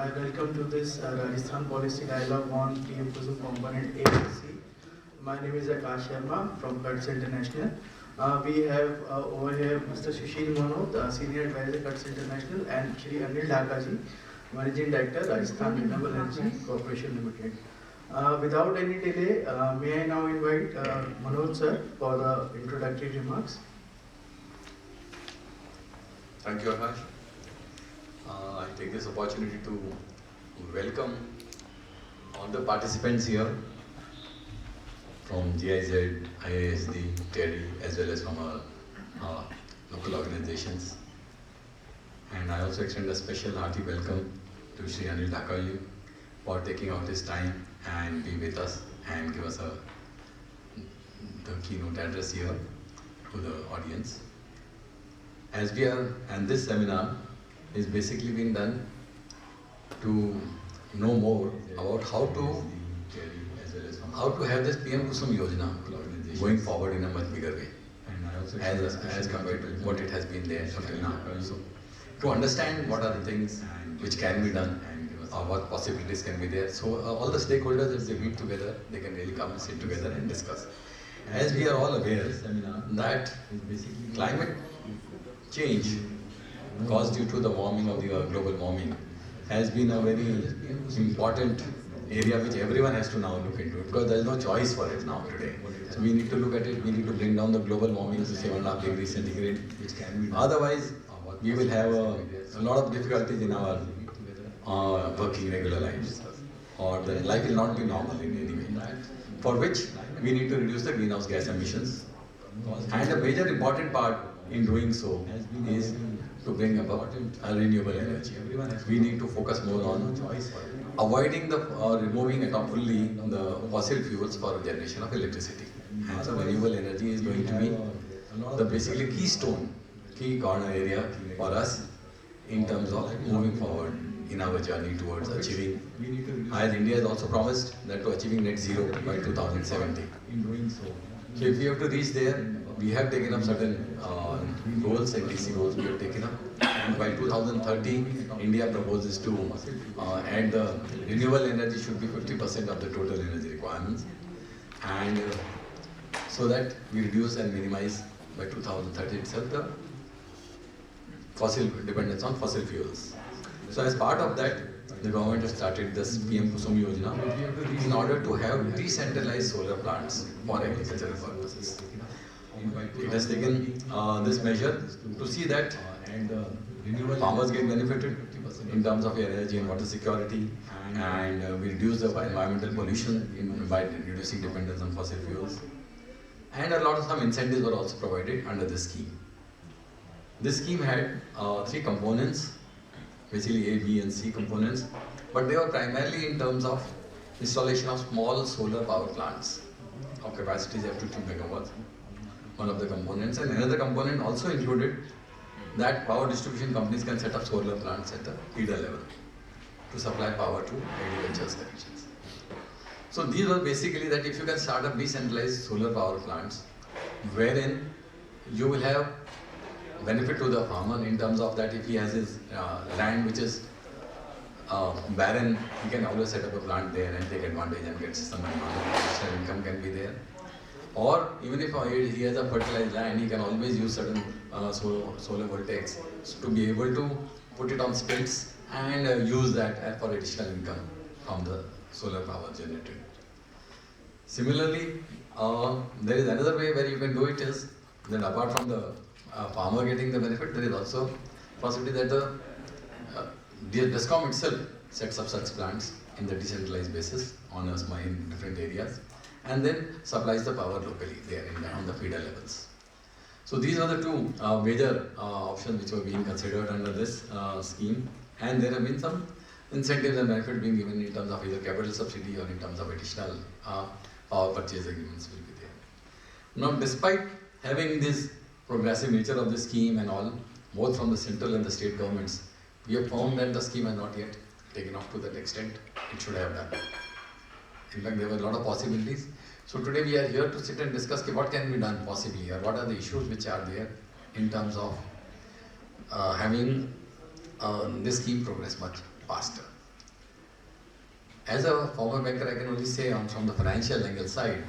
I welcome to this Rajasthan Policy Dialogue on PM-KUSUM Component A and C. My name is Prakash from Cuts International. We have over here Mr. Sushil Muhnot, Senior Advisor Cuts International, and Shri Anil Dhaka ji, Managing Director, Rajasthan Renewable Energy Corporation Limited. Without any delay, may I now invite Muhnot sir for the introductory remarks. Thank you, Prakash. I take this opportunity to welcome all the participants here from GIZ, IASD, TERI, as well as from our local organizations. And I also extend a special hearty welcome to Shri Anil Dhaka for taking out his time and be with us and give us the keynote address here to the audience. As we are, and this seminar is basically being done to know more about how to have this PM-KUSUM Yojana going forward in a much bigger way, as compared to what it has been there until now. So, to understand what are the things which can be done, what possibilities can be there. So all the stakeholders, if they meet together, they can really come and sit together and discuss. As we are all aware that climate change caused due to the warming of the global warming has been a very important area which everyone has to now look into, because there is no choice for it now today. So we need to look at it, we need to bring down the global warming to 7.5 degrees centigrade. Otherwise, we will have a lot of difficulties in our working regular lives, or the life will not be normal in any way. For which we need to reduce the greenhouse gas emissions. And a major important part in doing so is to bring about renewable energy. We need to focus more on avoiding the removing it fully the fossil fuels for generation of electricity. And so renewable energy is going to be the basically key corner area for us in terms of moving forward in our journey towards achieving, as India has also promised, that to achieving net zero by 2070. So if we have to reach there, we have taken up certain goals, NDC goals we have taken up. And by 2030, India proposes to add the renewable energy should be 50% of the total energy requirements. And so that we reduce and minimize by 2030 itself the fossil dependence on fossil fuels. So as part of that, the government has started this PM-KUSUM Yojana in order to have decentralized solar plants for agricultural purposes. It has taken this measure to see that farmers get benefited in terms of energy and water security, and we reduce the environmental pollution by reducing dependence on fossil fuels. And a lot of some incentives were also provided under this scheme. This scheme had 3 components, basically A, B and C components, but they were primarily in terms of installation of small solar power plants of capacities up to 2 megawatts, one of the components. And another component also included that power distribution companies can set up solar plants at the feeder level to supply power to agricultural connections. So these were basically that if you can start up decentralized solar power plants, wherein you will have benefit to the farmer in terms of that if he has his land which is barren, he can always set up a plant there and take advantage and get some additional income can be there. Or even if he has a fertilized land, he can always use certain solar voltaics to be able to put it on stilts and use that for additional income from the solar power generated. Similarly, there is another way where you can do it is that apart from the farmer getting the benefit, there is also possibility that the DISCOM itself sets up such plants in the decentralized basis in different areas, and then supplies the power locally there on the feeder levels. So these are the 2 major options which were being considered under this scheme, and there have been some incentives and benefits being given in terms of either capital subsidy or in terms of additional power purchase agreements will be there. Now, despite having this progressive nature of the scheme and all, both from the central and the state governments, we have found that the scheme has not yet taken off to that extent it should have done. In fact, there were a lot of possibilities. So today we are here to sit and discuss what can be done possibly, or what are the issues which are there in terms of having this scheme progress much faster. As a former banker, I can only say from the financial angle side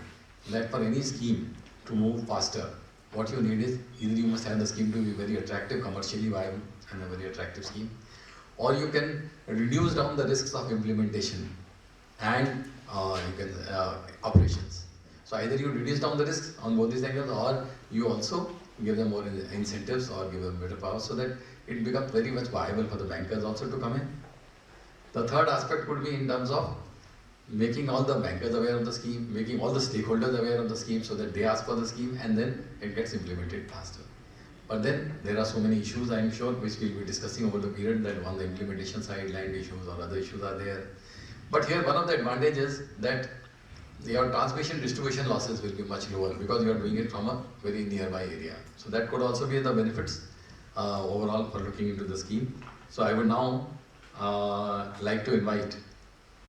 that for any scheme to move faster, what you need is either you must have the scheme to be very attractive, commercially viable, and a very attractive scheme, or you can reduce down the risks of implementation and operations. So either you reduce down the risks on both these angles, or you also give them more incentives or give them better power so that it becomes very much viable for the bankers also to come in. The third aspect could be in terms of making all the bankers aware of the scheme, making all the stakeholders aware of the scheme so that they ask for the scheme and then it gets implemented faster. But then there are so many issues, I am sure, which we'll be discussing over the period, that on the implementation side, land issues or other issues are there. But here one of the advantages that your transmission distribution losses will be much lower because you are doing it from a very nearby area. So that could also be the benefits overall for looking into the scheme. So I would now like to invite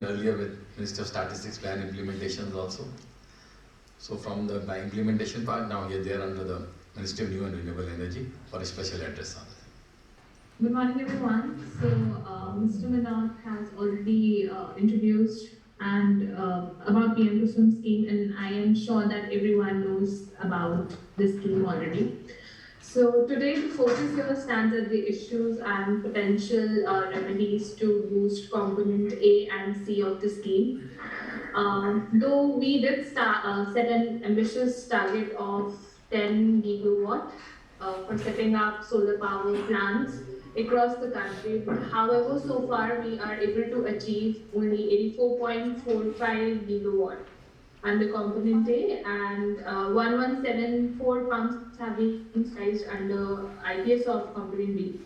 earlier with Minister of Statistics Plan implementations also. So from the implementation part, now they are under the Ministry of New and Renewable Energy for a special address on this. Good morning, everyone. So, Mr. Muhnot has already introduced and about PM-KUSUM scheme, and I am sure that everyone knows about this scheme already. So today the focus here stands at the issues and potential remedies to boost component A and C of the scheme. Though we did set an ambitious target of 10 gigawatt for setting up solar power plants across the country. However, so far we are able to achieve only 84.45 gigawatt under component A, and 1174 pumps have been installed under IPS of component B.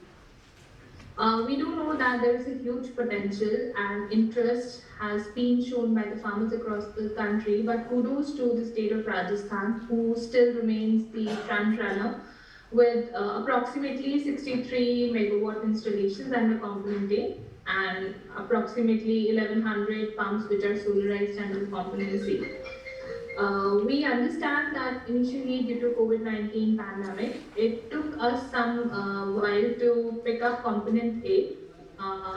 We do know that there is a huge potential and interest has been shown by the farmers across the country, but kudos to the state of Rajasthan, who still remains the front runner with approximately 63 megawatt installations under component A and approximately 1100 pumps which are solarized under component C. We understand that initially due to COVID-19 pandemic, it took us some while to pick up component A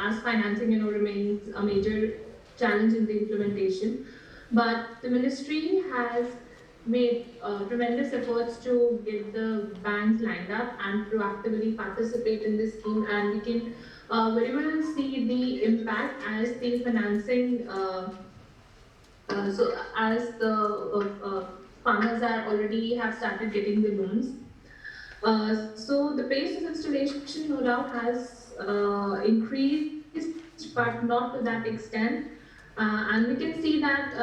as financing remains a major challenge in the implementation. But the ministry has made tremendous efforts to get the banks lined up and proactively participate in this scheme, and we can very well see the impact as the financing so as the farmers are already have started getting the loans. So the pace of installation no doubt has increased, but not to that extent. And we can see that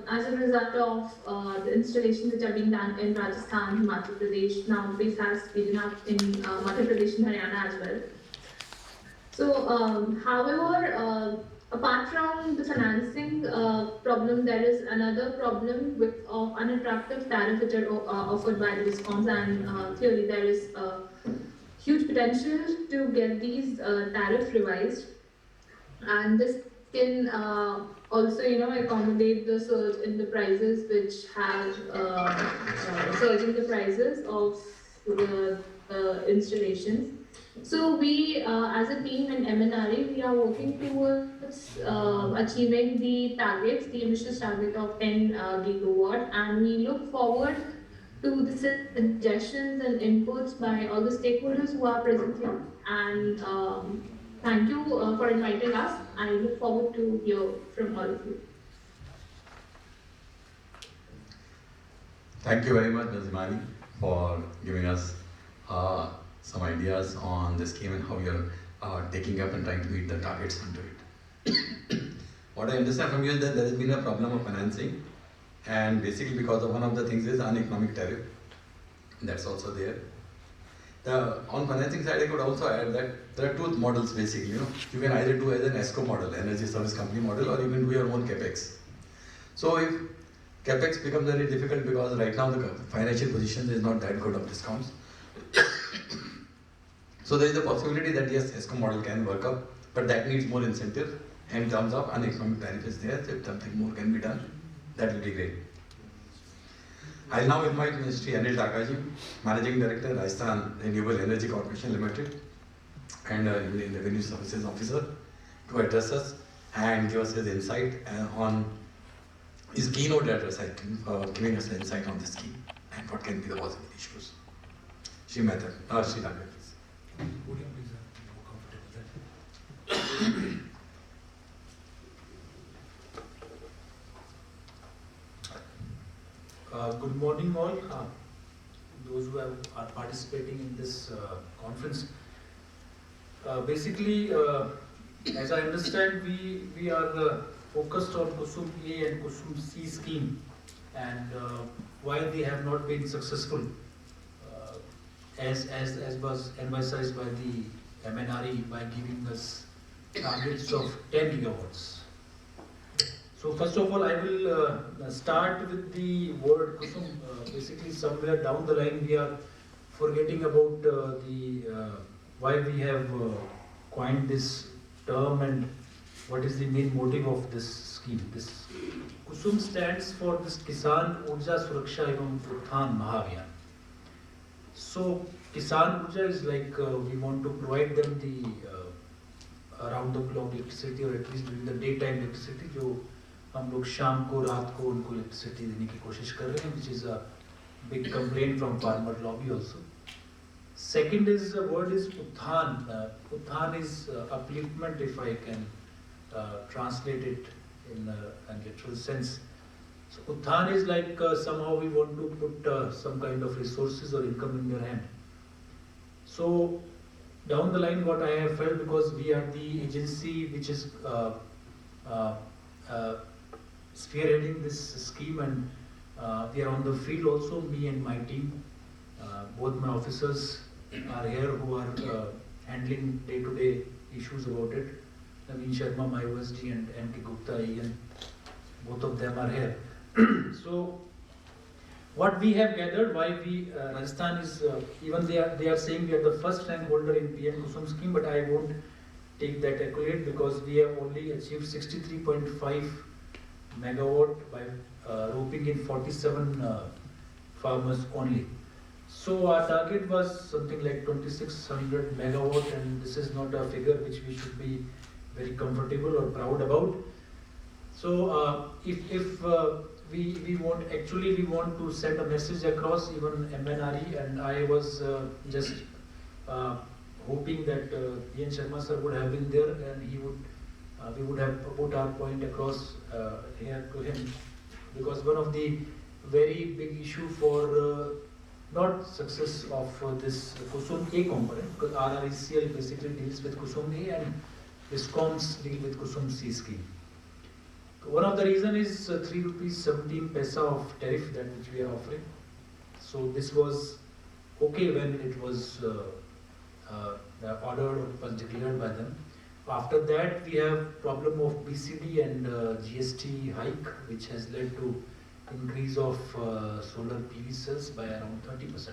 as a result of the installations which are being done in Rajasthan, Madhya Pradesh, now pace has speeded up in Madhya Pradesh and Haryana as well. So, however, apart from the financing problem, there is another problem of unattractive tariff which are offered by the DISCOMs, and clearly there is huge potential to get these tariff revised, and this can also accommodate the surge in the prices which have surge in the prices of the installations. So we as a team in MNRE, we are working towards achieving the targets, the ambitious target of 10 gigawatt, and we look forward to the suggestions and inputs by all the stakeholders who are present here. And thank you for inviting us. I look forward to hear from all of you. Thank you very much, Ms. Himani, for giving us some ideas on the scheme and how you're taking up and trying to meet the targets into it. What I understand from you is that there has been a problem of financing, and basically because of one of the things is uneconomic tariff. That's also there. On financing side, I could also add that there are two models basically. You can either do as an ESCO model, energy service company model, or you can do your own capex. So if capex becomes very difficult because right now the financial position is not that good of discounts. So there is a possibility that yes, ESCO model can work up, but that needs more incentive in terms of uneconomic tariff is there. So if something more can be done, that will be great. I'll now invite Mr. Anil Dhaka, Managing Director, Rajasthan Renewable Energy Corporation Limited, and Revenue Services Officer, to address us and give us his insight on his keynote address, I think, giving us insight on this scheme and what can be the possible issues. Shri Mehta, Shri Dhaka, please. Podium, please, more comfortable. Good morning all, those who are participating in this conference. Basically, as I understand, we are focused on KUSUM A and KUSUM C scheme, and why they have not been successful, as was emphasized by the MNRE by giving us targets of 10 gigawatts. So first of all, I will start with the word KUSUM. Basically, somewhere down the line, we are forgetting about why we have coined this term and what is the main motive of this scheme. This KUSUM stands for this Kisan Urja Suraksha Evam Uthan Mahabhiyan. So Kisan Urja is like we want to provide them the around the clock electricity, or at least during the daytime electricity, जो हम लोग शाम को रात को उनको electricity देने की कोशिश कर रहे हैं, which is a big complaint from farmer lobby also. Second is the word is Uthan. Uthan is upliftment, if I can translate it in a literal sense. So Uthan is like somehow we want to put some kind of resources or income in their hand. So down the line, what I have felt, because we are the agency which is spearheading this scheme, and we are on the field also, me and my team. Both my officers are here who are handling day-to-day issues about it. Naveen Sharma, my OSD, and M.K. Gupta, Ian, both of them are here. So what we have gathered, why we, Rajasthan is, even they are saying we are the first rank holder in PM-KUSUM scheme, but I won't take that accolade because we have only achieved 63.5 megawatt by roping in 47 farmers only. So our target was something like 2600 megawatt, and this is not a figure which we should be very comfortable or proud about. So if we want, actually we want to send a message across, even MNRE, and I was just hoping that Ian Sharma sir would have been there, and he would we would have put our point across here to him, because one of the very big issue for not success of this KUSUM A component, because RRECL basically deals with KUSUM A and DISCOMs deal with KUSUM C scheme. One of the reason is 3 rupees 17 paisa of tariff that which we are offering. So this was okay when it was ordered or was declared by them. After that, we have problem of BCD and GST hike, which has led to increase of solar PV cells by around 30%.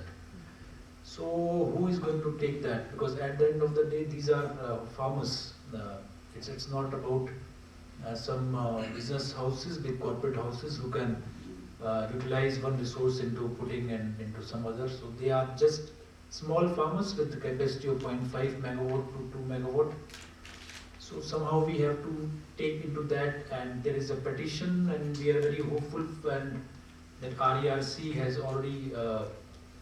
So who is going to take that? Because at the end of the day, these are farmers. It's not about some business houses, big corporate houses who can utilize one resource into putting and into some other. So they are just small farmers with the capacity of 0.5 megawatt to 2 megawatt. So somehow we have to take into that, and there is a petition, and we are very hopeful and that RERC has already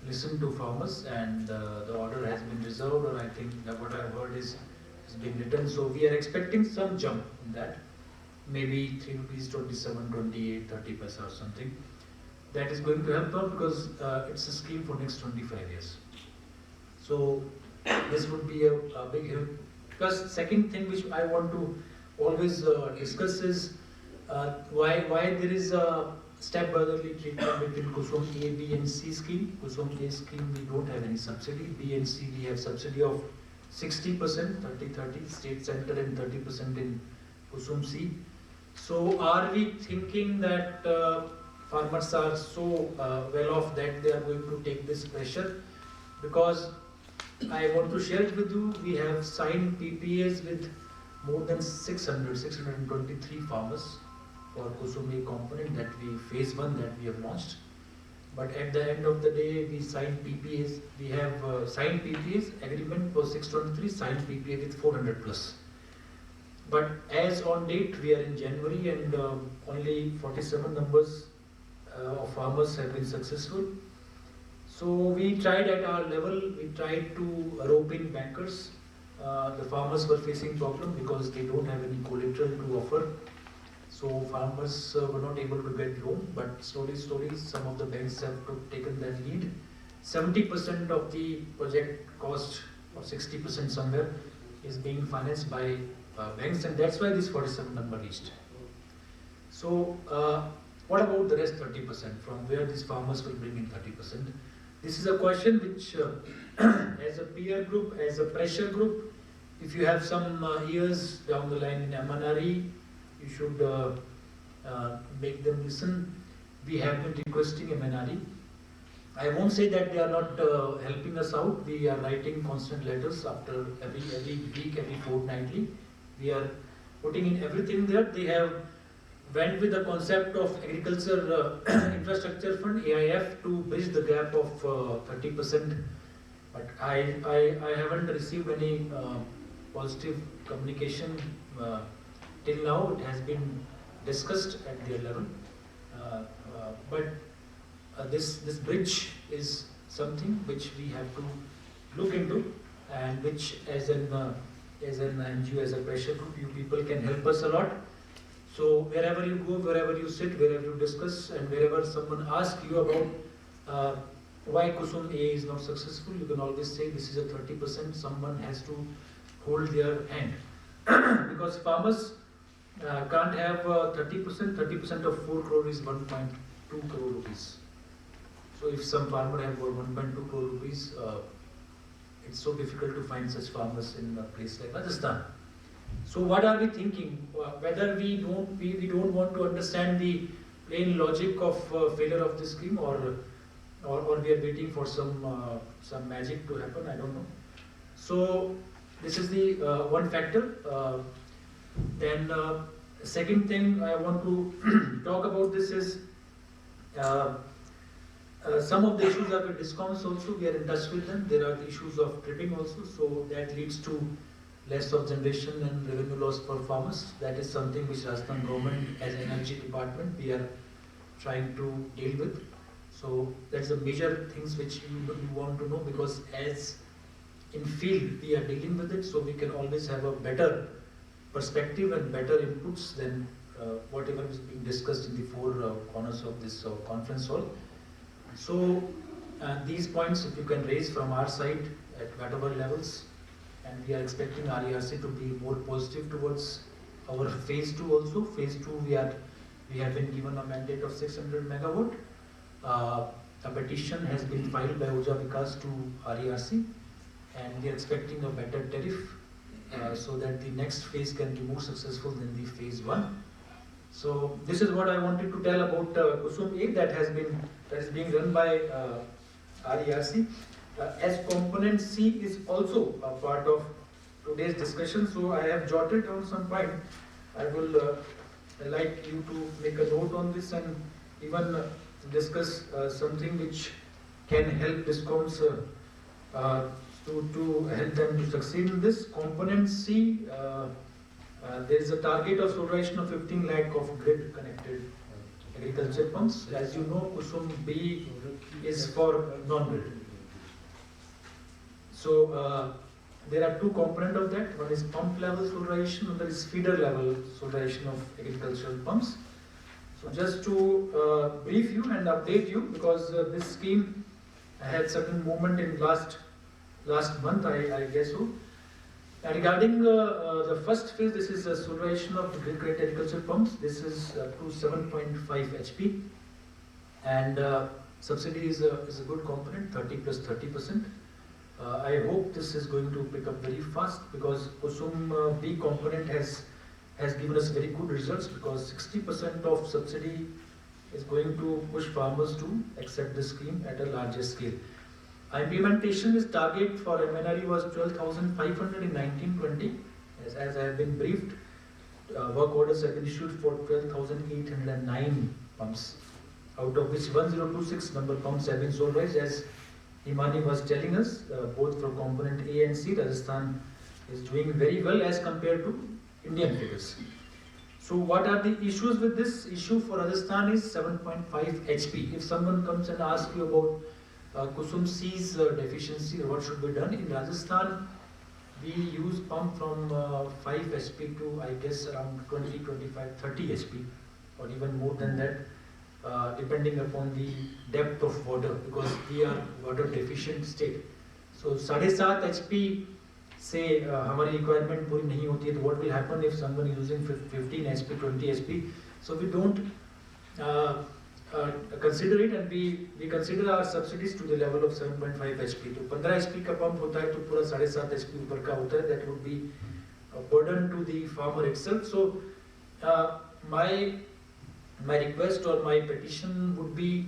listened to farmers, and the order has been reserved, or I think that what I have heard is being written. So we are expecting some jump in that, maybe 3 rupees 27, 28, 30 paisa or something. That is going to help out because it's a scheme for next 25 years. So this would be a big help. Plus, second thing which I want to always discuss is why there is a step-brotherly treatment between KUSUM A, B and C scheme. KUSUM A scheme, we don't have any subsidy. B and C, we have subsidy of 60%, 30-30, state center, and 30% in KUSUM C. So are we thinking that farmers are so well off that they are going to take this pressure? Because I want to share it with you, we have signed PPAs with more than 623 farmers for KUSUM A component that we phase 1 that we have launched. But at the end of the day, we signed PPAs. We have signed PPAs, agreement for 623, signed PPA with 400 plus. But as on date, we are in January and only 47 numbers of farmers have been successful. So we tried at our level, we tried to rope in bankers. The farmers were facing problem because they don't have any collateral to offer. So farmers were not able to get loan, but slowly some of the banks have taken that lead. 70% of the project cost, or 60% somewhere, is being financed by banks, and that's why this 47 number reached. So what about the rest 30%? From where these farmers will bring in 30%? This is a question which, as a peer group, as a pressure group, if you have some years down the line in MNRE, you should make them listen. We have been requesting MNRE. I won't say that they are not helping us out. We are writing constant letters after every week, every fortnightly. We are putting in everything there. They have went with the concept of Agriculture Infrastructure Fund, AIF, to bridge the gap of 30%. But I haven't received any positive communication till now. It has been discussed at their level. But this bridge is something which we have to look into, and which as an NGO, as a pressure group, you people can help us a lot. So wherever you go, wherever you sit, wherever you discuss, and wherever someone asks you about why KUSUM A is not successful, you can always say this is a 30%, someone has to hold their hand. Because farmers can't have 30% of 4 crore is 1.2 crore rupees. So if some farmer have got 1.2 crore rupees, it's so difficult to find such farmers in a place like Rajasthan. So what are we thinking? Whether we don't want to understand the plain logic of failure of this scheme, or we are waiting for some magic to happen, I don't know. So this is the one factor. Then second thing I want to talk about this is some of the issues are with DISCOMs also. We are in touch with them. There are the issues of tripping also, so that leads to less of generation and revenue loss for farmers. That is something which Rajasthan government as energy department we are trying to deal with. So that's the major things which you want to know, because as in field we are dealing with it, so we can always have a better perspective and better inputs than whatever is being discussed in the four corners of this conference hall. So these points if you can raise from our side at whatever levels, and we are expecting RERC to be more positive towards our phase 2 also. Phase 2 we have been given a mandate of 600 megawatt. A petition has been filed by Vikas to RERC, and we are expecting a better tariff so that the next phase can be more successful than the phase 1. So this is what I wanted to tell about KUSUM A that is being run by RERC. As component C is also a part of today's discussion, so I have jotted down some point. I will like you to make a note on this and even discuss something which can help DISCOMs to help them to succeed in this. Component C, there is a target of solar 15 lakh of grid connected agriculture pumps. As you know, KUSUM B is for non-grid. So there are two components of that. One is pump level solarization, another is feeder level solarization of agricultural pumps. So just to brief you and update you, because this scheme had certain movement in last month, I guess so. Regarding the first phase, this is a solarization of grid-connected agricultural pumps. This is to 7.5 HP, and subsidy is a good component, 30 plus 30%. I hope this is going to pick up very fast, because KUSUM B component has given us very good results, because 60% of subsidy is going to push farmers to accept the scheme at a larger scale. Implementation is target for MNRE was 12,500 in 1920. As I have been briefed, work orders have been issued for 12,809 pumps, out of which 1026 number pumps have been solarized. As Himani was telling us, both for component A and C, Rajasthan is doing very well as compared to Indian figures. So what are the issues with this? Issue for Rajasthan is 7.5 HP. If someone comes and asks you about KUSUM C's deficiency or what should be done, in Rajasthan we use pump from 5 HP to I guess around 20, 25, 30 HP or even more than that, depending upon the depth of water, because we are water deficient state. So 7.5 HP से हमारी requirement पूरी नहीं होती है, तो what will happen if someone is using 15 HP, 20 HP? So we don't consider it, and we consider our subsidies to the level of 7.5 HP. तो 15 HP का pump होता है तो पूरा 7.5 HP ऊपर का होता है. That would be a burden to the farmer itself. So my request or my petition would be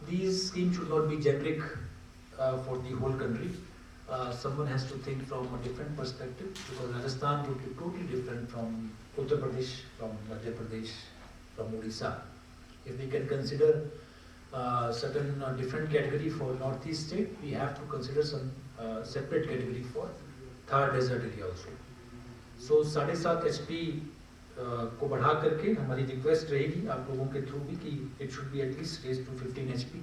these schemes should not be generic for the whole country. Someone has to think from a different perspective, because Rajasthan would be totally different from Uttar Pradesh, from Madhya Pradesh, from Odisha. If we can consider certain different category for Northeast state, we have to consider some separate category for Thar Desert area also. So 7.5 HP को बढ़ा करके हमारी request रहेगी आप लोगों के through भी कि it should be at least raised to 15 HP.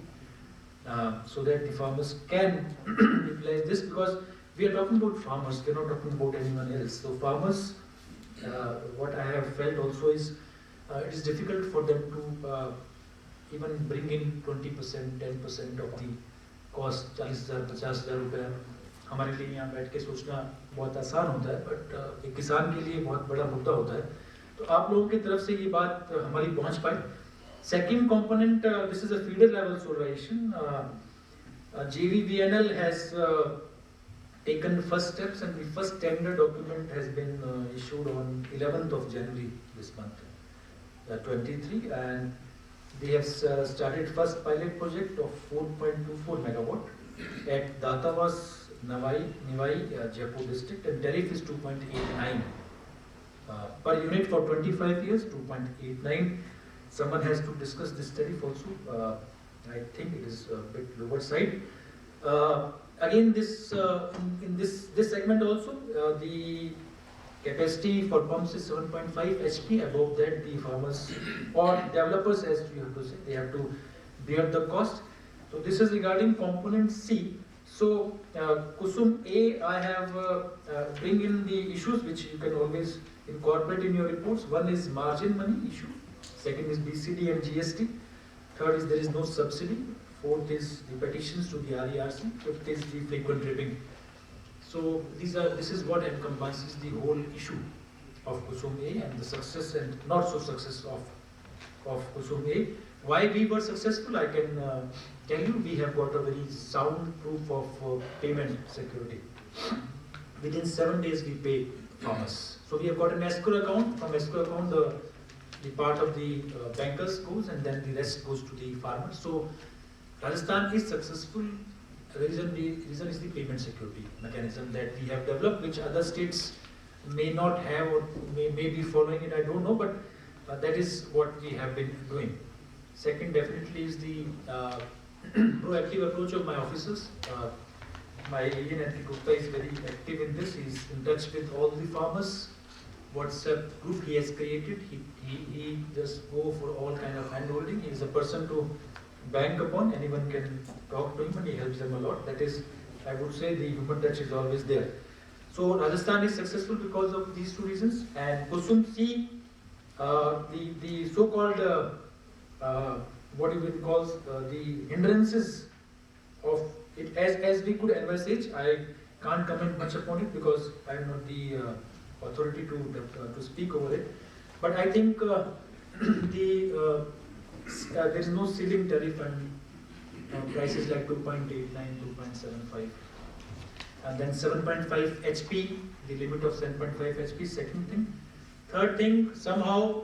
So that the farmers can utilize this, because we are talking about farmers, we are not talking about anyone else. So farmers, what I have felt also is it is difficult for them to even bring in 20%, 10% of the cost. 40,000, 50,000 रुपया हमारे लिए यहाँ बैठ के सोचना बहुत आसान होता है, बट एक किसान के लिए बहुत बड़ा मुद्दा होता है. तो आप लोगों की तरफ से ये बात हमारी पहुँच पाए. Second component, this is a feeder level solarization. JVBNL has taken first steps, and the first tender document has been issued on 11th of January this month, 23, and they have started first pilot project of 4.24 megawatt at Datavas, Nivai, Jaipur district, and tariff is 2.89 per unit for 25 years, 2.89. Someone has to discuss this tariff also. I think it is a bit lower side. Again, this in this segment also, the capacity for pumps is 7.5 HP. Above that, the farmers or developers, as you have to say, they have to bear the cost. So this is regarding component C. So KUSUM A, I have bring in the issues which you can always incorporate in your reports. One is margin money issue. Second is BCD and GST. Third is there is no subsidy. Fourth is the petitions to the RERC. Fifth is the frequent tripping. So this is what encompasses the whole issue of KUSUM A and the success and not so success of KUSUM A. Why we were successful, I can tell you. We have got a very sound proof of payment security. Within 7 days we pay farmers. So we have got an escrow account. From escrow account, the part of the bankers goes, and then the rest goes to the farmers. So Rajasthan is successful. The reason is the payment security mechanism that we have developed, which other states may not have or may be following it. I don't know, but that is what we have been doing. Second, definitely is the proactive approach of my officers. My alien and Gupta is very active in this. He is in touch with all the farmers. WhatsApp group he has created. He just go for all kind of handholding. He is a person to bank upon. Anyone can talk to him, and he helps them a lot. That is, I would say, the human touch is always there. So Rajasthan is successful because of these two reasons. And KUSUM C, the so-called what you will call the hindrances of it, as we could envisage. I can't comment much upon it because I am not the authority to speak over it. But I think there is no ceiling tariff, and prices like 2.89, 2.75, and then 7.5 HP, the limit of 7.5 HP. Second thing. Third thing, somehow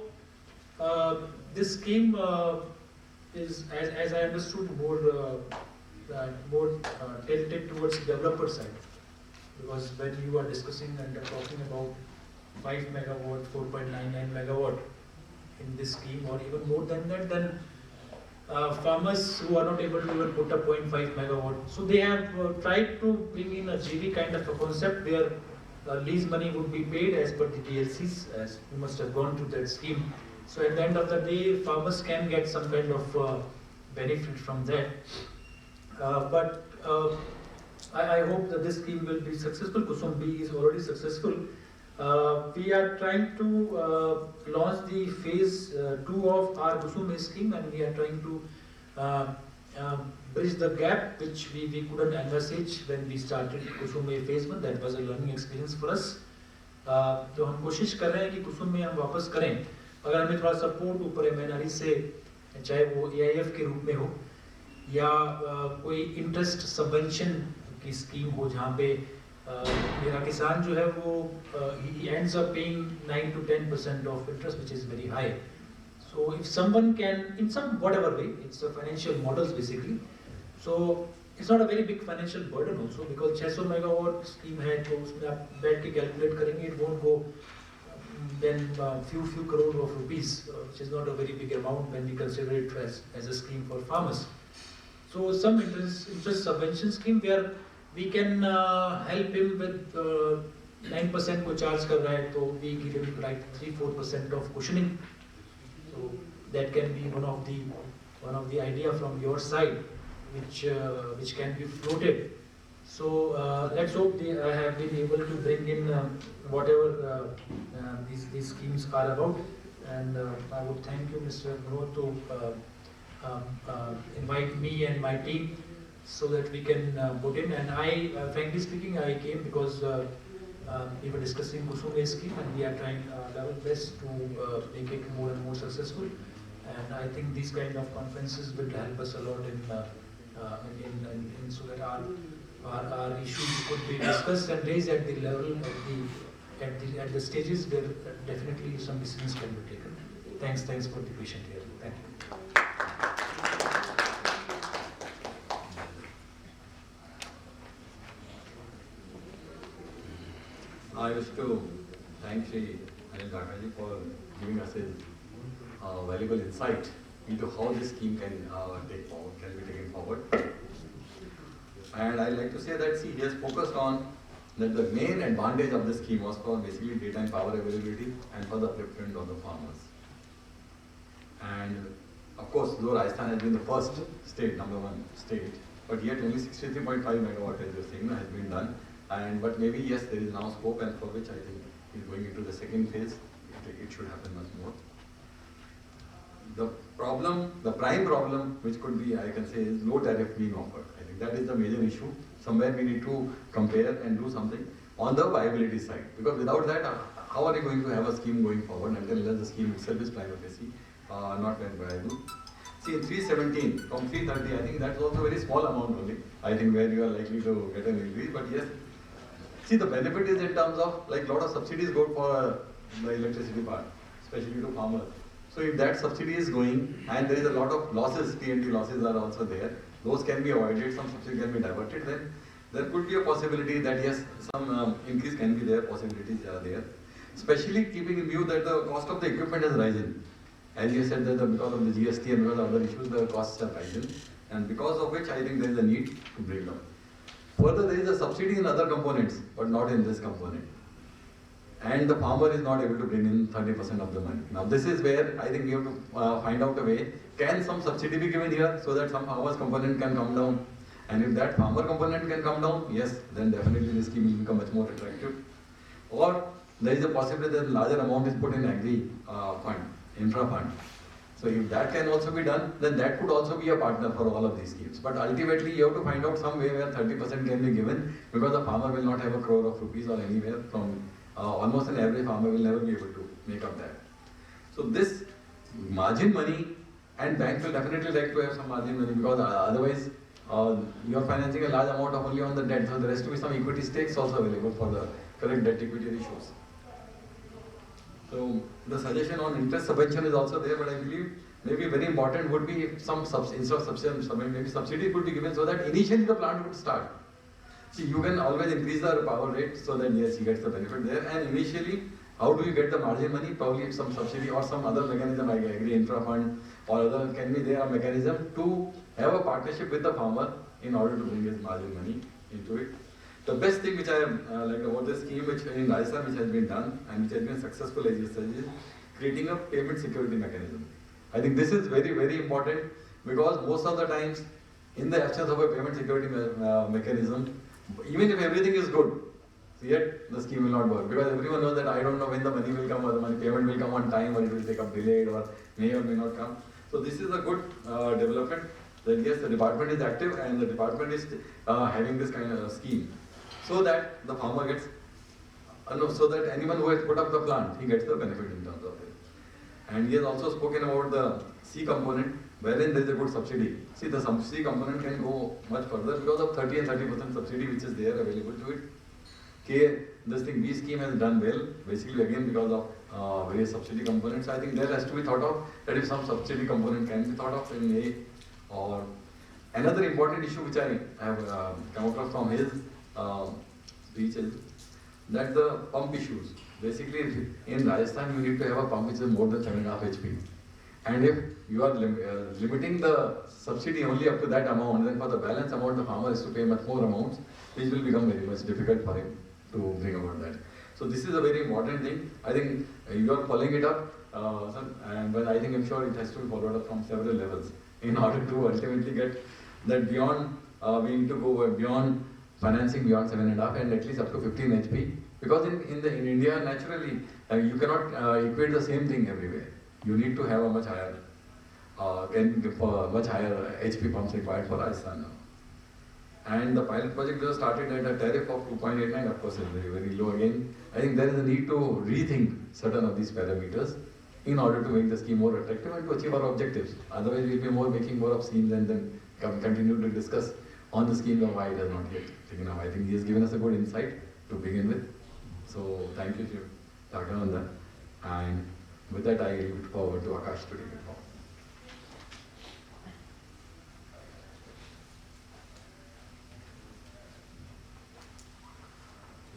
this scheme is, as I understood, more tilted towards developer side, because when you are discussing and talking about 5 megawatt, 4.99 megawatt in this scheme, or even more than that, then farmers who are not able to even put a 0.5 megawatt. So they have tried to bring in a GV kind of a concept where lease money would be paid as per the DLCs, as you must have gone through that scheme. So at the end of the day, farmers can get some kind of benefit from that. I hope that this scheme will be successful. KUSUM B is already successful. We are trying to launch the phase 2 of our KUSUM A scheme, and we are trying to bridge the gap which we couldn't envisage when we started KUSUM A phase 1. That was a learning experience for us. तो हम कोशिश कर रहे हैं कि कुसुम में हम वापस करें. अगर हमें थोड़ा सपोर्ट ऊपर MNRE से, चाहे वो AIF के रूप में हो या कोई इंटरेस्ट सबवेंशन की स्कीम हो जहाँ पे मेरा किसान जो है वो he ends up paying 9 to 10% of interest, which is very high. So if someone can, in some whatever way, it's a financial models basically. So it's not a very big financial burden also, because 600 megawatt scheme है तो उसमें आप बैठ के calculate करेंगे, it won't go then few crore of rupees, which is not a very big amount when we consider it as a scheme for farmers. So some interest subvention scheme where we can help him with 9% को charge कर रहा है तो we give him like 3-4% of cushioning. So that can be one of the idea from your side which can be floated. So let's hope they have been able to bring in whatever these schemes are about. And I would thank you, Mr. Muhnot, to invite me and my team so that we can put in. And I, frankly speaking, I came because we were discussing KUSUM A scheme, and we are trying our best to make it more and more successful. And I think these kind of conferences will help us a lot in so that our issues could be discussed and raised at the level, at the stages where definitely some decisions can be taken. Thanks for the patient here. Thank you. I wish to thank Shri Anil for giving us his valuable insight into how this scheme can be taken forward. And I'd like to say that, see, he has focused on that the main advantage of this scheme was for basically daytime power availability and for the upliftment of the farmers. And of course, though Rajasthan has been the first state, #1 state, but yet only 63.5 megawatt as you're saying has been done. But maybe yes, there is now scope, and for which I think he's going into the second phase. It should happen much more. The prime problem, which could be, I can say, is low tariff being offered. I think that is the major issue. Somewhere we need to compare and do something on the viability side. Because without that, how are you going to have a scheme going forward until the scheme itself is prima facie not very viable? See, in 317 from 330, I think that's also a very small amount only. I think where you are likely to get an increase, but yes. See, the benefit is in terms of like a lot of subsidies go for the electricity part, especially to farmers. So if that subsidy is going and there is a lot of losses, TNT losses are also there, those can be avoided, some subsidy can be diverted, then there could be a possibility that yes, some increase can be there, possibilities are there. Especially keeping in view that the cost of the equipment has risen. As you said that because of the GST and because of other issues, the costs have risen. And because of which I think there is a need to bring down. Further, there is a subsidy in other components, but not in this component. And the farmer is not able to bring in 30% of the money. Now this is where I think we have to find out a way. Can some subsidy be given here so that some farmer's component can come down? And if that farmer component can come down, yes, then definitely this scheme will become much more attractive. Or there is a possibility that a larger amount is put in agri fund, infra fund. So if that can also be done, then that could also be a partner for all of these schemes. But ultimately you have to find out some way where 30% can be given, because the farmer will not have a crore of rupees or anywhere from almost an average farmer will never be able to make up that. So this margin money, and banks will definitely like to have some margin money, because otherwise you are financing a large amount of only on the debt, so there has to be some equity stakes also available for the correct debt equity ratios. So the suggestion on interest subvention is also there, but I believe maybe very important would be if some instead of subsidy, maybe subsidy could be given so that initially the plant would start. See, you can always increase the power rate so that yes, he gets the benefit there. And initially, how do you get the margin money? Probably some subsidy or some other mechanism like agri infra fund or other can be there a mechanism to have a partnership with the farmer in order to bring his margin money into it. The best thing which I like about this scheme which in Rajasthan which has been done and which has been successful as you said is creating a payment security mechanism. I think this is very, very important because most of the times in the absence of a payment security mechanism, even if everything is good, yet the scheme will not work because everyone knows that I don't know when the money will come or the money payment will come on time or it will take up delayed or may not come. So this is a good development that yes, the department is active and the department is having this kind of scheme so that the farmer gets, so that anyone who has put up the plant, he gets the benefit in terms of it. And he has also spoken about the C component wherein there is a good subsidy. See, the C component can go much further because of 30 and 30% subsidy which is there available to it. K, this thing B scheme has done well, basically again because of various subsidy components. I think there has to be thought of that if some subsidy component can be thought of in A. Or another important issue which I have come across from his speech is that the pump issues. Basically in Rajasthan you need to have a pump which is more than 7.5 HP. And if you are limiting the subsidy only up to that amount, then for the balance amount the farmer has to pay much more amounts, which will become very much difficult for him to bring about that. So this is a very important thing. I think you are following it up, but I think I'm sure it has to be followed up from several levels in order to ultimately get that beyond, we need to go beyond financing beyond 7.5 and at least up to 15 HP. Because in India, naturally, you cannot equate the same thing everywhere. You need to have a much higher, much higher HP pumps required for Rajasthan now. And the pilot project was started at a tariff of 2.89, of course, very, very low again. I think there is a need to rethink certain of these parameters in order to make the scheme more attractive and to achieve our objectives. Otherwise, we'll be making more of schemes and then continue to discuss on the schemes of why it has not yet taken off. I think he has given us a good insight to begin with. So thank you, Dr. on that. And with that, I look forward to Akash to take it forward.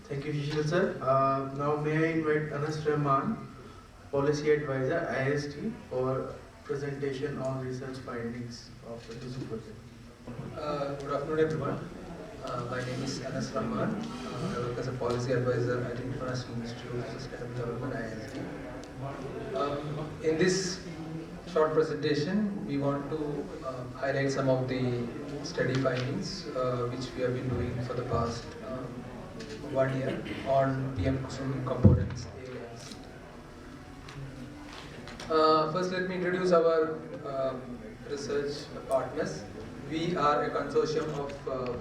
Thank you, Sushil sir. Now may I invite Anas Rahman, Policy Advisor, IST, for presentation on research findings of the KUSUM project. Good afternoon, everyone. My name is Anas Rahman. I work as a Policy Advisor at International Institute of Sustainable Development, IST. In this short presentation, we want to highlight some of the study findings which we have been doing for the past 1 year on PM-KUSUM components A and C. First, let me introduce our research partners. We are a consortium of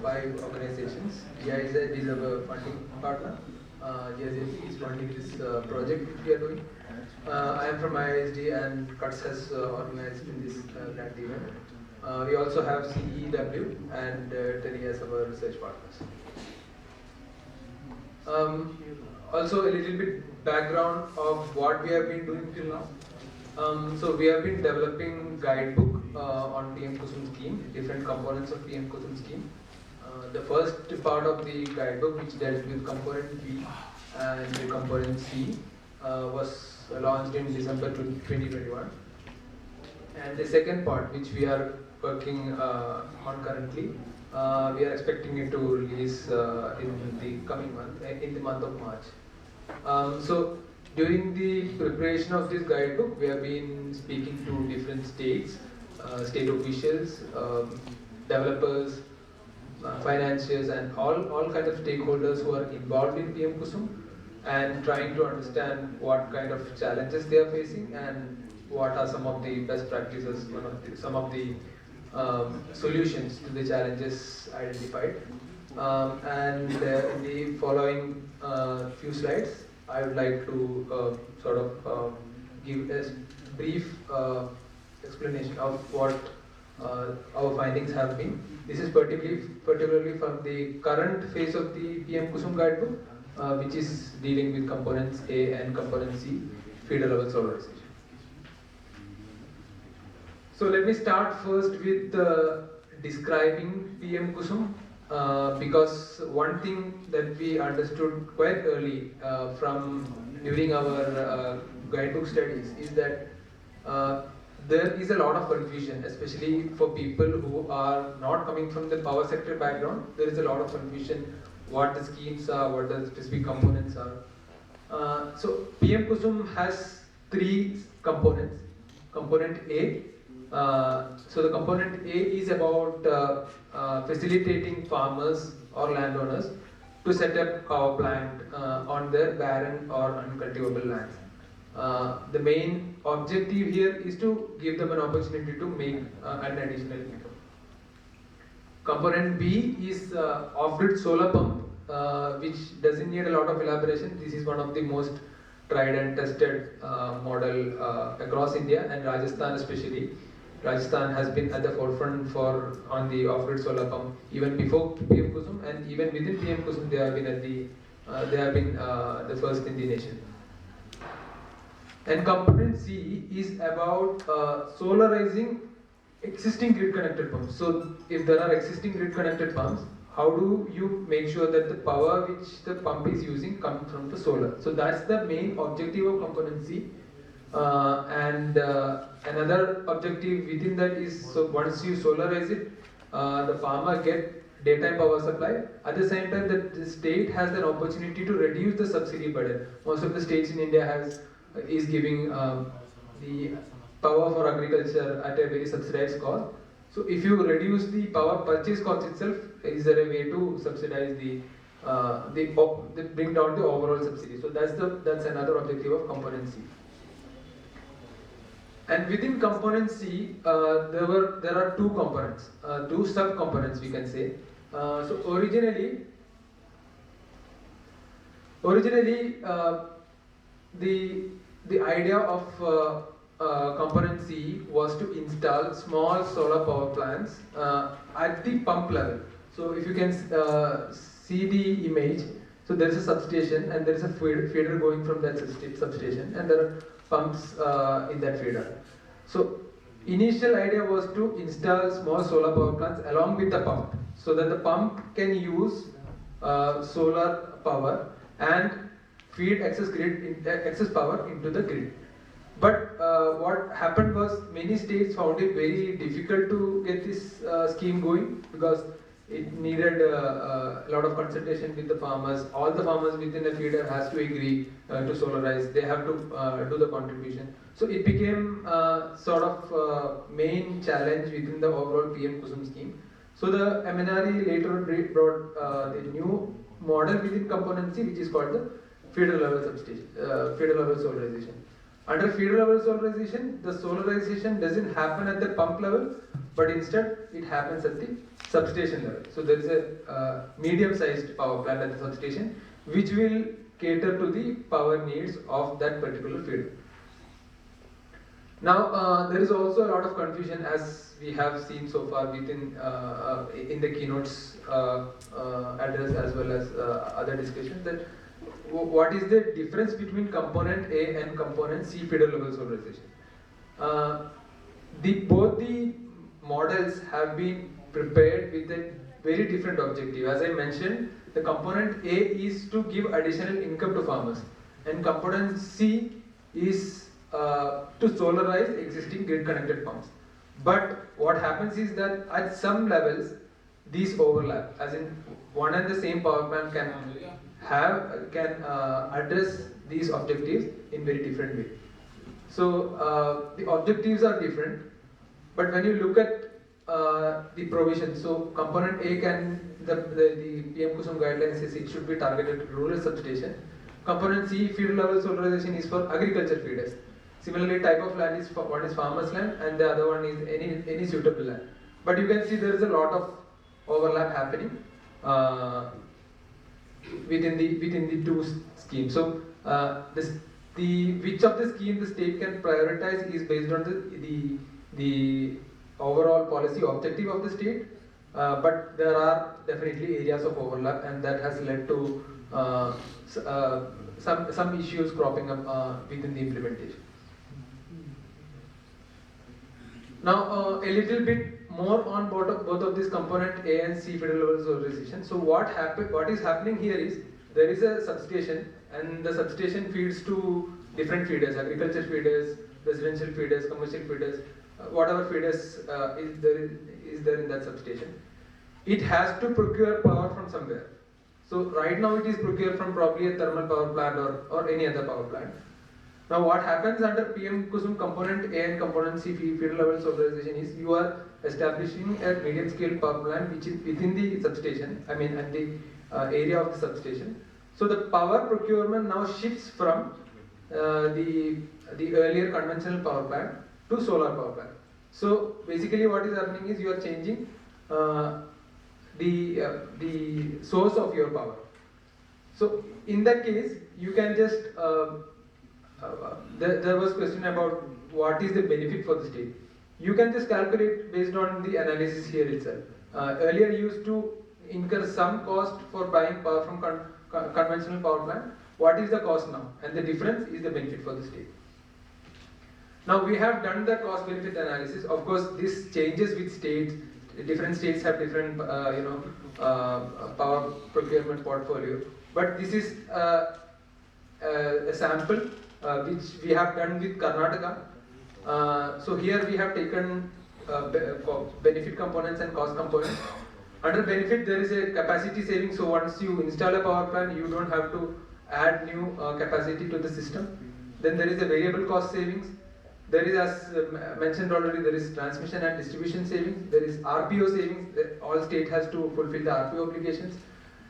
5 organizations. GIZ is our funding partner. GIZ is funding this project which we are doing. I am from ISD and CUTS has organized in this grant event. We also have CEW and TERI as our research partners. Also a little bit background of what we have been doing till now. So we have been developing guidebook on PM-KUSUM scheme, different components of PM-KUSUM scheme. The first part of the guidebook, which dealt with component B and the component C, was launched in December 2021. And the second part, which we are working on currently, we are expecting it to release in the coming month, in the month of March. So during the preparation of this guidebook, we have been speaking to different states, state officials, developers, financiers, and all kinds of stakeholders who are involved in PM-KUSUM, and trying to understand what kind of challenges they are facing and what are some of the best practices, some of the solutions to the challenges identified. And in the following few slides, I would like to sort of give a brief explanation of what our findings have been. This is particularly from the current phase of the PM-KUSUM guidebook, which is dealing with components A and component C, feeder level solarization. So let me start first with describing PM-KUSUM, because one thing that we understood quite early from during our guidebook studies is that there is a lot of confusion, especially for people who are not coming from the power sector background. There is a lot of confusion what the schemes are, what the specific components are. So PM-KUSUM has 3 components. Component A. So the component A is about facilitating farmers or landowners to set up power plant on their barren or uncultivable lands. The main objective here is to give them an opportunity to make an additional income. Component B is off-grid solar pump, which doesn't need a lot of elaboration. This is one of the most tried and tested model across India, and Rajasthan especially. Rajasthan has been at the forefront on the off-grid solar pump even before PM-KUSUM, and even within PM-KUSUM they have been the first in the nation. And component C is about solarizing existing grid connected pumps. So if there are existing grid connected pumps, how do you make sure that the power which the pump is using comes from the solar? So that's the main objective of component C. Another objective within that is, so once you solarize it, the farmer get daytime power supply. At the same time, the state has an opportunity to reduce the subsidy burden. Most of the states in India is giving the power for agriculture at a very subsidized cost. So if you reduce the power purchase cost itself, is there a way to subsidize bring down the overall subsidy? So that's another objective of component C. And within component C, there are 2 components, 2 sub-components we can say. So originally, the idea of component C was to install small solar power plants at the pump level. So if you can see the image, so there is a substation and there is a feeder going from that substation, and there are pumps in that feeder. So initial idea was to install small solar power plants along with the pump, so that the pump can use solar power and feed excess power into the grid. But what happened was, many states found it very difficult to get this scheme going, because it needed a lot of consultation with the farmers. All the farmers within the feeder has to agree to solarize. They have to do the contribution. So it became sort of main challenge within the overall PM-KUSUM scheme. So the MNRE later brought the new model within component C, which is called the feeder level solarization. Under feeder level solarization, the solarization doesn't happen at the pump level, but instead it happens at the substation level. So there is a medium-sized power plant at the substation, which will cater to the power needs of that particular feeder. Now there is also a lot of confusion, as we have seen so far within in the keynotes address, as well as other discussions, that what is the difference between component A and component C feeder level solarization. Both the models have been prepared with a very different objective. As I mentioned, the component A is to give additional income to farmers, and component C is to solarize existing grid connected pumps. But what happens is that at some levels these overlap, as in one and the same power plant can address these objectives in very different way. So the objectives are different, but when you look at the provision, so component A the PM-KUSUM guidelines says it should be targeted to rural substation. Component C, feeder level solarization, is for agriculture feeders. Similarly, type of land is one is farmers land, and the other one is any suitable land. But you can see there is a lot of overlap happening within the 2 schemes. So which of the scheme the state can prioritize is based on the overall policy objective of the state, but there are definitely areas of overlap, and that has led to some issues cropping up within the implementation. Now a little bit more on both of these component A and C feeder level solarization. So what is happening here is, there is a substation, and the substation feeds to different feeders: agriculture feeders, residential feeders, commercial feeders, whatever feeders is there in that substation. It has to procure power from somewhere. So right now it is procured from probably a thermal power plant or any other power plant. Now what happens under PM-KUSUM component A and component C field level solarization is you are establishing a medium scale power plant which is within the substation, I mean at the area of the substation. So the power procurement now shifts from the earlier conventional power plant to solar power plant. So basically what is happening is you are changing the source of your power. So in that case you can just there was question about what is the benefit for the state. You can just calculate based on the analysis here itself. Earlier you used to incur some cost for buying power from conventional power plant. What is the cost now? And the difference is the benefit for the state. Now we have done the cost benefit analysis. Of course this changes with states. Different states have different power procurement portfolio. But this is a sample which we have done with Karnataka. So here we have taken benefit components and cost components. Under benefit there is a capacity saving, so once you install a power plant you don't have to add new capacity to the system. Then there is a variable cost savings. There is, as mentioned already, there is transmission and distribution savings. There is RPO savings. All state has to fulfill the RPO obligations.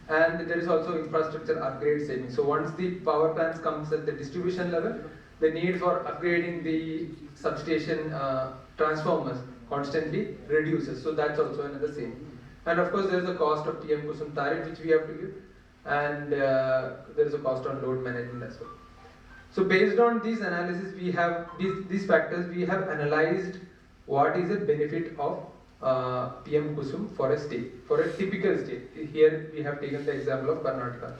And there is also infrastructure upgrade savings. So once the power plants comes at the distribution level, the need for upgrading the substation transformers constantly reduces. So that's also another saving. And of course there is a cost of PM-KUSUM tariff which we have to give, and there is a cost on load management as well. So based on these analysis, we have these factors, we have analyzed what is the benefit of PM-KUSUM for a state, for a typical state. Here we have taken the example of Karnataka.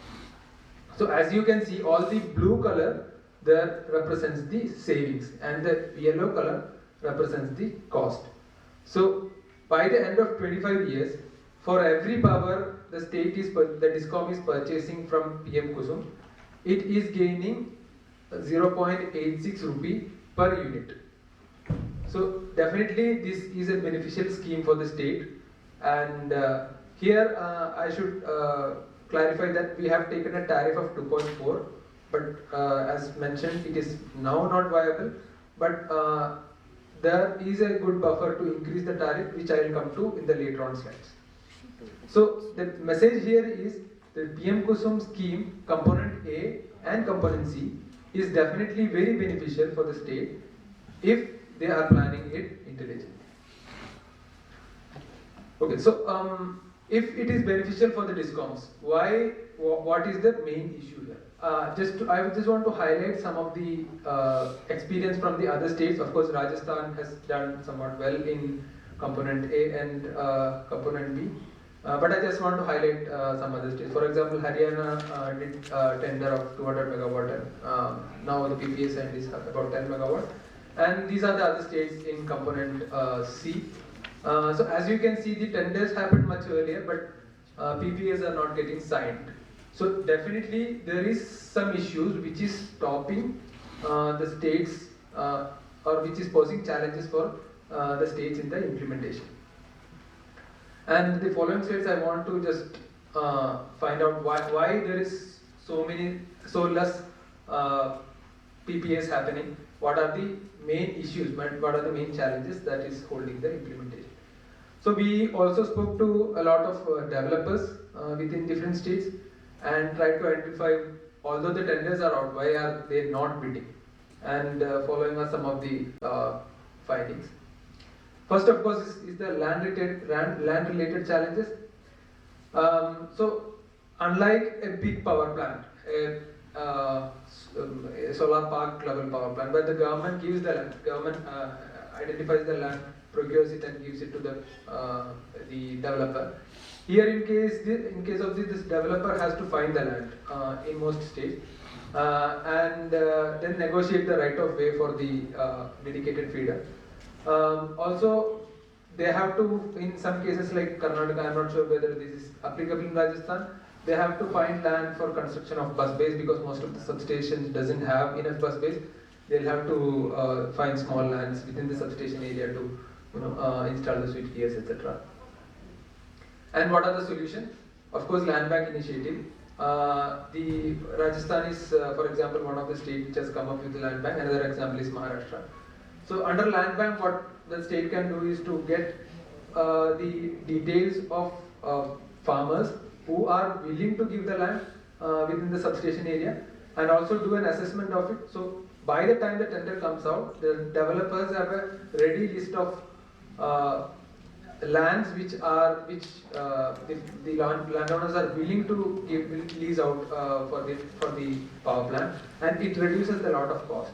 So as you can see, all the blue color there represents the savings and the yellow color represents the cost. So by the end of 25 years, for every power the DISCOM is purchasing from PM-KUSUM, it is gaining 0.86 rupee per unit. So definitely this is a beneficial scheme for the state, and here I should clarify that we have taken a tariff of 2.4, but as mentioned it is now not viable, but there is a good buffer to increase the tariff, which I will come to in the later on slides. So the message here is the PM-KUSUM scheme component A and component C is definitely very beneficial for the state if they are planning it intelligently. Okay, so if it is beneficial for the DISCOMs, why? What is the main issue here? I just want to highlight some of the experience from the other states. Of course, Rajasthan has done somewhat well in component A and component B. But I just want to highlight some other states. For example, Haryana did tender of 200 megawatt, and now the PPA side is about 10 megawatt. And these are the other states in component C. So as you can see, the tenders happened much earlier, but PPAs are not getting signed. So definitely there is some issues which is stopping the states or which is posing challenges for the states in the implementation. And the following slides I want to just find out why there is so less PPAs happening. What are the main issues, what are the main challenges that is holding the implementation. So we also spoke to a lot of developers within different states and tried to identify, although the tenders are out, why are they not bidding, and following are some of the findings. First, of course, is the land-related challenges. So, unlike a big power plant, a solar park level power plant, where the government gives the land, government identifies the land, procures it, and gives it to the developer. Here, in case of this developer has to find the land in most states and then negotiate the right of way for the dedicated feeder. Also, they have to, in some cases like Karnataka, I am not sure whether this is applicable in Rajasthan, they have to find land for construction of bus bays because most of the substations doesn't have enough bus bays. They'll have to find small lands within the substation area to install the switch gears, etc. And what are the solutions? Of course, land bank initiative. The Rajasthan is, for example, one of the states which has come up with the land bank. Another example is Maharashtra. So under land bank, what the state can do is to get the details of farmers who are willing to give the land within the substation area, and also do an assessment of it. So by the time the tender comes out, the developers have a ready list of lands which the landowners are willing to give lease out for the power plant, and it reduces a lot of cost.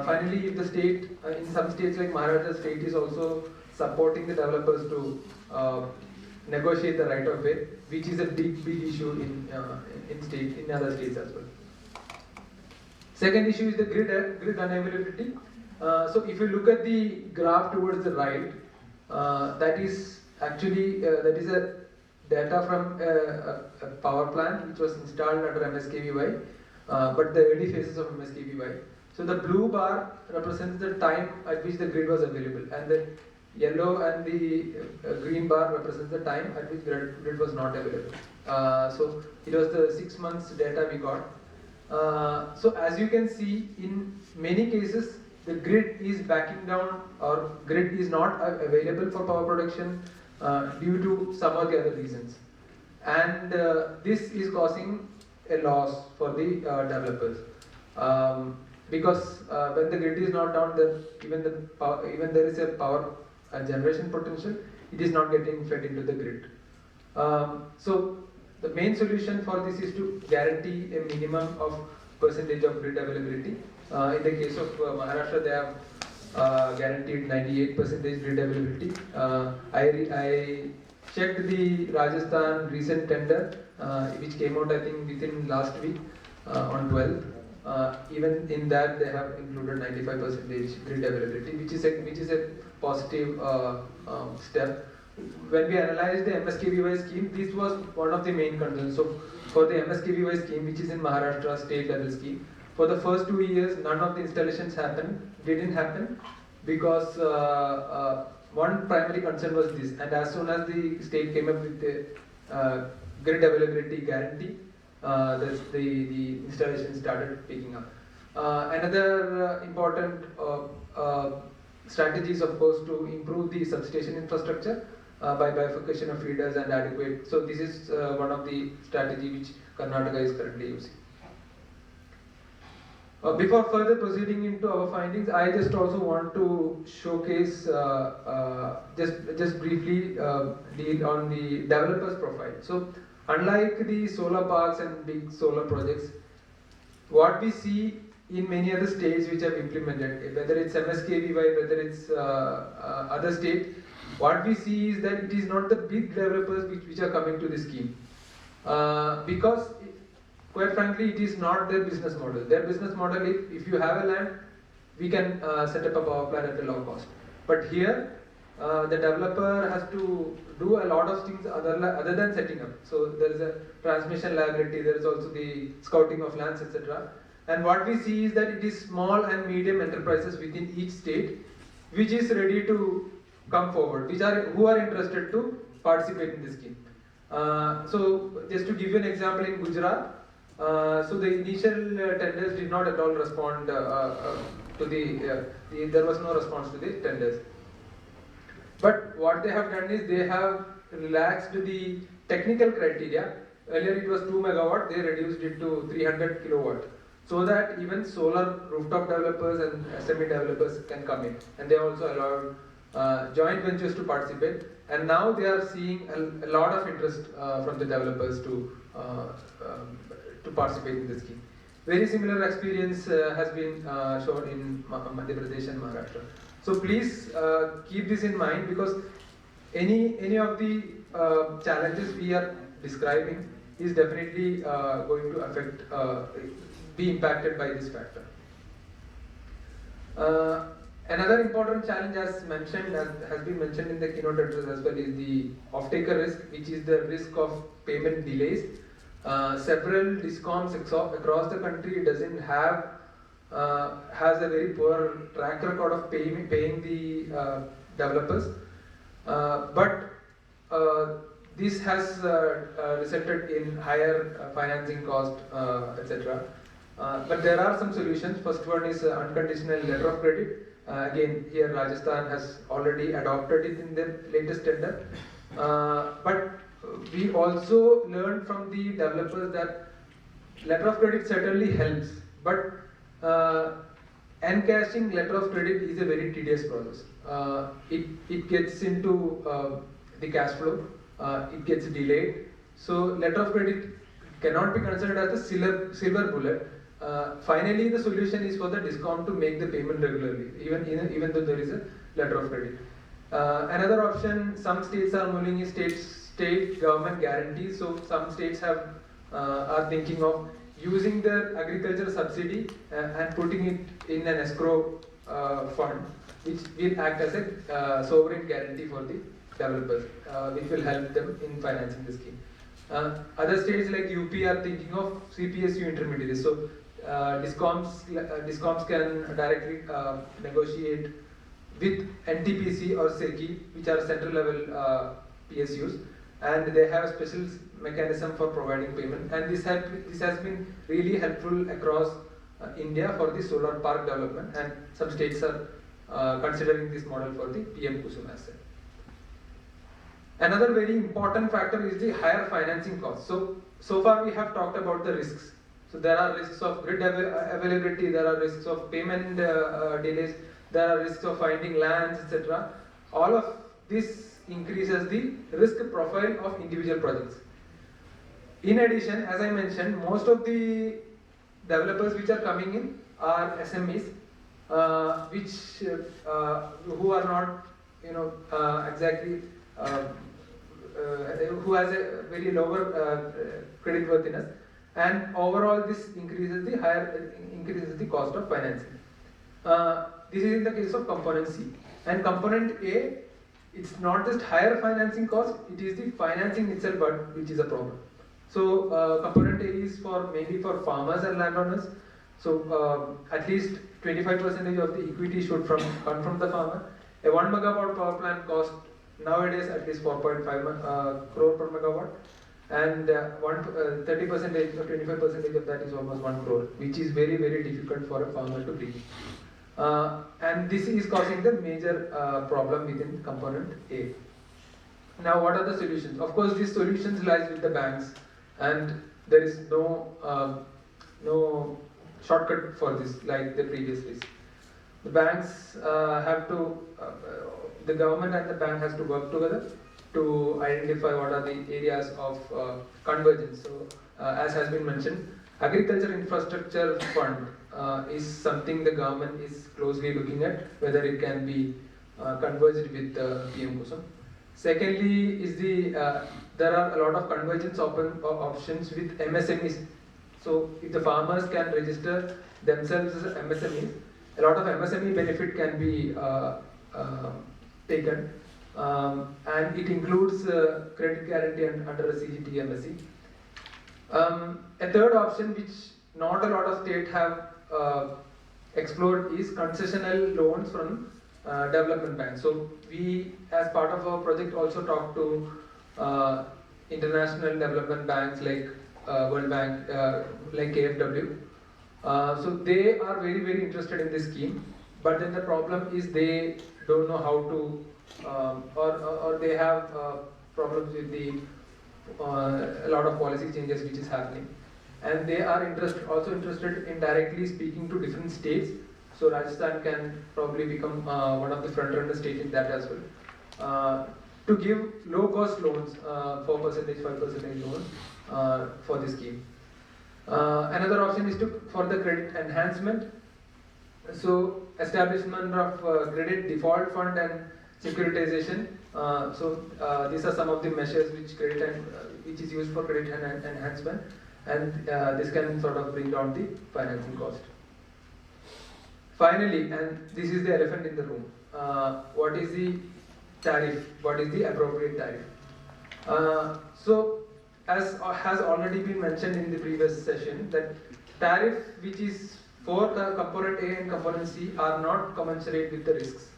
Finally, if the state, in some states like Maharashtra, state is also supporting the developers to negotiate the right of way, which is a big issue in other states as well. Second issue is the grid unavailability. So if you look at the graph towards the right, that is actually that is a data from a power plant which was installed under MSKVY, but the early phases of MSKVY. So the blue bar represents the time at which the grid was available, and the yellow and the green bar represents the time at which grid was not available. So it was the 6 months data we got. So as you can see, in many cases the grid is backing down, or grid is not available for power production due to some or the other reasons, and this is causing a loss for the developers. Because when the grid is not down, even there is a power generation potential, it is not getting fed into the grid. So the main solution for this is to guarantee a minimum of percentage of grid availability. In the case of Maharashtra, they have guaranteed 98% grid availability. I checked the Rajasthan recent tender, which came out I think within last week on 12th. Even in that, they have included 95% grid availability, which is a positive step. When we analyzed the MSKVY scheme, this was one of the main concerns. So for the MSKVY scheme, which is in Maharashtra state level scheme, for the first 2 years, none of the installations didn't happen, because one primary concern was this. And as soon as the state came up with the grid availability guarantee, the installation started picking up. Another important strategy is, of course, to improve the substation infrastructure by bifurcation of feeders and adequate. So this is one of the strategy which Karnataka is currently using. Before further proceeding into our findings, I just also want to showcase, just briefly deal on the developer's profile. So unlike the solar parks and big solar projects, what we see in many other states which have implemented, whether it's MSKVY, whether it's other state, what we see is that it is not the big developers which are coming to this scheme. Because quite frankly, it is not their business model. Their business model is, if you have a land, we can set up a power plant at a low cost. But here, the developer has to do a lot of things other than setting up. So there is a transmission liability, there is also the scouting of lands, etc. And what we see is that it is small and medium enterprises within each state which is ready to come forward, who are interested to participate in this scheme. So just to give you an example, in Gujarat, so the initial tenders did not at all respond to there was no response to the tenders. But what they have done is they have relaxed the technical criteria. Earlier it was 2 megawatt, they reduced it to 300 kilowatt, so that even solar rooftop developers and SME developers can come in, and they also allowed joint ventures to participate. And now they are seeing a lot of interest from the developers to participate in this scheme. Very similar experience has been shown in Madhya Pradesh and Maharashtra. So please keep this in mind, because any of the challenges we are describing is definitely going to be impacted by this factor. Another important challenge, as has been mentioned in the keynote address as well, is the off-taker risk, which is the risk of payment delays. Several discoms across the country has a very poor track record of paying the developers. But this has resulted in higher financing cost, etc. But there are some solutions. First one is unconditional letter of credit. Again, here Rajasthan has already adopted it in their latest tender. But we also learned from the developers that letter of credit certainly helps, but encashing letter of credit is a very tedious process. It gets into the cash flow, it gets delayed. So letter of credit cannot be considered as a silver bullet. Finally, the solution is for the discount to make the payment regularly, even though there is a letter of credit. Another option some states are moving is state government guarantees. So some states are thinking of using the agriculture subsidy and putting it in an escrow fund, which will act as a sovereign guarantee for the developers, which will help them in financing the scheme. Other states like UP are thinking of CPSU intermediaries. So discoms can directly negotiate with NTPC or SECI, which are central level PSUs, and they have a special mechanism for providing payment. And this has been really helpful across India for the solar park development, and some states are considering this model for the PM-KUSUM as well. Another very important factor is the higher financing cost. So far we have talked about the risks. So there are risks of grid availability, there are risks of payment delays, there are risks of finding lands, etc. All of this increases the risk profile of individual projects. In addition, as I mentioned, most of the developers which are coming in are SMEs, who are not, exactly, who has a very lower credit worthiness, and overall this increases the cost of financing. This is in the case of component C. And component A, it's not just higher financing cost, it is the financing itself which is a problem. So component A is mainly for farmers and landowners. So at least 25% of the equity should come from the farmer. A 1 megawatt power plant costs nowadays at least 4.5 crore per megawatt, and 30% or 25% of that is almost 1 crore, which is very, very difficult for a farmer to bring. And this is causing the major problem within component A. Now, what are the solutions? Of course, these solutions lies with the banks, and there is no shortcut for this like the previous list. The banks the government and the bank has to work together to identify what are the areas of convergence. So, as has been mentioned, agriculture infrastructure fund is something the government is closely looking at, whether it can be converged with PM-KUSUM. Secondly, is there are a lot of convergence options with MSMEs. So, if the farmers can register themselves as MSMEs, a lot of MSME benefit can be taken, and it includes credit guarantee under a CGT MSE. A third option which not a lot of states have explored is concessional loans from development banks. So we, as part of our project, also talked to international development banks like World Bank, like KfW. So they are very, very interested in this scheme, but then the problem is they don't know how to, or they have problems with a lot of policy changes which is happening, and they are also interested in directly speaking to different states. So Rajasthan can probably become one of the front-runner states in that as well, to give low-cost loans, 4%, 5% loans for this scheme. Another option is for the credit enhancement. So establishment of credit default fund and securitization. These are some of the measures which is used for credit enhancement, and this can sort of bring down the financing cost. Finally, and this is the elephant in the room, what is the tariff? What is the appropriate tariff? So, as has already been mentioned in the previous session, that tariff which is for the component A and component C are not commensurate with the risks.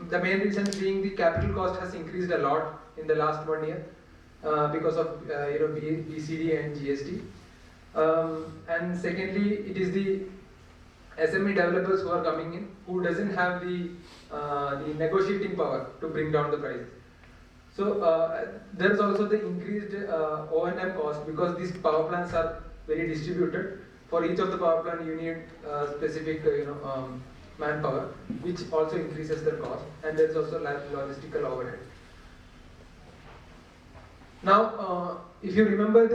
the main reason being the capital cost has increased a lot in the last 1 year because of BCD and GST. And secondly, it is the SME developers who are coming in who doesn't have the negotiating power to bring down the prices. So there is also the increased O&M cost because these power plants are very distributed. For each of the power plant, you need specific manpower, which also increases the cost, and there is also logistical overhead. Now, if you remember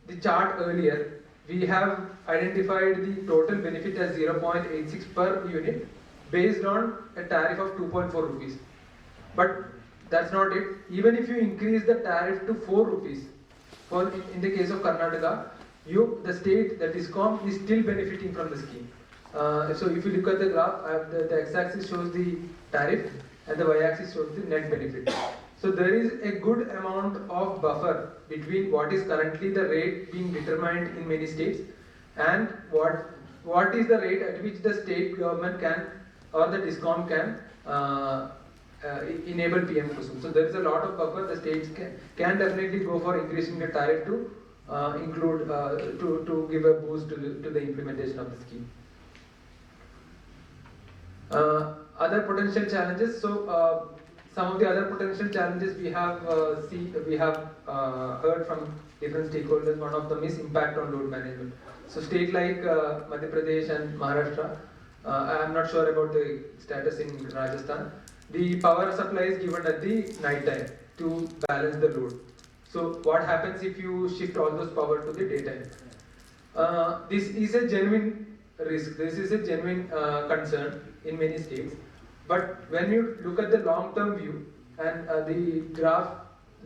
the chart earlier, we have identified the total benefit as 0.86 per unit based on a tariff of 2.4 rupees. But that's not it. Even if you increase the tariff to 4 rupees, in the case of Karnataka, the state, the DISCOM, is still benefiting from the scheme. So if you look at the graph, the x-axis shows the tariff and the y-axis shows the net benefit. So there is a good amount of buffer between what is currently the rate being determined in many states and what is the rate at which the state government can or the DISCOM can enable PM-KUSUM. So there is a lot of buffer. The states can definitely go for increasing the tariff to to give a boost to the implementation of the scheme. Other potential challenges. So some of the other potential challenges we have heard from different stakeholders. One of them is impact on load management. So state like Madhya Pradesh and Maharashtra, I am not sure about the status in Rajasthan. The power supply is given at the night time to balance the load. So what happens if you shift all those power to the daytime? This is a genuine risk. This is a genuine concern in many states. But when you look at the long-term view, and the graph,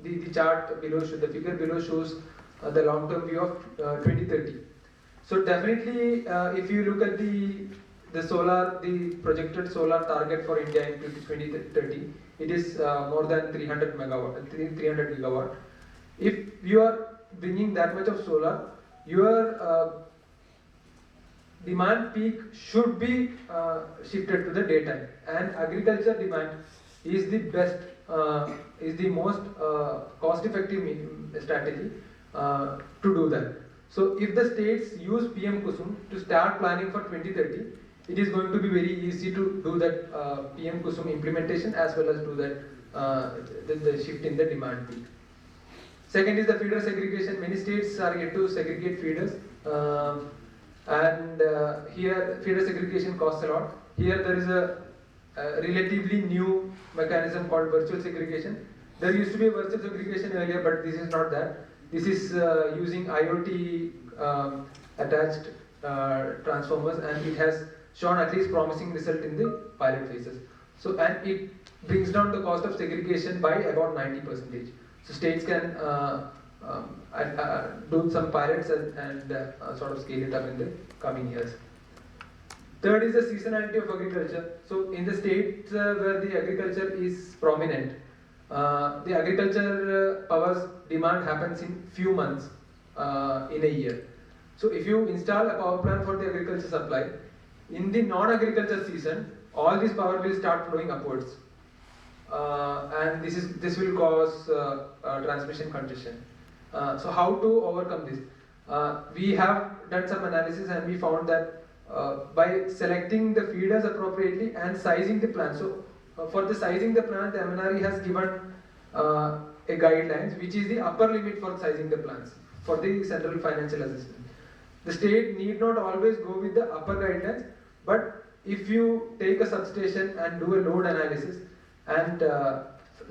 the chart below, the figure below shows the long-term view of 2030. So definitely, if you look at the projected solar target for India in 2030, it is more than 300 gigawatt. If you are bringing that much of solar, your demand peak should be shifted to the daytime, and agriculture demand is the best, is the most cost-effective strategy to do that. So if the states use PM-KUSUM to start planning for 2030, it is going to be very easy to do that PM-KUSUM implementation as well as do that the shift in the demand peak. Second is the feeder segregation. Many states are yet to segregate feeders. And here feeder segregation costs a lot. Here there is a relatively new mechanism called virtual segregation. There used to be a virtual segregation earlier, but this is not that. This is using IoT attached transformers, and it has shown at least promising result in the pilot phases. So, and it brings down the cost of segregation by about 90%. So states can do some pilots and sort of scale it up in the coming years. Third is the seasonality of agriculture. So in the states where the agriculture is prominent, the agriculture power's demand happens in few months in a year. So if you install a power plant for the agriculture supply, in the non-agriculture season, all this power will start flowing upwards. And this will cause transmission congestion. So how to overcome this? We have done some analysis and we found that by selecting the feeders appropriately and sizing the plant. So for the sizing the plant, the MNRE has given a guidelines which is the upper limit for sizing the plants for the central financial assistance. The state need not always go with the upper guidelines, but if you take a substation and do a load analysis and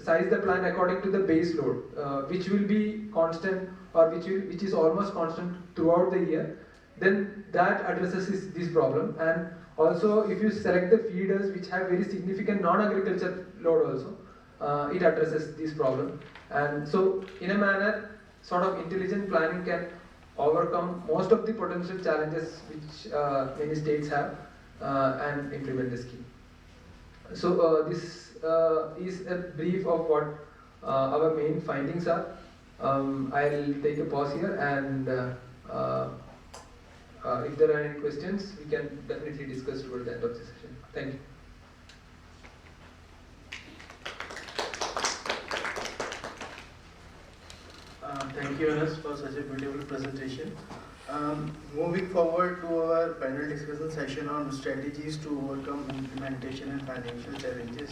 size the plant according to the base load, which will be constant or which is almost constant throughout the year, then that addresses this problem. And also, if you select the feeders which have very significant non-agriculture load also, it addresses this problem. And so, in a manner, sort of intelligent planning can overcome most of the potential challenges which many states have and implement the scheme. So this is a brief of what our main findings are. I'll take a pause here, and if there are any questions, we can definitely discuss toward the end of the session. Thank you. such a beautiful presentation. Moving forward to our panel discussion session on strategies to overcome implementation and financial challenges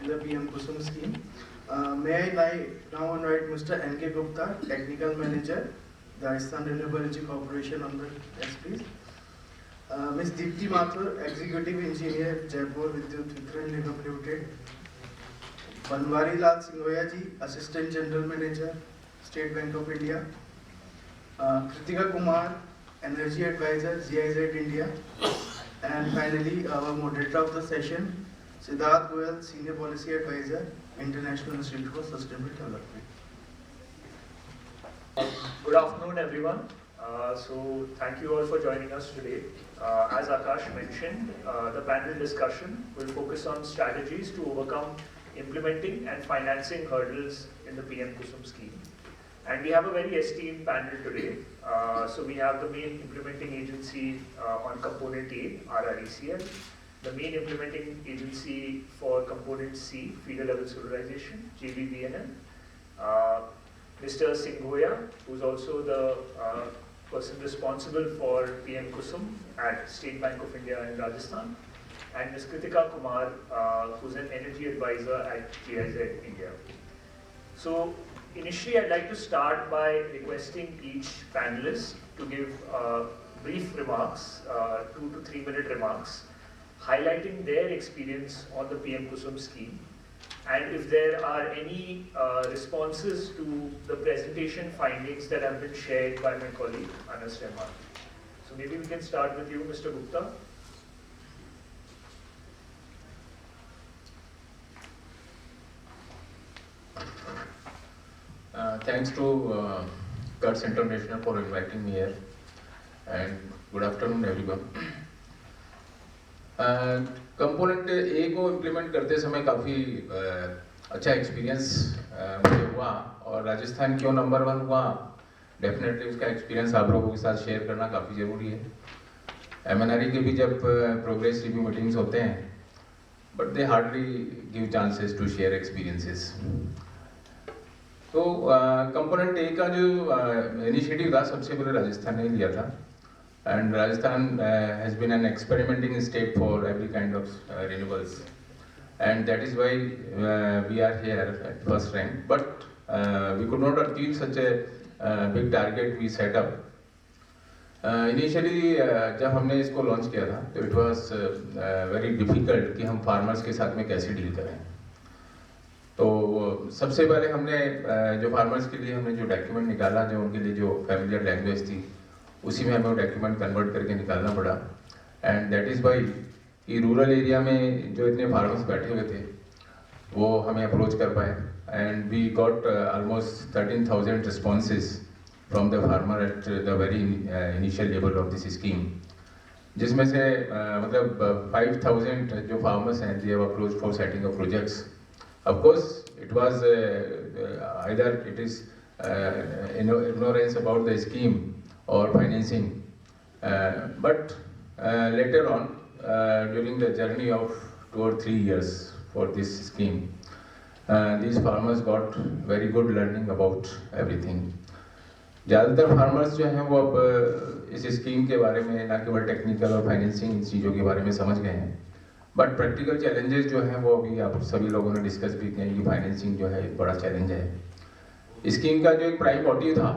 in the PM-KUSUM scheme. May I now invite Mr. N.K. Gupta, Technical Manager, Rajasthan Renewable Energy Corporation on the desk, please. Ms. Deepti Mathur, Executive Engineer, Jaipur, Vidyut, Vitran, Nigam Limited. Banwari Singhoya ji, Assistant General Manager, State Bank of India. Kritika Kumar, Energy Advisor, GIZ India. And finally, our moderator of the session, Siddharth Goel, Senior Policy Advisor, International Institute for Sustainable Development. Good afternoon, everyone. So thank you all for joining us today. As Akash mentioned, the panel discussion will focus on strategies to overcome implementing and financing hurdles in the PM-KUSUM scheme. And we have a very esteemed panel today. So we have the main implementing agency on Component A, RRECL, the main implementing agency for Component C, feeder level solarization, JVBNL, Mr. Singhoya, who's also the person responsible for PM-KUSUM at State Bank of India in Rajasthan, and Ms. Kritika Kumar, who's an energy advisor at GIZ India. So initially, I'd like to start by requesting each panelist to give brief remarks, 2 to 3 minute remarks, highlighting their experience on the PM-KUSUM scheme, and if there are any responses to the presentation findings that have been shared by my colleague, Anas Rahman. So maybe we can start with you, Mr. Gupta. Thanks to Guts International for inviting me here, and good afternoon everyone. Component ए को implement करते समय काफ़ी अच्छा experience मुझे हुआ, और राजस्थान क्यों number 1 हुआ, डेफिनेटली उसका एक्सपीरियंस आप लोगों के साथ शेयर करना काफ़ी ज़रूरी है। MNRE के भी जब प्रोग्रेस रिव्यू मीटिंग्स होते हैं, but they hardly give chances to share experiences. तो कंपोनेंट ए का जो इनिशिएटिव था सबसे पहले राजस्थान ने लिया था, and Rajasthan has been an experimenting state for every kind of renewables, and that is why we are here at first rank, but we could not achieve such a big target we set up. Initially जब हमने इसको launch किया था तो it was very difficult कि हम farmers के साथ में कैसे डील करें। तो सबसे पहले हमने जो फार्मर्स के लिए हमने जो डॉक्यूमेंट निकाला, जो उनके लिए जो फैमिलियर लैंग्वेज थी, उसी में हमें वो डॉक्यूमेंट कन्वर्ट करके निकालना पड़ा। एंड दैट इज़ वाई कि रूरल एरिया में जो इतने फार्मर्स बैठे हुए थे वो हमें अप्रोच कर पाए, and we got almost 13,000 responses from the farmer at the very initial level of this scheme, जिसमें से मतलब 5,000 जो फार्मर्स हैं they have approach for setting up projects. Of course it was either it is ignorance about the scheme or financing, but later on during the journey of 2 or 3 years for this scheme, these farmers got very good learning about everything. ज़्यादातर farmers जो हैं वो अब इस scheme के बारे में ना केवल टेक्निकल और फाइनेंसिंग चीज़ों के बारे में समझ गए हैं, बट प्रैक्टिकल चैलेंजेस जो हैं वो अभी आप सभी लोगों ने डिस्कस भी किए कि फाइनेंसिंग जो है एक बड़ा चैलेंज है। स्कीम का जो एक प्राइम मोटिव था,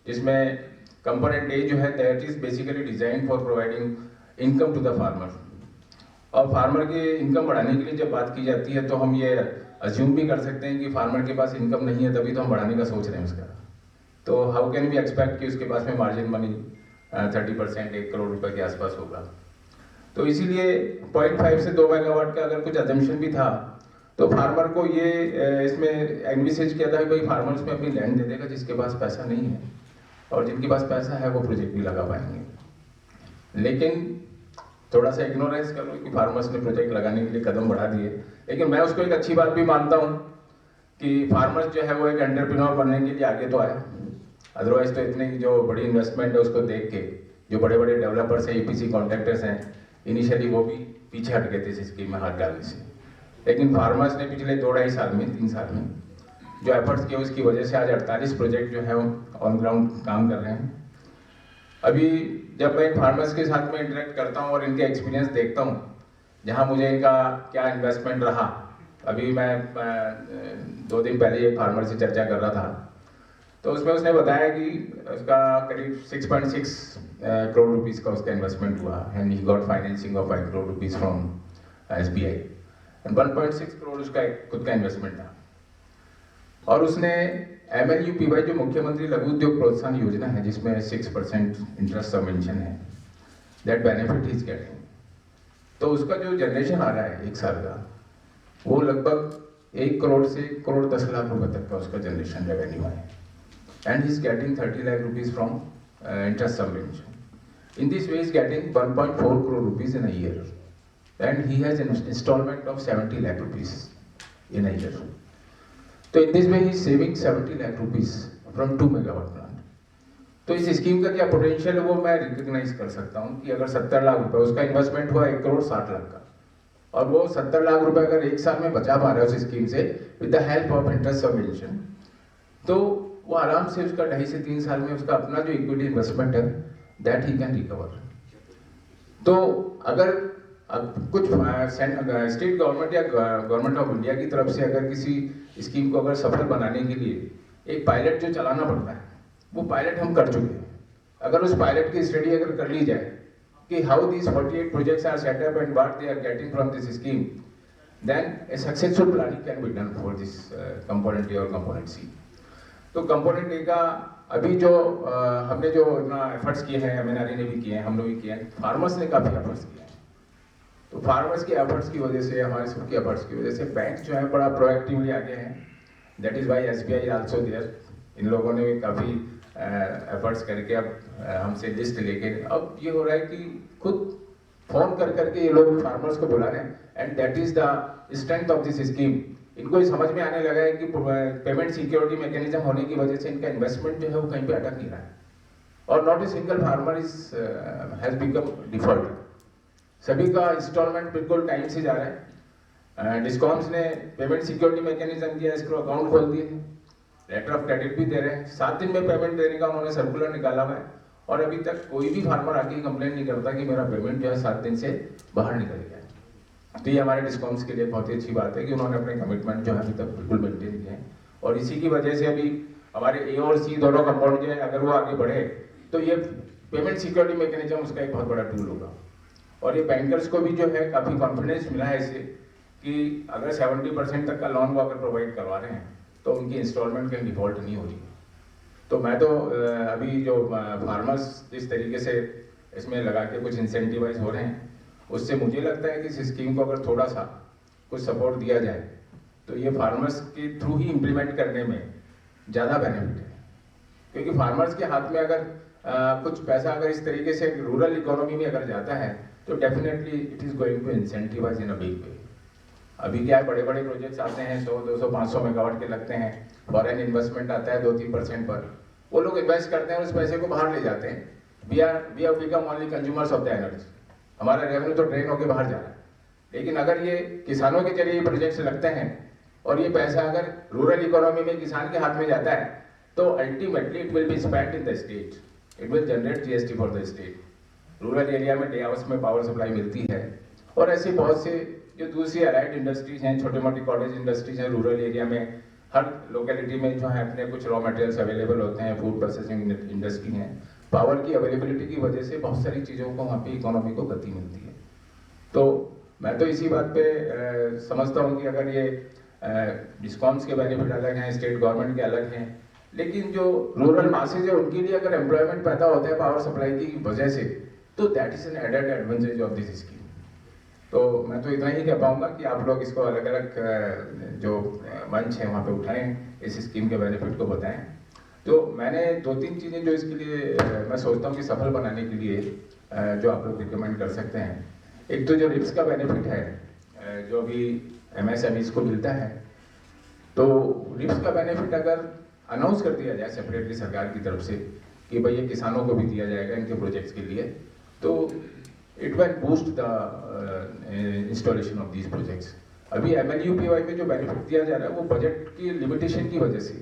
जिसमें कंपोनेंट ए जो है that is basically design for providing income to the farmer, और फार्मर के इनकम बढ़ाने के लिए जब बात की जाती है तो हम ये अज्यूम भी कर सकते हैं कि फार्मर के पास इनकम नहीं है तभी तो हम बढ़ाने का सोच रहे हैं उसका। तो हाउ कैन वी एक्सपेक्ट कि उसके पास में मार्जिन मनी 30% 1 करोड़ रुपए के आसपास होगा। तो इसीलिए 0.5 से 2 मेगावाट का अगर कुछ अजम्पशन भी था तो फार्मर को ये इसमें एनविसेज किया था कि भाई फार्मर्स में अपनी लैंड दे देगा जिसके पास पैसा नहीं है, और जिनके पास पैसा है वो प्रोजेक्ट भी लगा पाएंगे। लेकिन थोड़ा सा इग्नोरेंस कर लो कि फार्मर्स ने प्रोजेक्ट लगाने के लिए कदम बढ़ा दिए, लेकिन मैं उसको एक अच्छी बात भी मानता हूँ कि फार्मर्स जो है वो एक एंटरप्रेन्योर बनने के लिए आगे तो आया, अदरवाइज तो इतनी जो बड़ी इन्वेस्टमेंट है उसको देख के जो बड़े बड़े डेवलपर्स हैं, EPC कॉन्ट्रैक्टर्स हैं, इनिशियली वो भी पीछे हट गए थे इस स्कीम में हाथ डालने से। लेकिन फार्मर्स ने पिछले 2-2.5 साल में 3 साल में जो एफर्ट्स किए उसकी वजह से आज 48 प्रोजेक्ट जो है ऑन ग्राउंड काम कर रहे हैं। अभी जब मैं फार्मर्स के साथ में इंटरेक्ट करता हूँ और इनके एक्सपीरियंस देखता हूँ, जहाँ मुझे इनका क्या इन्वेस्टमेंट रहा, अभी मैं 2 दिन पहले एक फार्मर से चर्चा कर रहा था, तो उसमें उसने बताया कि उसका करीब 6.6 करोड़ रुपीस का उसका इन्वेस्टमेंट हुआ and he got financing of 5 crore rupees from SBI and 1.6 crore उसका खुद का इन्वेस्टमेंट था। और उसने MLUPY जो मुख्यमंत्री लघु उद्योग प्रोत्साहन योजना है, जिसमें 6% इंटरेस्ट सबवेंशन है, दैट बेनिफिट इज गेटिंग। तो उसका जो जनरेशन आ रहा है 1 साल का, वो लगभग 1 करोड़ से 1 करोड़ 10 लाख रुपए तक का उसका जनरेशन रेवेन्यू है and he is getting 30 lakh rupees from interest subvention. In this way is getting 1.4 crore rupees in a year and he has instalment of 70 lakh rupees in a year. तो in this way he is saving 70 lakh rupees from 2 megawatt plant. तो इस scheme का क्या potential है वो मैं recognise कर सकता हूँ कि अगर 70 लाख रुपए उसका इन्वेस्टमेंट हुआ 1 करोड़ 60 लाख का, और वो 70 लाख रुपए अगर 1 साल में बचा पा रहा है उस स्कीम से with the help of interest subvention, तो वो आराम से उसका 2.5 से 3 साल में उसका अपना जो इक्विटी इन्वेस्टमेंट है दैट ही कैन रिकवर। तो अगर कुछ स्टेट गवर्नमेंट या गवर्नमेंट ऑफ इंडिया की तरफ से अगर किसी स्कीम को अगर सफल बनाने के लिए एक पायलट जो चलाना पड़ता है, वो पायलट हम कर चुके हैं। अगर उस पायलट की स्टडी अगर कर ली जाए कि how these 48 projects are set up and what they are getting from this scheme, then a successful planning can be done for this component A और कंपोनेंट सी। तो कंपोनेंट ए का अभी जो हमने जो एफर्ट्स किए हैं, MNRE ने भी किए हैं, हम लोग भी किए हैं, फार्मर्स ने काफ़ी एफर्ट्स किए हैं। तो फार्मर्स के एफर्ट्स की वजह से, हमारे सबके एफर्ट्स की वजह से बैंक जो है बड़ा प्रोएक्टिवली आगे हैं। That is why SBI is also there. इन लोगों ने भी काफ़ी एफर्ट्स करके अब हमसे लिस्ट लेके अब ये हो रहा है कि खुद फोन कर करके ये लोग फार्मर्स को बुला रहे हैं and that is the strength of this scheme. इनको ये समझ में आने लगा है कि पेमेंट सिक्योरिटी मैकेनिज्म होने की वजह से इनका इन्वेस्टमेंट जो है वो कहीं पे अटक नहीं रहा है और not a single farmer is has become default. सभी का इंस्टॉलमेंट बिल्कुल टाइम से जा रहा है। डिस्कॉम्स ने पेमेंट सिक्योरिटी मैकेनिज्म किया, इसको अकाउंट खोल दिए हैं, लेटर ऑफ क्रेडिट भी दे रहे हैं, 7 दिन में पेमेंट देने का उन्होंने सर्कुलर निकाला हुआ है और अभी तक कोई भी फार्मर आके कंप्लेंट नहीं करता कि मेरा पेमेंट जो है 7 दिन से बाहर निकल गया है। तो ये हमारे डिस्कॉम्स के लिए बहुत ही अच्छी बात है कि उन्होंने अपने कमिटमेंट जो है अभी तक बिल्कुल मेंटेन किए हैं और इसी की वजह से अभी हमारे A और C दोनों कंपाउंड जो है अगर वो आगे बढ़े तो ये पेमेंट सिक्योरिटी मैकेनिज्म उसका एक बहुत बड़ा टूल होगा। और ये बैंकर्स को भी जो है काफ़ी कॉन्फिडेंस मिला है इससे कि अगर 70% तक का लोन वो अगर प्रोवाइड करवा रहे हैं तो उनकी इंस्टॉलमेंट कहीं डिफॉल्ट नहीं हो रही। तो मैं तो अभी जो फार्मर्स जिस तरीके से इसमें लगा के कुछ इंसेंटिवाइज हो रहे हैं उससे मुझे लगता है कि इस स्कीम को अगर थोड़ा सा कुछ सपोर्ट दिया जाए तो ये फार्मर्स के थ्रू ही इम्प्लीमेंट करने में ज़्यादा बेनिफिट है। क्योंकि फार्मर्स के हाथ में अगर कुछ पैसा अगर इस तरीके से रूरल इकोनॉमी में अगर जाता है तो definitely it is going to incentivize in a big way. अभी क्या है, बड़े बड़े प्रोजेक्ट्स आते हैं 100, 200, 500 मेगावाट के लगते हैं, फॉरेन इन्वेस्टमेंट आता है 2-3% पर, वो लोग इन्वेस्ट करते हैं, उस पैसे को बाहर ले जाते हैं। We have become only consumers of the energy. हमारा रेवेन्यू तो ड्रेन होकर बाहर जा रहा है। लेकिन अगर ये किसानों के जरिए प्रोजेक्ट्स लगते हैं और ये पैसा अगर रूरल इकोनॉमी में किसान के हाथ में जाता है तो ultimately it will be spent in the state, it will generate GST for the state. Rural area में डे हाउस में पावर सप्लाई मिलती है और ऐसी बहुत से जो दूसरी अलाइड इंडस्ट्रीज हैं, छोटी मोटी कॉटेज इंडस्ट्रीज हैं रूरल एरिया में, हर लोकेलिटी में जो है अपने कुछ रॉ मटेरियल्स अवेलेबल होते हैं, फूड प्रोसेसिंग इंडस्ट्री हैं, पावर की अवेलेबिलिटी की वजह से बहुत सारी चीज़ों को वहाँ पे इकोनॉमी को गति मिलती है। तो मैं तो इसी बात पे समझता हूँ कि अगर ये डिस्कॉम्स के बेनिफिट अलग हैं, स्टेट गवर्नमेंट के अलग हैं, लेकिन जो रूरल मासेज है उनके लिए अगर एम्प्लॉयमेंट पैदा होता है पावर सप्लाई की वजह से तो that is an added advantage of this scheme. तो मैं तो इतना ही कह पाऊंगा कि आप लोग इसको अलग अलग जो मंच है वहाँ पे उठाएं, इस स्कीम के बेनिफिट को बताएं। तो मैंने 2-3 चीज़ें जो इसके लिए मैं सोचता हूँ कि सफल बनाने के लिए जो आप लोग रिकमेंड कर सकते हैं। एक तो जो रिप्स का बेनिफिट है जो भी MSMEs को मिलता है, तो रिप्स का बेनिफिट अगर अनाउंस कर दिया जाए सेपरेटली सरकार की तरफ से कि भाई ये किसानों को भी दिया जाएगा इनके प्रोजेक्ट्स के लिए, तो it will boost the installation of these projects. अभी MLU-PY में जो बेनिफिट दिया जा रहा है वो बजट की लिमिटेशन की वजह से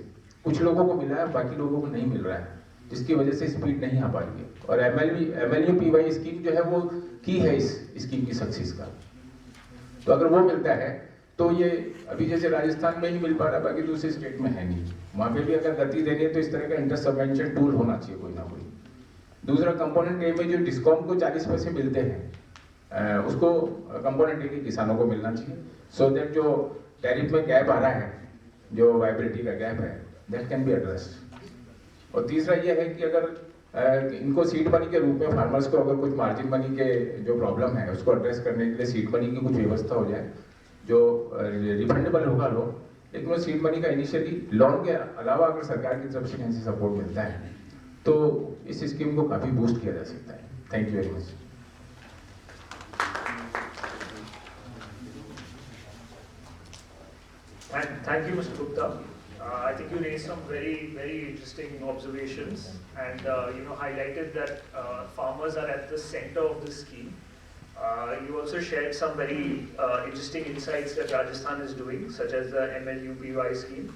कुछ लोगों को मिला है, बाकी लोगों को नहीं मिल रहा है, जिसकी वजह से स्पीड नहीं आ पा रही है। और MLU-PY स्कीम जो है वो की है इस स्कीम की सक्सेस का। तो अगर वो मिलता है तो ये अभी जैसे राजस्थान में ही मिल पा रहा है, बाकी दूसरे स्टेट में है नहीं, वहाँ पे भी अगर गति देनी है तो इस तरह का इंटर सबवेंशन टूल होना चाहिए कोई ना कोई। दूसरा कंपोनेंट ए में जो डिस्कॉम को 40 पैसे मिलते हैं उसको कंपोनेंट ए के किसानों को मिलना चाहिए, सो दैट जो टैरिफ में गैप आ रहा है, जो वाइबिलिटी का गैप है, दैट कैन बी एड्रेस्ड। और तीसरा ये है कि अगर इनको सीड मनी के रूप में फार्मर्स को अगर कुछ मार्जिन मनी के जो प्रॉब्लम है उसको एड्रेस करने के लिए सीड मनी की कुछ व्यवस्था हो जाए जो रिफंडेबल होगा लोन, लेकिन वो सीड मनी का इनिशियली लोन के अलावा अगर सरकार की तरफ से कहीं से सपोर्ट मिलता है तो इस स्कीम को काफ़ी बूस्ट किया जा सकता है। Thank you very much. Thank you, Mr. Gupta. I think you raised some very interesting observations, and highlighted that farmers are at the center of this scheme. You also shared some very interesting insights that Rajasthan is doing, such as the MLU-PY scheme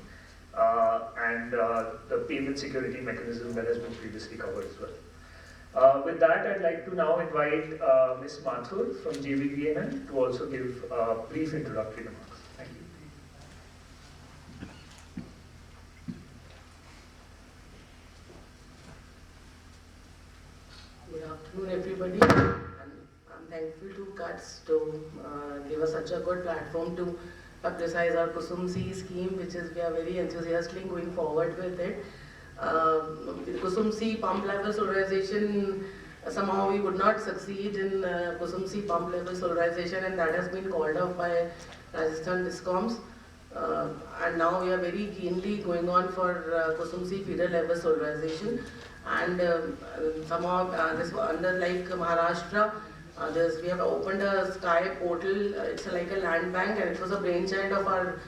and the payment security mechanism that has been previously covered as well. With that, I'd like to now invite Ms. Mathur from JVBNL to also give brief introductory remarks. Thank you. Good afternoon, everybody. I'm thankful to KUTS to give us such a good platform to publicize our KUSUM C scheme, which is we are very enthusiastically going forward with it. The KUSUM C pump level solarization, somehow we would not succeed in KUSUM C pump level solarization, and that has been called off by Rajasthan Discoms. And now we are very keenly going on for KUSUM C feeder level solarization. And somehow this under like Maharashtra, we have opened a Sky portal. It's like a land bank, and it was a brainchild of our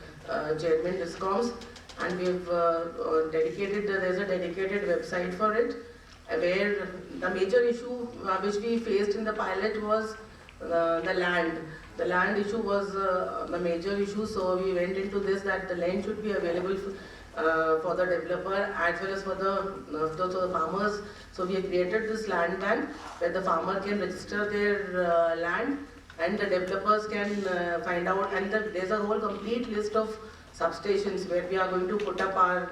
chairman Discoms. And we've dedicated. There's a dedicated website for it, where the major issue which we faced in the pilot was the land. The land issue was the major issue. So we went into this that the land should be available for the developer as well as for the farmers. So we have created this land bank where the farmer can register their land and the developers can find out, and there's a whole complete list of substations where we are going to put up our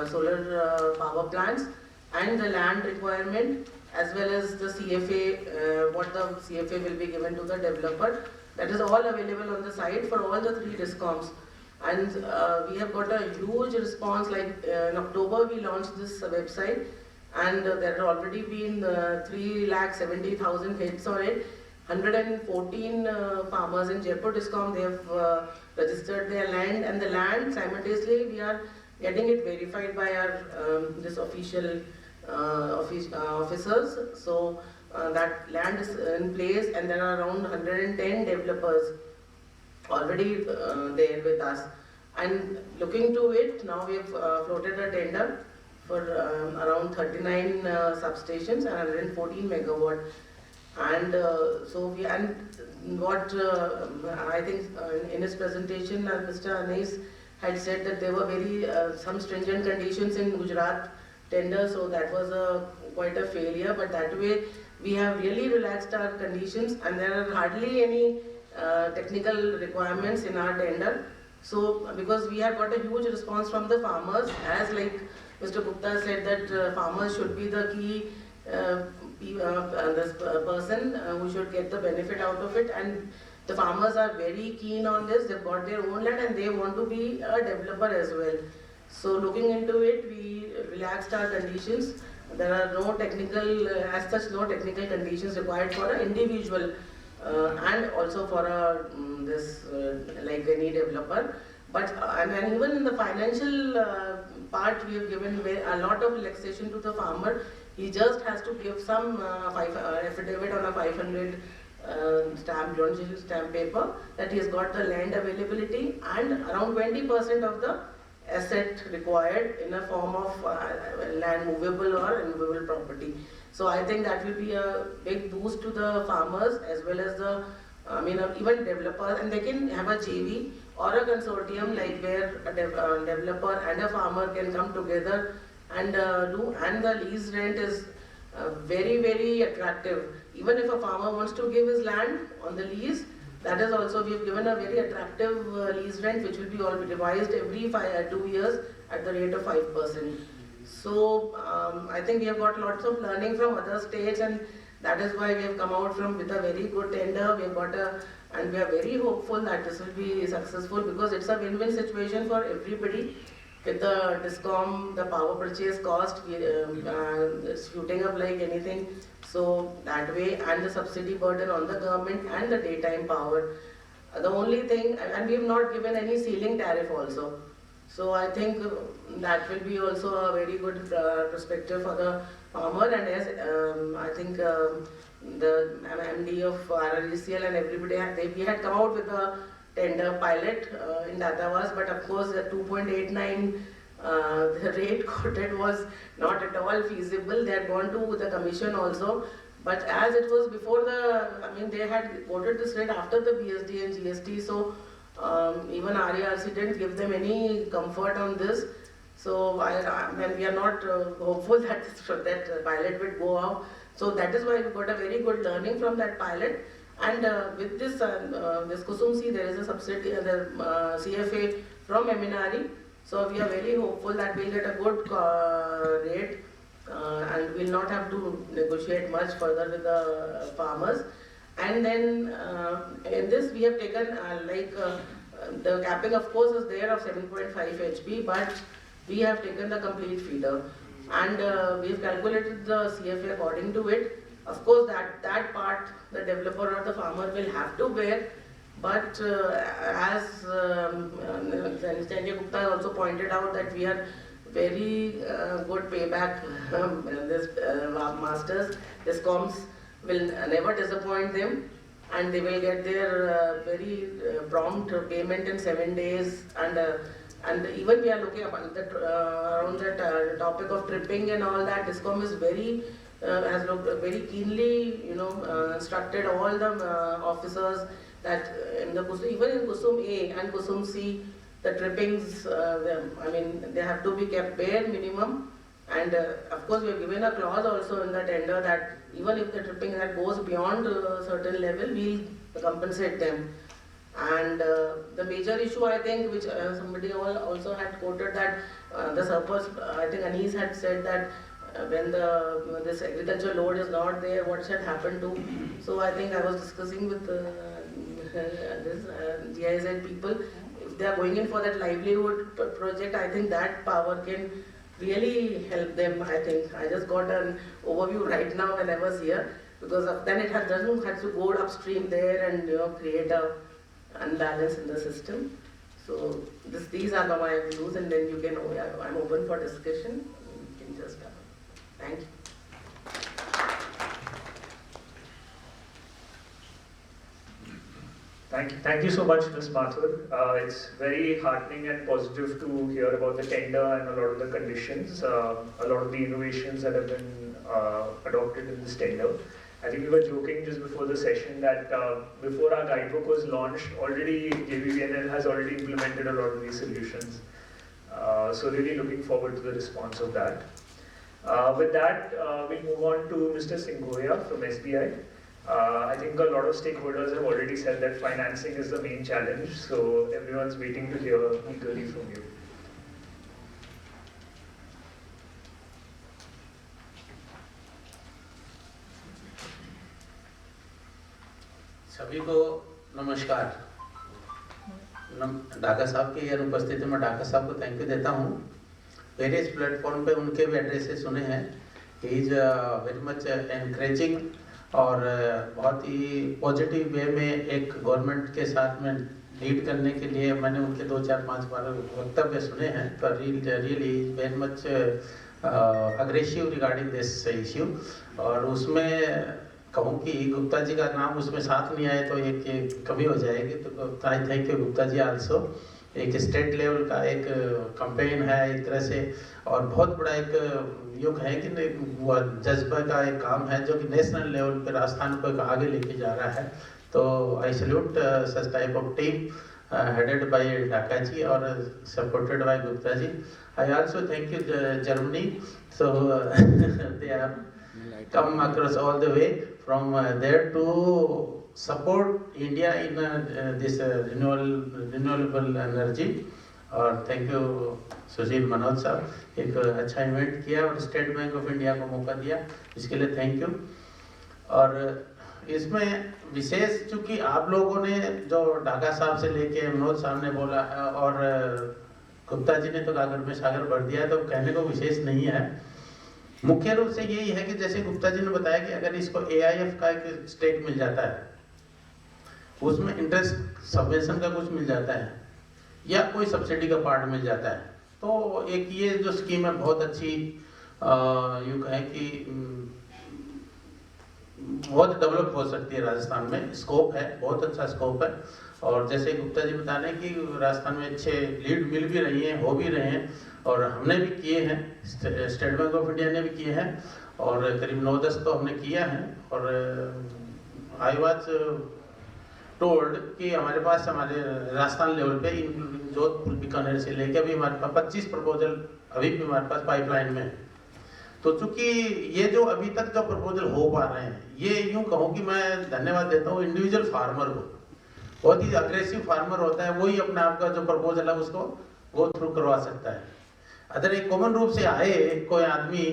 solar power plants, and the land requirement as well as the CFA, what the CFA will be given to the developer. That is all available on the site for all the 3 Discoms. And we have got a huge response. Like in October we launched this website, and there have already been 3,70,000 hits on it. 114 farmers in Jaipur Discom, they have registered their land, and the land simultaneously we are getting it verified by our this official officers. So that land is in place, and there are around 110 developers already there with us. And looking to it, now we have floated a tender for around 39 substations and 114 megawatt. And what I think in his presentation, Mr. Anis had said that there were very some stringent conditions in Gujarat tender, so that was quite a failure. But that way, we have really relaxed our conditions, and there are hardly any technical requirements in our tender. So because we have got a huge response from the farmers, as like Mr. Gupta said that farmers should be the key this person who should get the benefit out of it, and the farmers are very keen on this. They've got their own land and they want to be a developer as well. So looking into it, we relaxed our conditions. There are no technical, as such, no technical conditions required for an individual and also for like any developer. But and even in the financial part, we have given a lot of relaxation to the farmer. He just has to give some affidavit on a 500 stamp paper that he has got the land availability and around 20% of the asset required in a form of land movable or immovable property. So I think that will be a big boost to the farmers as well as the even developers, and they can have a JV or a consortium like where a developer and a farmer can come together and do, and the lease rent is very, very attractive. Even if a farmer wants to give his land on the lease, that is also, we have given a very attractive lease rent which will be all revised every 2 years at the rate of 5%. So I think we have got lots of learning from other states, and that is why we have come out with a very good tender. We have got and we are very hopeful that this will be successful, because it's a win-win situation for everybody. With the DISCOM, the power purchase cost, it's shooting up like anything. So that way, and the subsidy burden on the government and the daytime power. The only thing, and we have not given any ceiling tariff also. So I think that will be also a very good perspective for the farmer. And as I think the MD of RRECL and everybody, we had come out with a tender pilot in Datavas, but of course the 2.89 the rate quoted was not at all feasible. They had gone to the commission also, but as it was before they had quoted this rate after the BSD and GST, so even RERC didn't give them any comfort on this. So we are not hopeful that that pilot will go off. So that is why we got a very good learning from that pilot. And with this KUSUM C, there is a subsidy, the CFA from Eminari. So we are very hopeful that we'll get a good rate and we'll not have to negotiate much further with the farmers. And then in this we have taken the capping of course is there of 7.5 HP, but we have taken the complete feeder. And we have calculated the CFA according to it. Of course, that part the developer or the farmer will have to bear, but as Gupta also pointed out that we are very good payback. This masters, DISCOMs will never disappoint them, and they will get their very prompt payment in 7 days. And even we are looking around that topic of tripping and all that. DISCOM is has looked very keenly, instructed all the officers that in the even in KUSUM A and KUSUM C, the trippings, they have to be kept bare minimum. And of course, we have given a clause also in the tender that even if the tripping that goes beyond a certain level, we compensate them. And the major issue, I think, which somebody also had quoted, that the surplus, I think Anil had said that when this agricultural load is not there, what should happen to? So I think I was discussing with this GIZ people, if they are going in for that livelihood project, I think that power can really help them. I think I just got an overview right now when I was here, because then it doesn't have to go upstream there and create a unbalance in the system. So these are my views, and then you can. I'm open for discussion. You can just. Thank you. Thank you so much, Ms. Mathur. It's very heartening and positive to hear about the tender and a lot of the conditions, a lot of the innovations that have been adopted in this tender. I think we were joking just before the session that before our guidebook was launched, already JVVNL has already implemented a lot of these solutions. So really looking forward to the response of that. With that, we'll move on to Mr. Singhoya from SBI. I think a lot of stakeholders have already said that financing is the main challenge, so everyone's waiting to hear eagerly from you. सभी को नमस्कार। ढाका साहब की अनुपस्थिति में ढाका साहब को thank you देता हूँ। वेरियस प्लेटफॉर्म पे उनके भी एड्रेसेस सुने हैं। He is very much encouraging और बहुत ही पॉजिटिव वे में एक गवर्नमेंट के साथ में लीड करने के लिए मैंने उनके 2-4-5 बार वक्तव्य सुने हैं। पर really very much aggressive regarding this issue, और उसमें कहूँ कि गुप्ता जी का नाम उसमें साथ नहीं आए तो एक कमी हो जाएगी। तो thank you Gupta ji also. एक स्टेट लेवल का एक कैंपेन है एक तरह से, और बहुत बड़ा एक युग है कि जज्बा का एक काम है जो कि नेशनल लेवल पे राजस्थान को एक आगे लेके जा रहा है। तो I salute such type of team headed by Dhaka ji or supported by Gupta ji. I also thank you Germany. So they have come across all the way from there to support India in this renewable energy. और thank you सुशील मनोज साहब एक अच्छा event किया और state bank of India को मौका दिया, इसके लिए थैंक यू। और इसमें विशेष चूंकि आप लोगों ने जो ढाका साहब से लेके मनोज साहब ने बोला और गुप्ता जी ने तो गागर में सागर भर दिया, तो कहने को विशेष नहीं है। मुख्य रूप से यही है कि जैसे गुप्ता जी ने बताया कि अगर इसको AIF का एक स्टेक मिल जाता है, उसमें इंटरेस्ट सबवेंशन का कुछ मिल जाता है या कोई सब्सिडी का पार्ट मिल जाता है, तो एक ये जो स्कीम है बहुत अच्छी, यूँ कहें कि बहुत डेवलप हो सकती है। राजस्थान में स्कोप है, बहुत अच्छा स्कोप है। और जैसे गुप्ता जी बता रहे हैं कि राजस्थान में अच्छे लीड मिल भी रही हैं, हो भी रहे हैं, और हमने भी किए हैं, स्टेट बैंक ऑफ इंडिया ने भी किए हैं, और करीब 9-10 तो हमने किया है। और आई वाज टोल्ड कि हमारे पास हमारे राजस्थान लेवल पे जोधपुर बीकानेर से लेके अभी हमारे पास 25 प्रपोजल अभी भी हमारे पास पाइपलाइन में है। तो चूंकि ये जो अभी तक जो प्रपोजल हो पा रहे हैं, ये यूं कहूँ कि मैं धन्यवाद देता हूँ इंडिविजुअल फार्मर को। बहुत ही अग्रेसिव फार्मर होता है, वही अपने आप का जो प्रपोजल है उसको गो थ्रू करवा सकता है। अगर एक कॉमन रूप से आए कोई आदमी,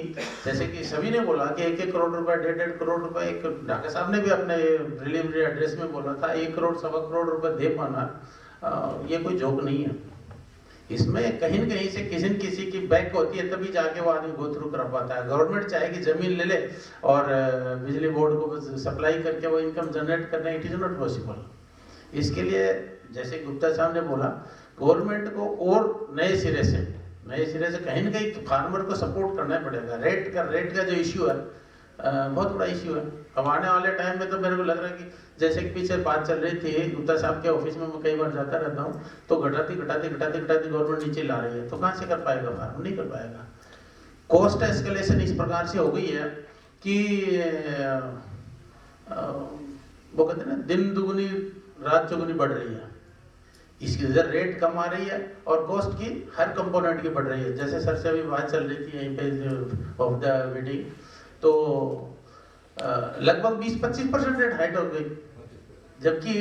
जैसे कि सभी ने बोला कि 1-1 करोड़ रुपए 1.5 करोड़ रुपए, एक ढाका साहब ने भी अपने प्रीलिमिनरी एड्रेस में बोला था 1 करोड़ 1.25 करोड़ रुपए दे पाना, ये कोई जोक नहीं है। इसमें कहीं न कहीं से किसी न किसी की बैक होती है, तभी जाके वो आदमी गो थ्रू कर पाता है। गवर्नमेंट चाहे कि जमीन ले ले और बिजली बोर्ड को सप्लाई करके वो इनकम जनरेट करना, इट इज नॉट पॉसिबल। इसके लिए जैसे गुप्ता साहब ने बोला, गवर्नमेंट को और नए सिरे से कहीं न कहीं फार्मर को सपोर्ट करना पड़ेगा। रेट का जो इश्यू है बहुत बड़ा इश्यू है। अब आने वाले टाइम में तो मेरे को लग रहा है कि जैसे कि पीछे बात चल रही थी, गुप्ता साहब के ऑफिस में मैं कई बार जाता रहता हूँ, तो घटाती गवर्नमेंट नीचे ला रही है, तो कहाँ से कर पाएगा फार्मर? नहीं कर पाएगा। कॉस्ट एस्केलेशन इस प्रकार से हो गई है कि वो कहते हैं ना, दिन दुगुनी रात चौगुनी बढ़ रही है। इसकी वजह रेट कम आ रही है और कॉस्ट की हर कंपोनेंट की बढ़ रही है। जैसे सर से अभी बात चल रही थी यहीं पे ऑफ द मीटिंग, तो लगभग 20-25% रेट हाइट हो गई, जबकि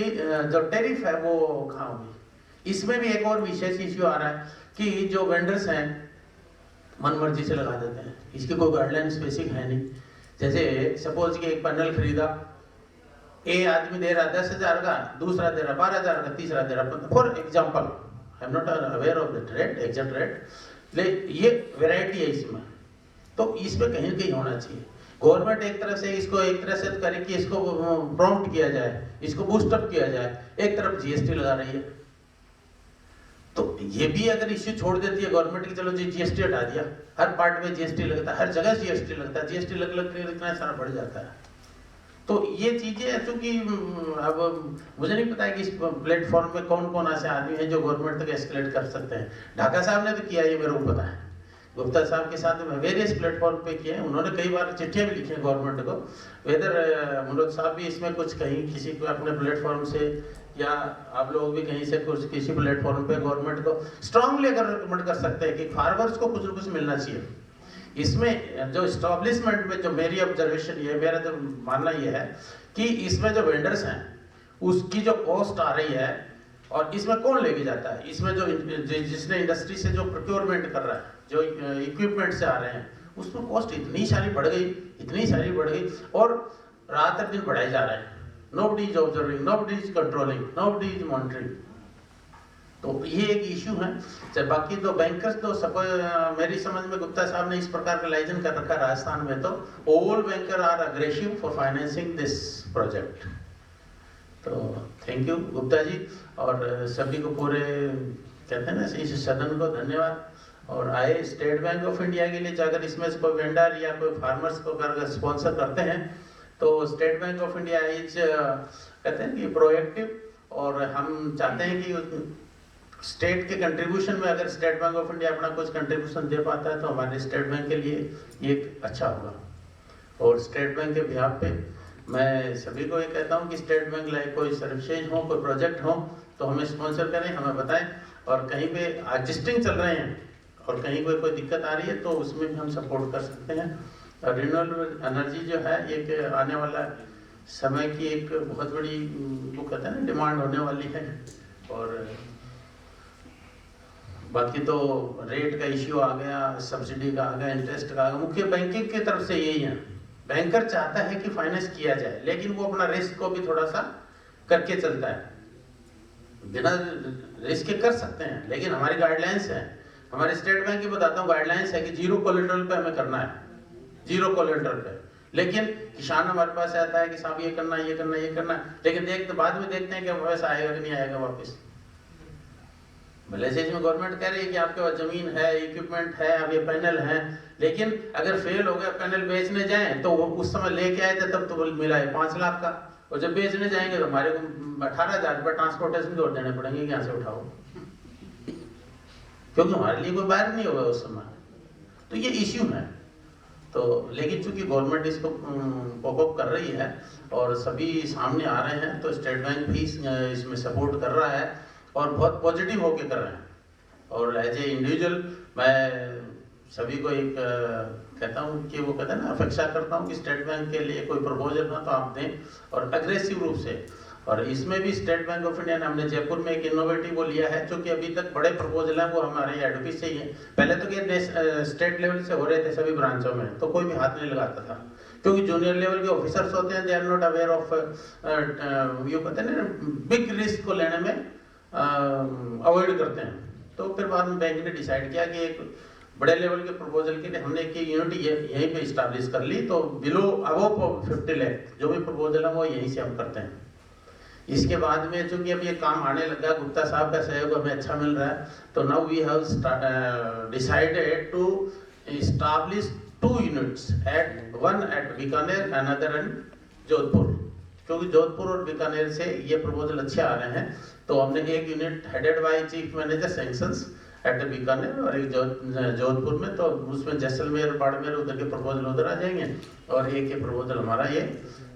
जो टैरिफ है वो कहाँ होगी। इसमें भी एक और विशेष इश्यू आ रहा है कि जो वेंडर्स हैं मनमर्जी से लगा देते हैं, इसकी कोई गाइडलाइन स्पेसिफिक है नहीं। जैसे सपोज कि एक पैनल खरीदा, ए आदमी दे रहा 10,000 का, दूसरा दे रहा 12,000 का, तीसरा दे रहा, for example, I am not aware of the rate, exact rate, ये वेराइटी है इसमें। तो इसमें कहीं न कहीं होना चाहिए। गवर्नमेंट एक तरह से इसको एक तरह से करे कि इसको प्रॉम्प्ट किया जाए, इसको बूस्टअप किया जाए। एक तरफ जीएसटी लगा रही है, तो ये भी अगर इश्यू छोड़ देती है गवर्नमेंट की, चलो जी जीएसटी हटा दिया, हर पार्ट में जीएसटी लगता है, हर जगह जीएसटी लगता है, जीएसटी लग इतना सारा बढ़ जाता है। तो ये चीजें चूंकि अब मुझे नहीं पता है कि इस प्लेटफॉर्म पे कौन कौन ऐसे आदमी हैं जो गवर्नमेंट तक एस्केलेट कर सकते हैं। ढाका साहब ने तो किया, ये मेरे को पता है। गुप्ता साहब के साथ में वेरियस प्लेटफॉर्म पे किए हैं, उन्होंने कई बार चिट्ठियां भी लिखी हैं गवर्नमेंट को। वेदर मुनोत साहब भी इसमें कुछ कहीं किसी को अपने प्लेटफॉर्म से, या आप लोग भी कहीं से कुछ किसी प्लेटफॉर्म पे गवर्नमेंट को स्ट्रांगली अगर रिकमेंड कर सकते हैं कि फार्मर्स को कुछ न कुछ मिलना चाहिए। इसमें जो एस्टैब्लिशमेंट में जो मेरी ऑब्जर्वेशन ये, मेरा जो मानना ये है कि इसमें जो वेंडर्स हैं उसकी जो कॉस्ट आ रही है, और इसमें कौन लेके जाता है, इसमें जो जिसने इंडस्ट्री से जो प्रोक्योरमेंट कर रहा है, जो इक्विपमेंट से आ रहे हैं, उसमें कॉस्ट इतनी सारी बढ़ गई और रात दिन बढ़ाए जा रहे हैं। Nobody is observing, nobody is controlling, nobody is monitoring. तो ये एक इश्यू है। बाकी तो बैंकर्स तो सब, मेरी समझ में गुप्ता साहब ने इस प्रकार का लाइसेंस कर रखा है राजस्थान में, तो all banker are aggressive for financing this project. तो थैंक यू गुप्ता जी, और सभी को पूरे कहते हैं ना इस सदन को धन्यवाद। और आए स्टेट बैंक ऑफ इंडिया के लिए, अगर इसमें से कोई वेंडर या कोई फार्मर्स को अगर स्पॉन्सर करते हैं, तो state bank of India is कहते हैं कि प्रोएक्टिव, और हम चाहते हैं कि स्टेट के कंट्रीब्यूशन में अगर स्टेट बैंक ऑफ इंडिया अपना कुछ कंट्रीब्यूशन दे पाता है तो हमारे स्टेट बैंक के लिए ये अच्छा होगा। और स्टेट बैंक के बिहाफ पे मैं सभी को ये कहता हूँ कि स्टेट बैंक लाइक कोई सर्विसेज हो, कोई प्रोजेक्ट हो तो हमें स्पॉन्सर करें, हमें बताएं, और कहीं पे एडजस्टिंग चल रहे हैं और कहीं कोई दिक्कत आ रही है तो उसमें भी हम सपोर्ट कर सकते हैं। और रिन्यूएबल एनर्जी जो है एक आने वाला समय की एक बहुत बड़ी वो कहते हैं ना डिमांड होने वाली है। और बाकी तो रेट का इश्यू आ गया, सब्सिडी का आ गया, इंटरेस्ट का आ गया, मुख्य बैंकिंग की तरफ से यही है। बैंकर चाहता है कि फाइनेंस किया जाए लेकिन वो अपना रिस्क को भी थोड़ा सा करके चलता है। बिना रिस्क के कर सकते हैं लेकिन हमारी गाइडलाइंस है, हमारे स्टेट बैंक की बताता हूँ गाइडलाइंस है कि 0 कोलेटरल पे हमें करना है, 0 कोलेटरल पे। लेकिन किसान हमारे पास आता है कि साहब ये करना है, ये करना है, ये करना है, लेकिन बाद में देखते हैं कि पैसा आएगा कि नहीं आएगा वापस। भले से इसमें गवर्नमेंट कह रही है कि आपके पास जमीन है, इक्विपमेंट है, अब ये पैनल है, लेकिन अगर फेल हो गया पैनल बेचने जाएं तो वो उस समय लेके आए थे तब तो मिला है 5 लाख का, और जब बेचने जाएंगे तो हमारे को 18,000 रुपये ट्रांसपोर्टेशन के और देने पड़ेंगे कि यहाँ से उठाओ, क्योंकि हमारे लिए कोई बाहर नहीं होगा उस समय। तो ये इश्यू है। तो लेकिन चूंकि गवर्नमेंट इसको पॉपअप कर रही है और सभी सामने आ रहे हैं तो स्टेट बैंक भी इसमें सपोर्ट कर रहा है और बहुत पॉजिटिव होके कर रहे हैं। और एज ए इंडिविजुअल मैं सभी को एक कहता हूँ कि वो कहते हैं ना, अपेक्षा करता हूँ कि स्टेट बैंक के लिए कोई प्रपोजल ना तो आप दें और अग्रेसिव रूप से। और इसमें भी स्टेट बैंक ऑफ इंडिया ने हमने जयपुर में एक इनोवेटिव वो लिया है, जो कि अभी तक बड़े प्रपोजल हैं वो हमारे एडवोकेट से ही है। पहले तो ये स्टेट लेवल से हो रहे थे सभी ब्रांचों में, तो कोई भी हाथ नहीं लगाता था, क्योंकि जूनियर लेवल के ऑफिसर्स होते हैं, they are not aware of ये कहते हैं ना बिग रिस्क को लेने में अवॉइड करते हैं। तो फिर बाद में बैंक ने डिसाइड किया कि एक बड़े लेवल के प्रपोजल के लिए हमने एक यूनिट यहीं पे इस्टेब्लिश कर ली, तो बिलो अबव 50 लाख जो भी प्रपोजल है वो यहीं से हम करते हैं। इसके बाद में चूंकि अब ये काम आने लगा, गुप्ता साहब का सहयोग हमें अच्छा मिल रहा है, तो now we have decided to establish 2 units, one at Bikaner, another in Jodhpur, क्योंकि जोधपुर और बीकानेर से ये प्रपोजल अच्छे आ रहे हैं। तो हमने एक unit headed by chief manager sanctions at Bikaner और एक जोधपुर में, तो उसमें जैसलमेर, बाड़मेर उधर के प्रपोजल उधर आ जाएंगे और एक ये प्रपोजल हमारा ये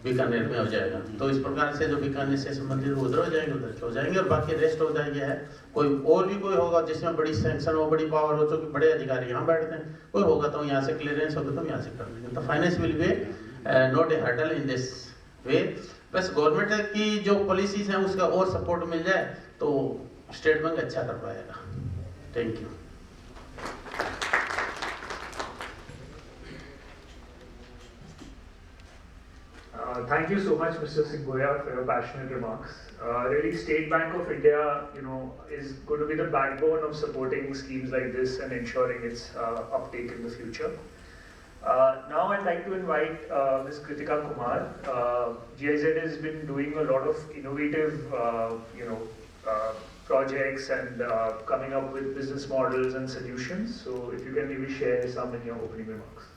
बीकानेर में हो जाएगा। तो इस प्रकार से जो बीकानेर से संबंधित उधर हो जाएंगे, उधर हो जाएंगे, और बाकी रेस्ट हो जाएंगे है। कोई और भी कोई होगा जिसमें बड़ी सैंक्शन हो, बड़ी पावर हो, चूँकि बड़े अधिकारी यहाँ बैठते हैं, कोई होगा तो यहाँ से क्लियरेंस होगा तो यहाँ से कर देंगे। तो finance will be not a hurdle in this वे। बस गवर्नमेंट की जो पॉलिसीज हैं उसका और सपोर्ट मिल जाए तो स्टेट बैंक अच्छा कर पाएगा। Thank you. Thank you so much, Mr. Singhoya, for your passionate remarks. Really, State Bank of India, is going to be the backbone of supporting schemes like this and ensuring its uptake in the future. Now, I'd like to invite Ms. Kritika Kumar. GIZ has been doing a lot of innovative, projects and coming up with business models and solutions. So, if you can maybe share some in your opening remarks.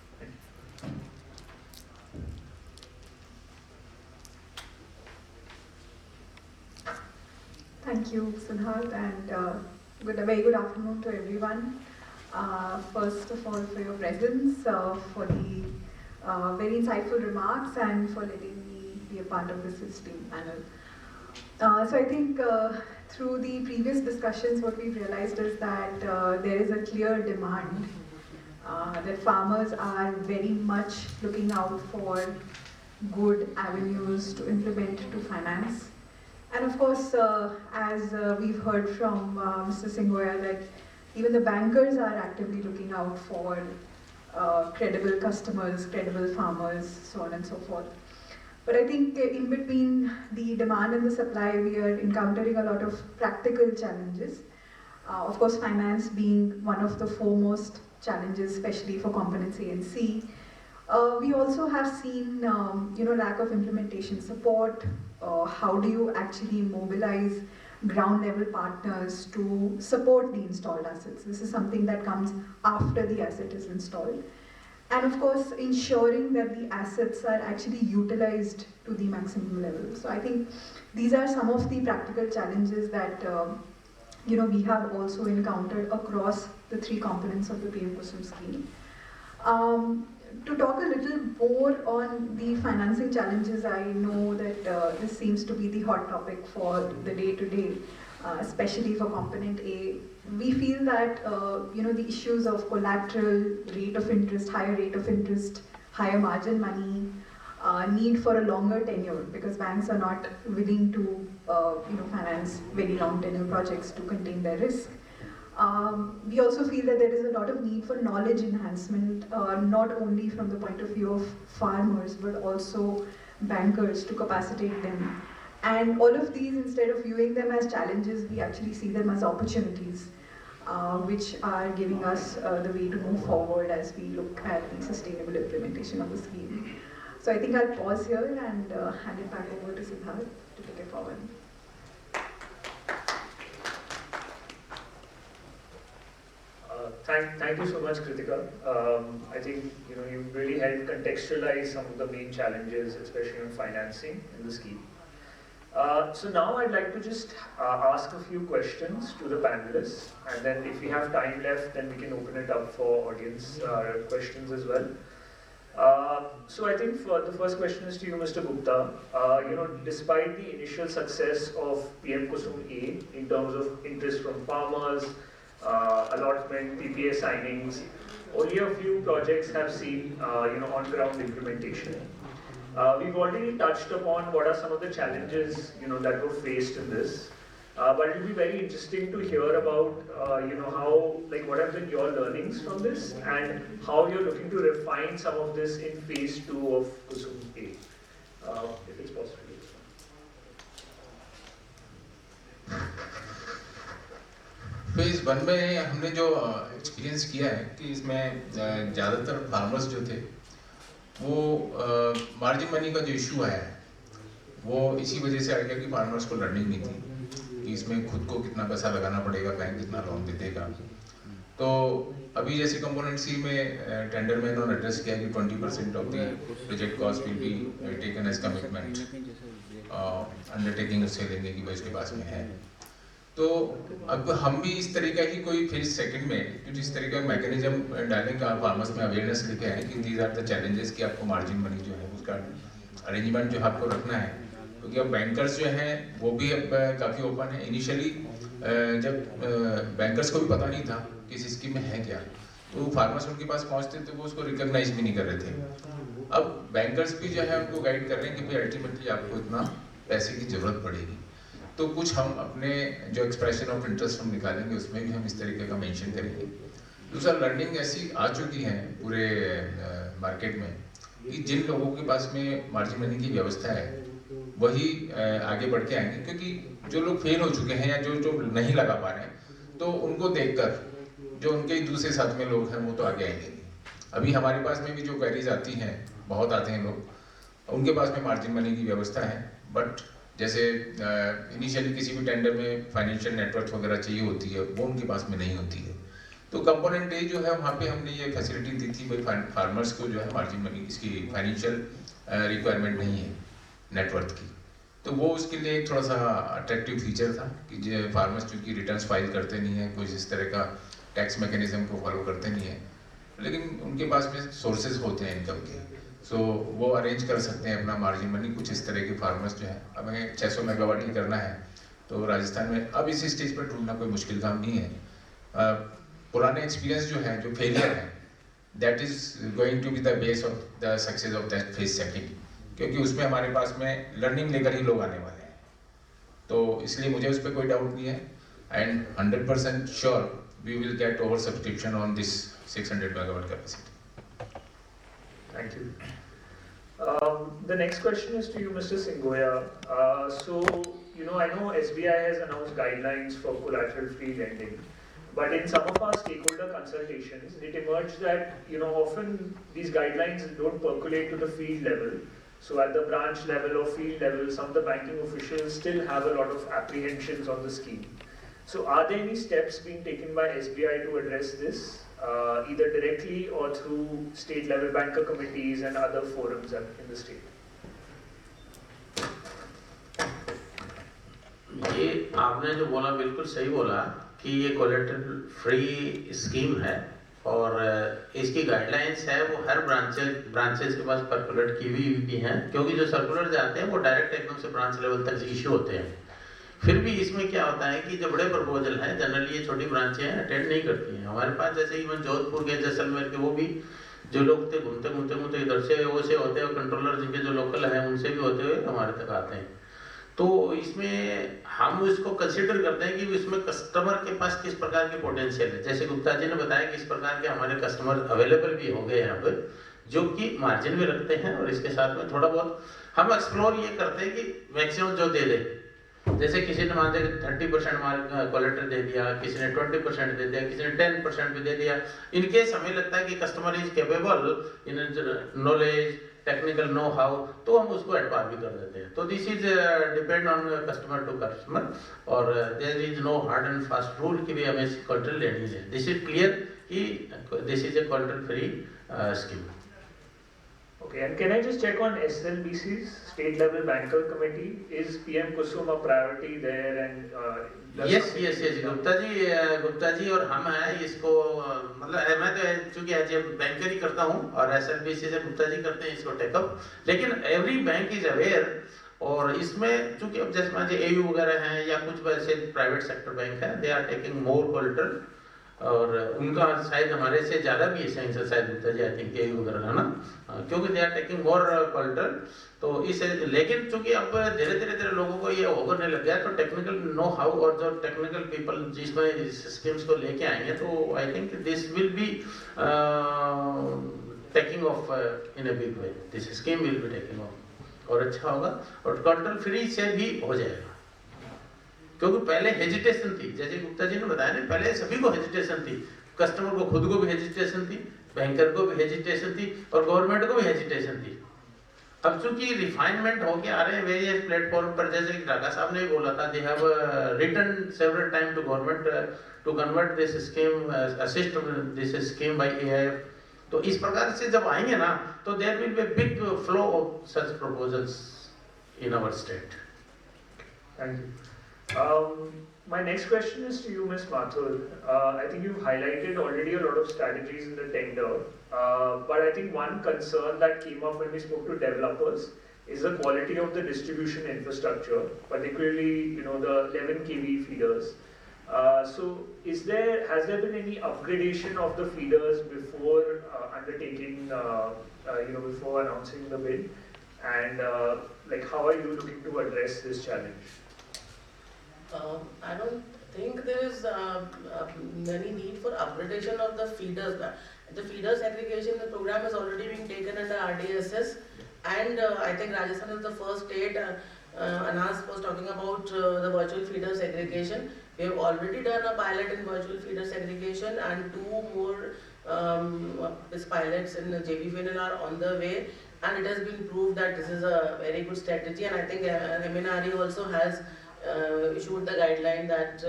Thank you, Siddharth, and very good afternoon to everyone. First of all, for your presence, for the very insightful remarks, and for letting me be a part of this esteemed panel. So I think through the previous discussions, what we've realized is that there is a clear demand that farmers are very much looking out for good avenues to implement to finance. And of course, as we've heard from Mr. Singhoya, that even the bankers are actively looking out for credible customers, credible farmers, so on and so forth. But I think in between the demand and the supply, we are encountering a lot of practical challenges. Of course, finance being one of the foremost challenges, especially for components A and C. We also have seen, lack of implementation support. How do you actually mobilize ground level partners to support the installed assets? This is something that comes after the asset is installed. And of course, ensuring that the assets are actually utilized to the maximum level. So I think these are some of the practical challenges that we have also encountered across the 3 components of the PM-KUSUM scheme. to talk a little more on the financing challenges, I know that this seems to be the hot topic for the day-to-day, especially for component A. We feel that the issues of collateral, rate of interest, higher rate of interest, higher margin money, need for a longer tenure because banks are not willing to finance very long tenure projects to contain their risk. We also feel that there is a lot of need for knowledge enhancement, not only from the point of view of farmers, but also bankers to capacitate them. And all of these, instead of viewing them as challenges, we actually see them as opportunities, which are giving us the way to move forward as we look at the sustainable implementation of the scheme. So I think I'll pause here and hand it back over to Siddharth to take it forward. Thank you so much, Kritika. I think you really helped contextualize some of the main challenges, especially on financing in the scheme. So now I'd like to just ask a few questions to the panelists, and then if we have time left, then we can open it up for audience questions as well. So I think the first question is to you, Mr. Gupta. Despite the initial success of PM-KUSUM A in terms of interest from farmers, allotment, PPA signings, only a few projects have seen on-ground implementation. We've already touched upon what are some of the challenges that were faced in this, but it will be very interesting to hear about how what have been your learnings from this and how you're looking to refine some of this in phase 2 of KUSUM A, if it's possible. Phase 1 में हमने जो experience किया है कि इसमें ज़्यादातर farmers जो थे वो मार्जिन मनी का जो इशू आया है वो इसी वजह से आ गया कि फार्मर्स को लर्निंग नहीं थी कि इसमें खुद को कितना पैसा लगाना पड़ेगा, बैंक कितना लोन दे देगा। तो अभी जैसे कंपोनेंट सी में टेंडर में इन्होंने एड्रेस किया कि 20% of the project cost will be taken as commitment, undertaking उससे लेंगे कि भाई उसके पास में है। तो अब हम भी इस तरीके की कोई फेज सेकंड में कुछ इस तरीके का मैकेनिज्म डालने का फार्मर्स में अवेयरनेस लेके आए कि दीज आर द चैलेंजेस कि आपको मार्जिन मनी जो है उसका अरेंजमेंट जो आपको रखना है, क्योंकि अब बैंकर्स जो हैं वो भी अब काफ़ी ओपन है। इनिशियली जब बैंकर्स को भी पता नहीं था कि इस स्कीम में है क्या, तो फार्मर्स उनके पास पहुँचते तो वो उसको रिकॉग्नाइज भी नहीं कर रहे थे। अब बैंकर्स भी जो है उनको गाइड कर रहे हैं कि भाई अल्टीमेटली आपको इतना पैसे की ज़रूरत पड़ेगी। तो कुछ हम अपने जो एक्सप्रेशन ऑफ इंटरेस्ट हम निकालेंगे उसमें भी हम इस तरीके का मेंशन करेंगे। दूसरा, लर्निंग ऐसी आ चुकी है पूरे मार्केट में कि जिन लोगों के पास में मार्जिन मनी की व्यवस्था है वही आगे बढ़ के आएंगे, क्योंकि जो लोग फेल हो चुके हैं या जो नहीं लगा पा रहे हैं तो उनको देखकर जो उनके दूसरे साथ में लोग हैं वो तो आगे आएंगे। अभी हमारे पास में भी जो क्वेरीज आती हैं, बहुत आते हैं लोग, उनके पास में मार्जिन मनी की व्यवस्था है, बट जैसे इनिशियली किसी भी टेंडर में फाइनेंशियल नेटवर्क वगैरह चाहिए होती है वो उनके पास में नहीं होती है। तो कंपोनेंट ए जो है वहाँ पे हमने ये फैसिलिटी दी थी भाई फार्मर्स को जो है मार्जिन मनी इसकी फाइनेंशियल रिक्वायरमेंट नहीं है नेटवर्क की, तो वो उसके लिए एक थोड़ा सा अट्रैक्टिव फीचर था कि जो फार्मर्स चूँकि रिटर्न्स फाइल करते नहीं हैं, कुछ इस तरह का टैक्स मैकेनिज्म को फॉलो करते नहीं हैं, लेकिन उनके पास में सोर्सेज होते हैं इनकम के, सो वो अरेंज कर सकते हैं अपना मार्जिन मनी। कुछ इस तरह के फार्मर्स जो हैं, अब हमें 600 मेगावाट ही करना है तो राजस्थान में अब इस स्टेज पर ढूंढना कोई मुश्किल काम नहीं है। पुराने एक्सपीरियंस जो है, जो फेलियर है, that is going to be the base of the success of that phase second, क्योंकि उसमें हमारे पास में लर्निंग लेकर ही लोग आने वाले हैं। तो इसलिए मुझे उस पर कोई डाउट नहीं है and 100% sure we will get over subscription on this 600 megawatt capacity. Thank you. The next question is to you, Mr. Singhoya. I know SBI has announced guidelines for collateral-free lending, but in some of our stakeholder consultations, it emerged that often these guidelines don't percolate to the field level. So at the branch level or field level, some of the banking officials still have a lot of apprehensions on the scheme. So are there any steps being taken by SBI to address this, either directly or through state level banker committees and other forums in the state? ये आपने जो बोला बिल्कुल सही बोला कि ये collateral free scheme है और इसकी गाइडलाइंस है वो हर ब्रांचेस के पास पर्कुलेट की हुई भी हैं, क्योंकि जो सर्कुलर जाते हैं वो डायरेक्ट एकदम से ब्रांच लेवल तक इशू होते हैं। फिर भी इसमें क्या होता है कि जो बड़े प्रपोजल हैं जनरली ये छोटी ब्रांचें हैं अटेंड नहीं करती हैं। हमारे पास जैसे इवन जोधपुर के, जैसलमेर के, वो भी जो लोग थे घूमते इधर से वो से होते हैं, कंट्रोलर जिनके जो लोकल हैं उनसे भी होते हुए हमारे तक आते हैं। तो इसमें हम इसको कंसिडर करते हैं कि इसमें कस्टमर के पास किस प्रकार की पोटेंशियल है। जैसे गुप्ता जी ने बताया कि इस प्रकार के हमारे कस्टमर अवेलेबल भी हो गए यहाँ पर, जो कि मार्जिन भी रखते हैं और इसके साथ में थोड़ा बहुत हम एक्सप्लोर ये करते हैं कि मैक्सिमम जो दे दे। जैसे किसी ने मान लिया 30% मार्क कोलेक्टर दे दिया, किसी ने 20% दे दिया, किसी ने 10% भी दे दिया। इन केस हमें लगता है कि customer is capable in knowledge, technical know how, तो हम उसको एडवार भी कर देते हैं। तो this is depend on customer to customer, और there is no hard and fast rule कि भी हमें कोलेक्टर लेनी है। दिस इज क्लियर कि this is a collateral free scheme. Okay, and can I just check on SLBCs, State Level Banker Committee? Is PM-KUSUM a priority there? And yes, Gupta ji और हम हैं इसको, मतलब मैं तो चूंकि एज ए बैंकर ही करता हूँ और SLBC से गुप्ता जी करते हैं इसको टेकअप, लेकिन एवरी बैंक इज अवेयर। और इसमें चूंकि अब जैसे मान लीजिए AU वगैरह हैं या कुछ वैसे प्राइवेट सेक्टर बैंक हैं, they are taking more collector, और उनका शायद हमारे से ज़्यादा भी है शायद Gupta ji, I think AU वगैरह है ना, क्योंकि they are taking more collector. तो इस लेकिन चूंकि अब धीरे धीरे लोगों को ये होने लग गया, तो टेक्निकल नो हाउ और जो टेक्निकल पीपल जिसमें इस स्कीम्स को लेके आएंगे, तो I think this will be taking of in a big way. This scheme will be taking of और अच्छा होगा, और कोलेक्टर फ्री से भी हो जाएगा। क्योंकि पहले हेजिटेशन थी, जैसे गुप्ता जी ने बताया ना, पहले सभी को हेजिटेशन थी, कस्टमर को खुद को भी हेजिटेशन थी, बैंकर को भी हेजिटेशन थी, और गवर्नमेंट को भी हेजिटेशन थी। अब चूंकि रिफाइनमेंट होके आ रहे हैं वेरियस प्लेटफॉर्म पर, जैसे कि ढाका साहब ने भी बोला था, they have written several time to government to convert this scheme, assist this scheme by AIF। तो इस प्रकार से जब आएंगे ना, तो there will be a big flow of such proposals in our state. Thank you. My next question is to you, Ms. Mathur. I think you've highlighted already a lot of strategies in the tender, but I think one concern that came up when we spoke to developers is the quality of the distribution infrastructure, particularly the 11 kV feeders. So has there been any upgradation of the feeders before undertaking, before announcing the bid, and how are you looking to address this challenge? I don't think there is any need for upgradation of the feeders. The feeder segregation program is already being taken under RDSS, and I think Rajasthan is the first state. Anas was talking about the virtual feeder segregation. We have already done a pilot in virtual feeder segregation, and 2 more pilots in JVFNL are on the way, and it has been proved that this is a very good strategy. And I think MNRE also has issued the guideline that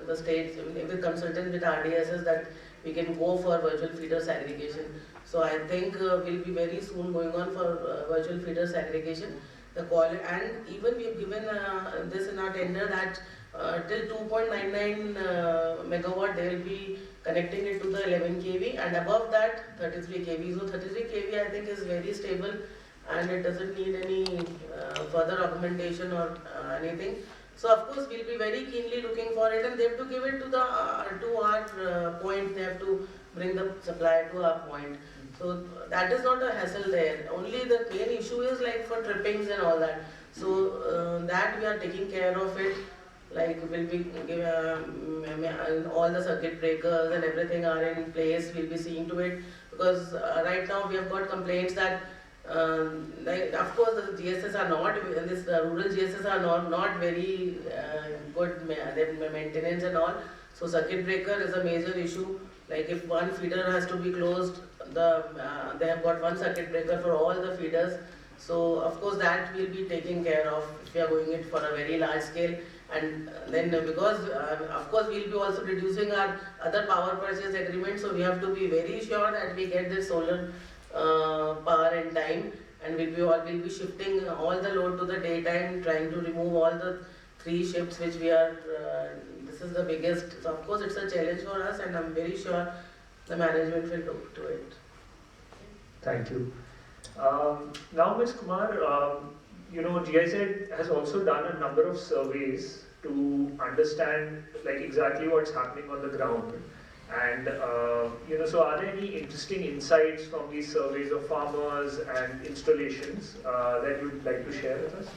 the states, with consultant with RDSS, that we can go for virtual feeder segregation. So I think we'll be very soon going on for virtual feeder segregation. And even we have given this in our tender that till 2.99 megawatt they will be connecting it to the 11 kV, and above that 33 kV. So 33 kV I think is very stable, and it doesn't need any further augmentation or anything. So of course we'll be very keenly looking for it, and they have to give it to our point. They have to bring the supply to our point. So that is not a hassle there. Only the main issue is like for trippings and all that. So that we are taking care of it. Like we'll be all the circuit breakers and everything are in place. We'll be seeing to it, because right now we have got complaints that. Of course, the GSS are not, rural GSS are not very good maintenance and all. So circuit breaker is a major issue. Like if one feeder has to be closed, they have got one circuit breaker for all the feeders. So of course that will be taken care of if we are going it for a very large scale. And then because of course we'll be also reducing our other power purchase agreement, so we have to be very sure that we get this solar power in time, and we'll be shifting all the load to the daytime, trying to remove all the 3 shifts which we are. This is the biggest. So of course it's a challenge for us, and I'm very sure the management will look to it. Thank you. Now, Ms. Kumar, GIZ has also done a number of surveys to understand like exactly what's happening on the ground. And so are there any interesting insights from these surveys of farmers and installations that you'd like to share with us?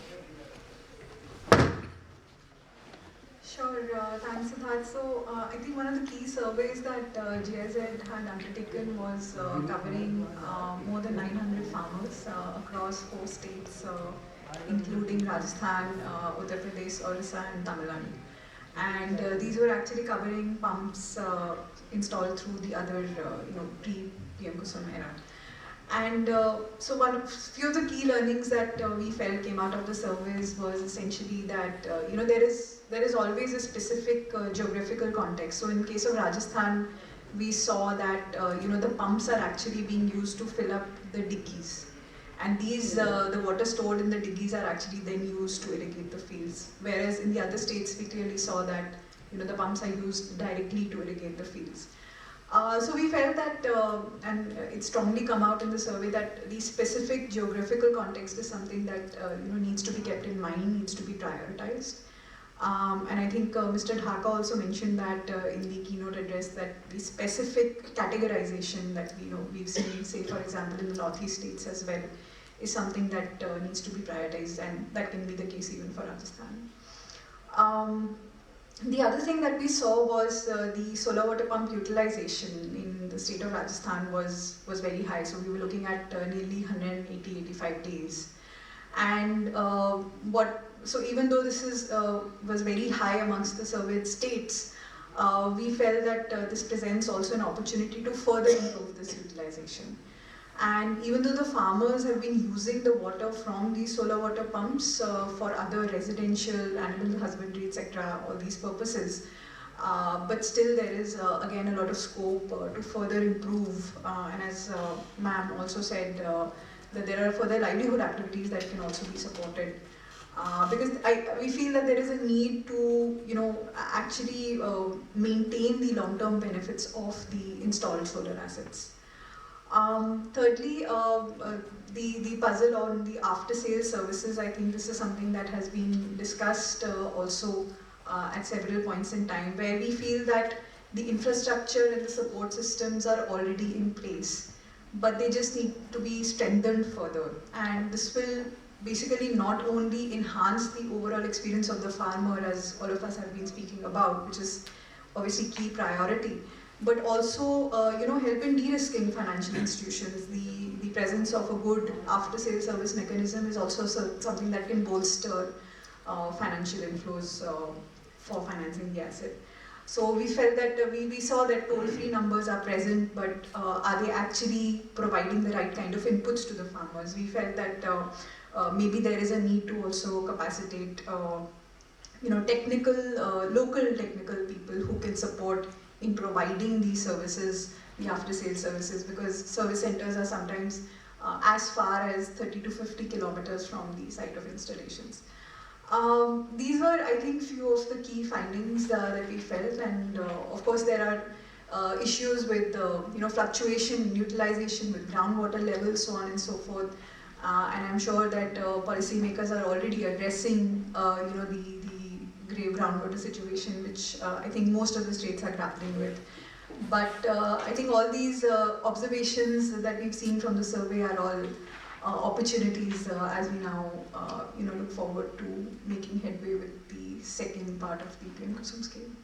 Sure, thanks Siddharth. So I think one of the key surveys that GIZ had undertaken was covering more than 900 farmers across 4 states, including Rajasthan, Uttar Pradesh, Orissa and Tamil Nadu. And these were actually covering pumps installed through the other pre-PM-KUSUM era. And so few of the key learnings that we felt came out of the surveys was essentially that there is always a specific geographical context. So in case of Rajasthan, we saw that the pumps are actually being used to fill up the diggies, and these the water stored in the diggies are actually then used to irrigate the fields. Whereas in the other states, we clearly saw that the pumps are used directly to irrigate the fields. So we felt that, and it strongly come out in the survey, that the specific geographical context is something that needs to be kept in mind, needs to be prioritized. And I think Mr. Dhaka also mentioned that in the keynote address, that the specific categorization that we've seen, say for example in the northeast states as well, is something that needs to be prioritized, and that can be the case even for Rajasthan. The other thing that we saw was the solar water pump utilization in the state of Rajasthan was very high. So we were looking at nearly 180-85 days. And so even though this was very high amongst the surveyed states, we felt that this presents also an opportunity to further improve this utilization. And even though the farmers have been using the water from these solar water pumps for other residential, animal husbandry, etc., all these purposes, but still there is again a lot of scope to further improve. And as ma'am also said, that there are further livelihood activities that can also be supported. Because we feel that there is a need to actually maintain the long-term benefits of the installed solar assets. Thirdly, the puzzle on the after-sales services, I think this is something that has been discussed also at several points in time, where we feel that the infrastructure and the support systems are already in place, but they just need to be strengthened further. And this will basically not only enhance the overall experience of the farmer, as all of us have been speaking about, which is obviously key priority, but also help in de-risking financial institutions. The presence of a good after-sales service mechanism is also something that can bolster financial inflows for financing the asset. So we felt that we saw that toll-free numbers are present, but are they actually providing the right kind of inputs to the farmers? We felt that maybe there is a need to also capacitate local technical people who can support in providing these services, the after-sales services, because service centers are sometimes as far as 30 to 50 kilometers from the site of installations. These were, I think, few of the key findings that we felt, and of course there are issues with fluctuation in utilization with groundwater levels, so on and so forth. And I'm sure that policymakers are already addressing the grave groundwater situation, which I think most of the states are grappling with. But I think all these observations that we've seen from the survey are all opportunities as we now look forward to making headway with the second part of the PM-KUSUM scheme.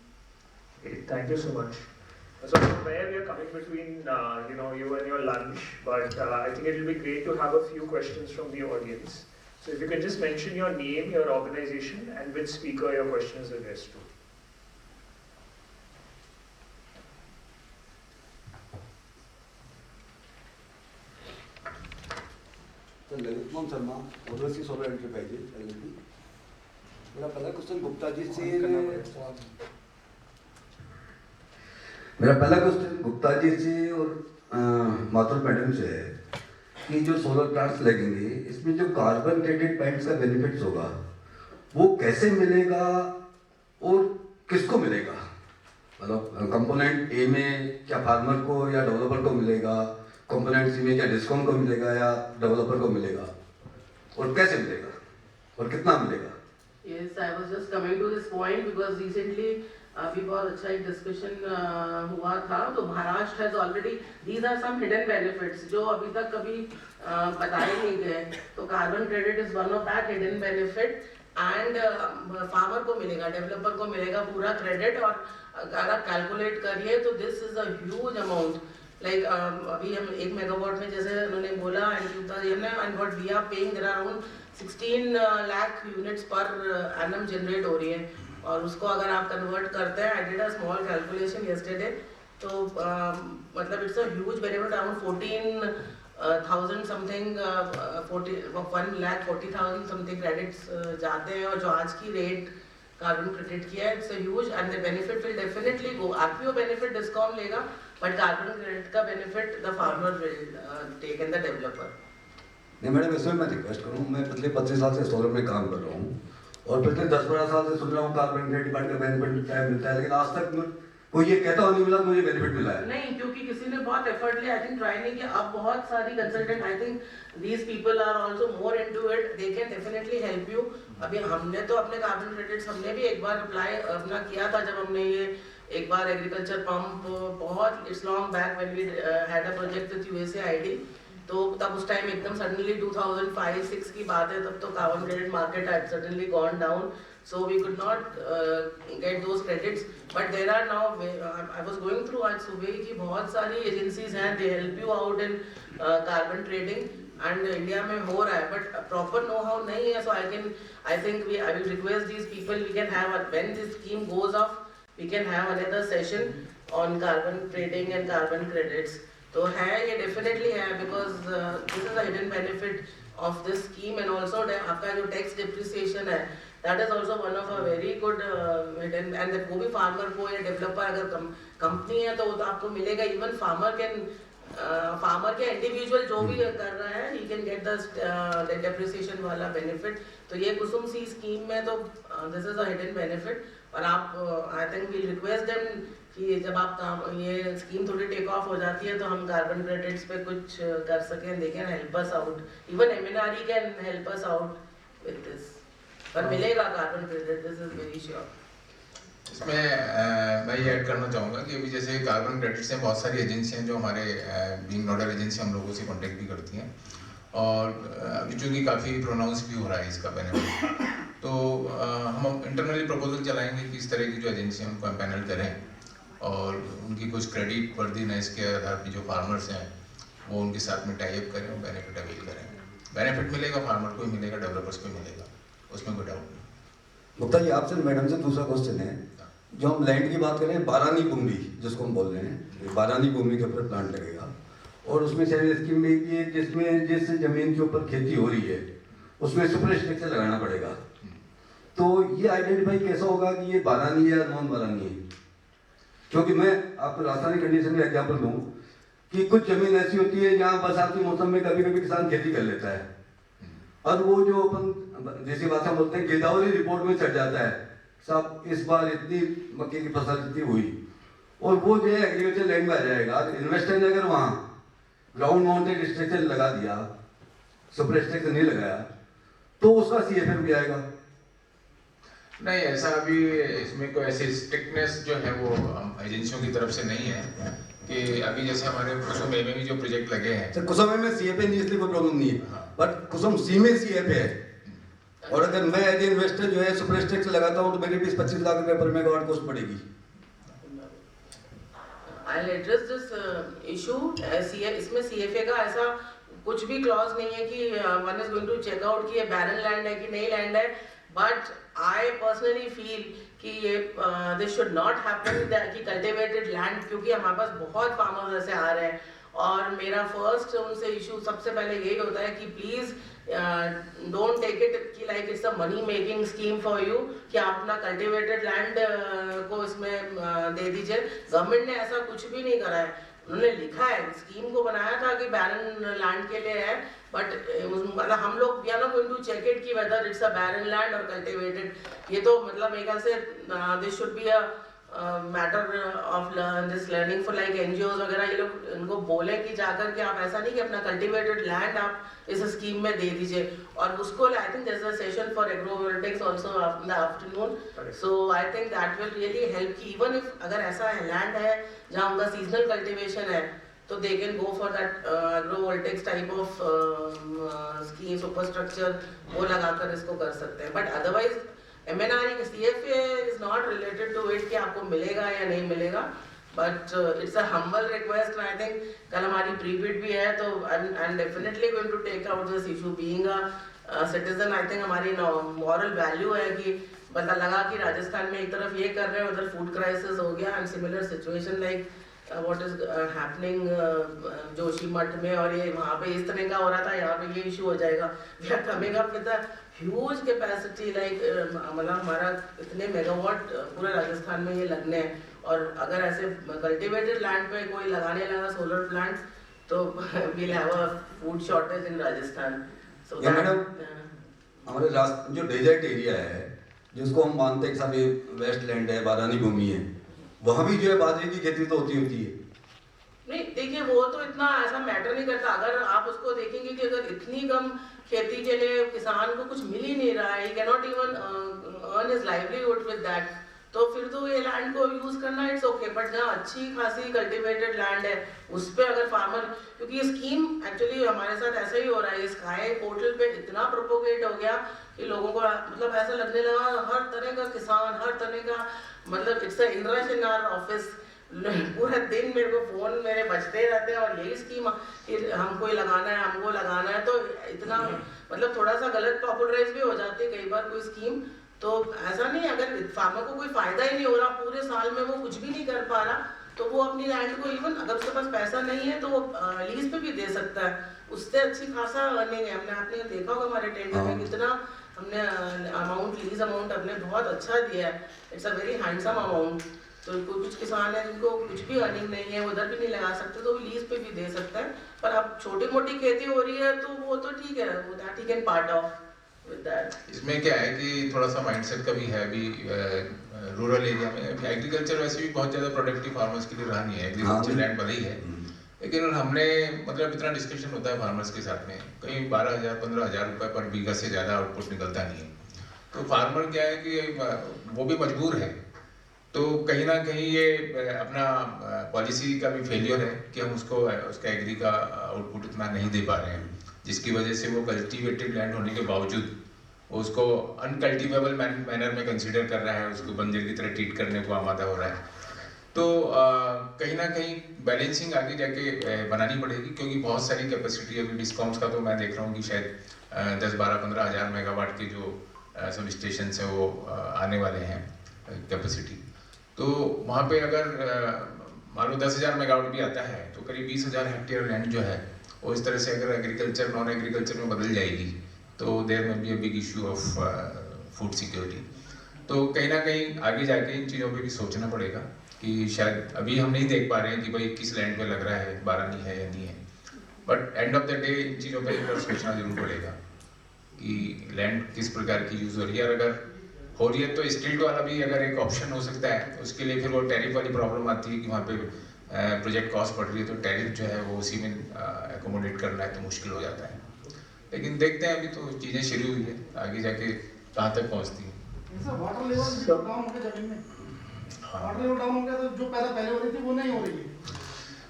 Okay, thank you so much. So from where we are coming between you and your lunch, but I think it will be great to have a few questions from the audience. So if you can just mention your name, your organization, and which speaker your question is addressed to. Lalitmohan Sharma, overseas solar enterprises LLP। मेरा पहला question Gupta ji से और Mathur madam से है कि जो solar plants लगेंगे इसमें जो कार्बन क्रेडिट पॉइंट्स का बेनिफिट्स होगा वो कैसे मिलेगा और किसको मिलेगा, मतलब कंपोनेंट ए में क्या फार्मर को या डेवलपर को मिलेगा, कंपोनेंट सी में क्या डिस्कॉम को मिलेगा या डेवलपर को मिलेगा, और कैसे मिलेगा और कितना मिलेगा? Yes, I was just coming to this point because recently अभी बहुत अच्छा एक डिस्कशन हुआ था. तो Maharashtra has already, these are some hidden benefits जो अभी तक कभी बताए नहीं गए. तो carbon credit is one of that hidden benefit and farmer को मिलेगा, डेवलपर को मिलेगा पूरा क्रेडिट. और अगर आप कैलकुलेट करिए तो this is a huge amount. Like अभी हम 1 मेगावाट में जैसे उन्होंने बोला and what we are paying, there are around 16 lakh units per annum generate हो रही है. और उसको अगर आप कन्वर्ट करते हैं, I did a small calculation yesterday, तो मतलब it's a huge benefit. Around 14,000 something 1,40,000 something credits जाते हैं. और जो आज की रेट कार्बन क्रेडिट की है, it's a huge and the benefit will definitely go. RPO benefit discom लेगा, बट कार्बन क्रेडिट का benefit the farmer will take and the developer. नहीं मैडम, इसमें मैं रिक्वेस्ट करूँ, मैं पिछले 25 साल से सोलर में काम कर रहा हूँ और पिछले 10-12 साल से सुन रहा हूँ कार्बन क्रेडिट का बेनिफिट मिलता है, लेकिन आज तक कोई ये कहता नहीं मिला मुझे बेनिफिट मिला है. नहीं, क्योंकि किसी ने बहुत एफर्ट लिया, आई थिंक ट्राई नहीं किया. अब बहुत सारी consultant, I think these people are also more into it, they can definitely help you. अभी हमने तो अपने कार्बन क्रेडिट्स हमने भी एक बार अप्लाई अपना किया था, जब हमने ये एक बार एग्रीकल्चर पंप बहुत it's long back when we had a project with USAID. तो तब उस टाइम एकदम सडनली 2005-6 की बात है, तब तो carbon credit market had suddenly gone down, so we could not get those credits. But there are now, I was going through आज सुबह की बहुत सारी एजेंसीज हैं, they help you out in carbon trading and India में हो रहा है, but proper know how नहीं है. So I think I will request these people, we can have when this scheme goes off, we can have another session on carbon trading and carbon credits. तो है, ये definitely है, because this is a hidden benefit of this scheme. And also आपका जो tax depreciation है, that is also one of a very good hidden, and वो भी farmer को या developer अगर company है तो वो तो आपको मिलेगा. Even farmer के individual जो भी कर रहा है, he can get the depreciation वाला benefit. तो ये कुसुम सी scheme में तो this is a hidden benefit. और आप I think we request them कि जब आप ये स्कीम थोड़ी टेक ऑफ हो जाती है तो हम कार्बन क्रेडिट्स पे कुछ कर सकें. They can help us out, even MNRE can help us out with this. पर मिलेगा carbon credit, this is very sure. इसमें मैं ये ऐड करना चाहूँगा कि अभी जैसे कार्बन क्रेडिट से बहुत सारी एजेंसियाँ जो हमारे बीइंग नोडल एजेंसी हम लोगों से कॉन्टेक्ट भी करती हैं, और अभी चूँकि काफ़ी प्रोनाउंस भी हो रहा है इसका बेनिफिट, तो हम इंटरनली प्रपोजल चलाएंगे कि इस तरह की जो एजेंसियाँ उनको हम पैनल करें और उनकी कुछ क्रेडिट वर्दीनेस के आधार पर जो फार्मर्स हैं वो उनके साथ में टाई अप करें और बेनिफिट अवेल करें. बेनिफिट मिलेगा, फार्मर को ही मिलेगा, डेवलपर्स को ही मिलेगा, उसमें कोई डाउट नहीं. गुप्ता जी, आपसे मैडम से दूसरा क्वेश्चन है. जो हम लैंड की बात करें, बारानी भूमि जिसको हम बोल रहे हैं, बारानी भूमि के ऊपर प्लांट लगेगा और उसमें शायद स्कीम में कि जिसमें जिस जमीन के ऊपर खेती हो रही है उसमें सुपर स्ट्रक्चर लगाना पड़ेगा. तो ये आइडेंटिफाई कैसा होगा कि ये बारानी है या नॉन बारानी है? क्योंकि मैं आपको राजस्थानी कंडीशन में एग्जाम्पल दूँ कि कुछ जमीन ऐसी होती है जहाँ बरसात के मौसम में कभी कभी किसान खेती कर लेता है, और वो जो अपन जैसी भाषा बोलते हैं गिरदावरी रिपोर्ट में चढ़ जाता है, साहब इस बार इतनी मक्के की फसल इतनी हुई, और वो जो है एग्रीकल्चर लैंड में आ जाएगा. इन्वेस्टर ने अगर वहाँ ग्राउंड माउंटेड स्ट्रक्चर लगा दिया, सुपर स्ट्रक्चर नहीं लगाया, तो उसका CFM भी आएगा. नहीं, ऐसा अभी इसमें कोई ऐसी स्ट्रिक्टनेस जो है वो एजेंसियों की तरफ से नहीं है कि अभी जैसे हमारे कुसुम में भी जो प्रोजेक्ट लगे हैं, कुसुम में CFA नहीं, इसलिए कोई प्रॉब्लम नहीं है, बट कुसुम सी में CFA है. और अगर मैं एज इन्वेस्टर जो है सुपर स्ट्रक्चर लगाता हूँ तो मेरे 20-25 लाख रुपए पर मेगावाट कॉस्ट पड़ेगी. I'll address this issue. इसमें CFA का ऐसा कुछ भी क्लॉज नहीं है कि one is going to check out कि ये barren land है कि नहीं land है. But I personally feel कि ये this should not happen कि cultivated land, क्योंकि हमारे पास बहुत farmers ऐसे आ रहे हैं. और मेरा फर्स्ट उनसे इशू सबसे पहले यही होता है कि प्लीज डोंट टेक इट कि like it's a money making scheme for you कि आप अपना कल्टिवेटेड लैंड को इसमें दे दीजिए. गवर्नमेंट ने ऐसा कुछ भी नहीं करा है. उन्होंने लिखा है, स्कीम को बनाया था कि बैरन लैंड के लिए है, बट मतलब हम लोग we are not going to check it कि whether it's a barren land और कल्टिवेटेड. ये तो मतलब मेरे ख्याल से this should be a matter of this learning for like NGOs वगैरह, ये लोग इनको बोले कि जाकर के आप ऐसा नहीं कि अपना कल्टिवेटेड लैंड आप इस स्कीम में दे दीजिए, और उसको I think there is a session for agrovoltaics also in the afternoon, so I think that will really help कि इवन इफ अगर ऐसा लैंड है जहाँ उनका सीजनल कल्टिवेशन है तो they can go for that agrovoltaics type of scheme superstructure, वो लगाकर इसको कर सकते हैं. But otherwise MNRE CFA is not related to it कि आपको मिलेगा या नहीं मिलेगा, but it's a humble request and I think कल हमारी pre-bid भी है, तो I'm definitely going to take out this issue. Being a citizen, I think हमारी moral value है कि पता लगा कि राजस्थान में एक तरफ ये कर रहे हैं, उधर food crisis हो गया, and similar situation like what is happening Joshi मठ में, और ये वहाँ पे इस तरह का हो रहा था, यहाँ पे ये issue हो जाएगा. We are coming up with a huge capacity like मतलब हमारा इतने मेगावाट पूरे राजस्थान में ये लगने हैं, और अगर ऐसे कल्टिवेटेड लैंड पे कोई लगाने लगा सोलर प्लांट तो we'll have a food shortage in Rajasthan. So madam हमारे जो डेजर्ट एरिया है जिसको हम मानते हैं कि सारे वेस्ट लैंड है, बारानी भूमि है, वहाँ भी जो है बाजरे की खेती तो होती है. नहीं देखिए, वो तो इतना ऐसा मैटर नहीं करता. अगर आप उसको देखेंगे कि अगर इतनी कम खेती के लिए किसान को कुछ मिल ही नहीं रहा है, he cannot even earn his livelihood with that, तो फिर तो ये लैंड को यूज करना इट्स ओके. बट जहाँ अच्छी खासी कल्टिवेटेड लैंड है उस पे अगर फार्मर, क्योंकि ये स्कीम एक्चुअली हमारे साथ ऐसा ही हो रहा है, स्काई पोर्टल पे इतना प्रोपोगेट हो गया कि लोगों को मतलब ऐसा लगने लगा हर तरह का किसान, हर तरह का मतलब it's a interest in our office. पूरा दिन मेरे को फोन मेरे बजते रहते हैं और यही स्कीम हमको ही लगाना है, हमको लगाना है, तो इतना मतलब थोड़ा सा गलत पॉपुलराइज भी हो जाती है कई बार कोई स्कीम. तो ऐसा नहीं, अगर फार्मर को कोई फायदा ही नहीं हो रहा, पूरे साल में वो कुछ भी नहीं कर पा रहा, तो वो अपनी लैंड को इवन अगर उसके पास पैसा नहीं है तो वो लीज पे भी दे सकता है, उससे अच्छी खासा अर्निंग है. आपने देखा होगा हमारे टेंडर में कितना हमने अमाउंट, लीज अमाउंट हमने बहुत अच्छा दिया है. It's a very handsome amount. तो कुछ किसान हैं जिनको कुछ भी अर्निंग नहीं है, उधर भी नहीं लगा सकते, तो वो लीज पे भी दे सकते हैं. पर अब छोटी मोटी खेती हो रही है तो वो तो ठीक है, वो that he can part of with that. इसमें क्या है कि थोड़ा सा माइंडसेट का भी है. अभी रूरल एरिया में एग्रीकल्चर वैसे भी बहुत ज़्यादा प्रोडक्टिव फार्मर्स के लिए रहा नहीं है. एग्रीकल्चर लैंड भले ही है, लेकिन हमने मतलब इतना डिस्कशन होता है फार्मर्स के साथ में, कहीं 12,000-15,000 रुपये पर बीघा से ज़्यादा आउटपुट निकलता नहीं है. तो फार्मर क्या है कि वो भी मजबूर है. तो कहीं ना कहीं ये अपना पॉलिसी का भी फेलियर है कि हम उसको उसका एग्री का आउटपुट इतना नहीं दे पा रहे हैं, जिसकी वजह से वो कल्टीवेटेड लैंड होने के बावजूद उसको अनकल्टिवेबल मैनर में कंसीडर कर रहा है, उसको बंजर की तरह ट्रीट करने को आमादा हो रहा है. तो कहीं ना कहीं बैलेंसिंग आगे जाके बनानी पड़ेगी, क्योंकि बहुत सारी कैपेसिटी अभी डिस्कॉम्स का तो मैं देख रहा हूँ कि शायद 10-12-15 हज़ार मेगावाट के जो सब स्टेशन है वो आने वाले हैं कैपेसिटी. तो वहाँ पे अगर मान लो 10,000 मेगावाट भी आता है तो करीब 20,000 हेक्टेयर लैंड जो है वो इस तरह से अगर एग्रीकल्चर नॉन एग्रीकल्चर में बदल जाएगी तो देयर में B a big issue of food security. तो कहीं ना कहीं आगे जाके इन चीज़ों पे भी सोचना पड़ेगा कि शायद अभी हम नहीं देख पा रहे हैं कि भाई किस लैंड पे लग रहा है, बारानी है या नहीं है, but end of the day in चीज़ों पे सोचना जरूर पड़ेगा कि लैंड किस प्रकार की यूज़ हो रही है. और अगर हो रही है तो स्टिल्ट वाला भी अगर एक ऑप्शन हो सकता है, उसके लिए फिर वो टैरिफ वाली प्रॉब्लम आती है कि वहाँ पे प्रोजेक्ट कॉस्ट बढ़ रही है, तो टैरिफ जो है वो उसी में एकोमोडेट करना है तो मुश्किल हो जाता है. लेकिन देखते हैं, अभी तो चीज़ें शुरू हुई है, आगे जाके कहाँ तक पहुँचती है. वाटर लेवल डाउन हो गया जमीन में, वाटर लेवल डाउन हो गया तो जो पैदा पहले हो रही थी वो नहीं हो रही है.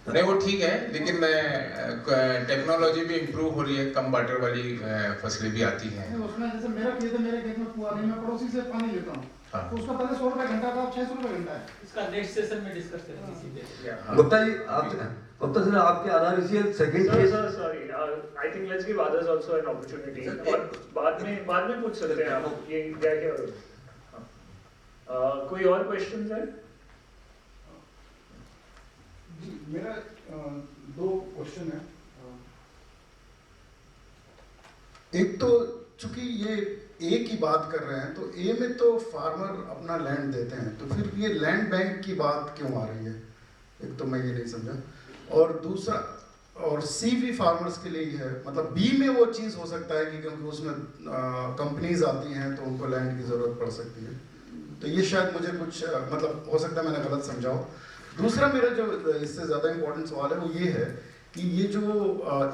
नहीं वो ठीक है, लेकिन टेक्नोलॉजी भी इम्प्रूव हो रही है, कम वाटर वाली फसलें भी आती हैं. उसमें जैसे मेरा खेत में कुआं नहीं, मैं पड़ोसी से पानी लेता हूँ. हाँ. तो उसका पहले 100 रुपए घंटा था, अब 600 रुपए घंटा है. इसका नेक्स्ट सेशन में डिस्कस करेंगे सीधे. गुप्ता जी गुप्ता सर आपके आधार second case. Sorry, I think let's give others also an opportunity, और बाद में पूछ सकते हैं आप ये क्या कोई और क्वेश्चंस है? मेरा 2 क्वेश्चन है. एक तो चूंकि ये ए की बात कर रहे हैं, तो ए में तो फार्मर अपना लैंड देते हैं, तो फिर ये लैंड बैंक की बात क्यों आ रही है? एक तो मैं ये नहीं समझा. और दूसरा, और सी भी फार्मर्स के लिए ही है, मतलब बी में वो चीज़ हो सकता है कि क्योंकि उसमें कंपनीज आती हैं तो उनको लैंड की ज़रूरत पड़ सकती है. तो ये शायद मुझे कुछ मतलब हो सकता है मैंने गलत समझा हो। दूसरा मेरा जो इससे ज़्यादा इम्पोर्टेंट सवाल है वो ये है कि ये जो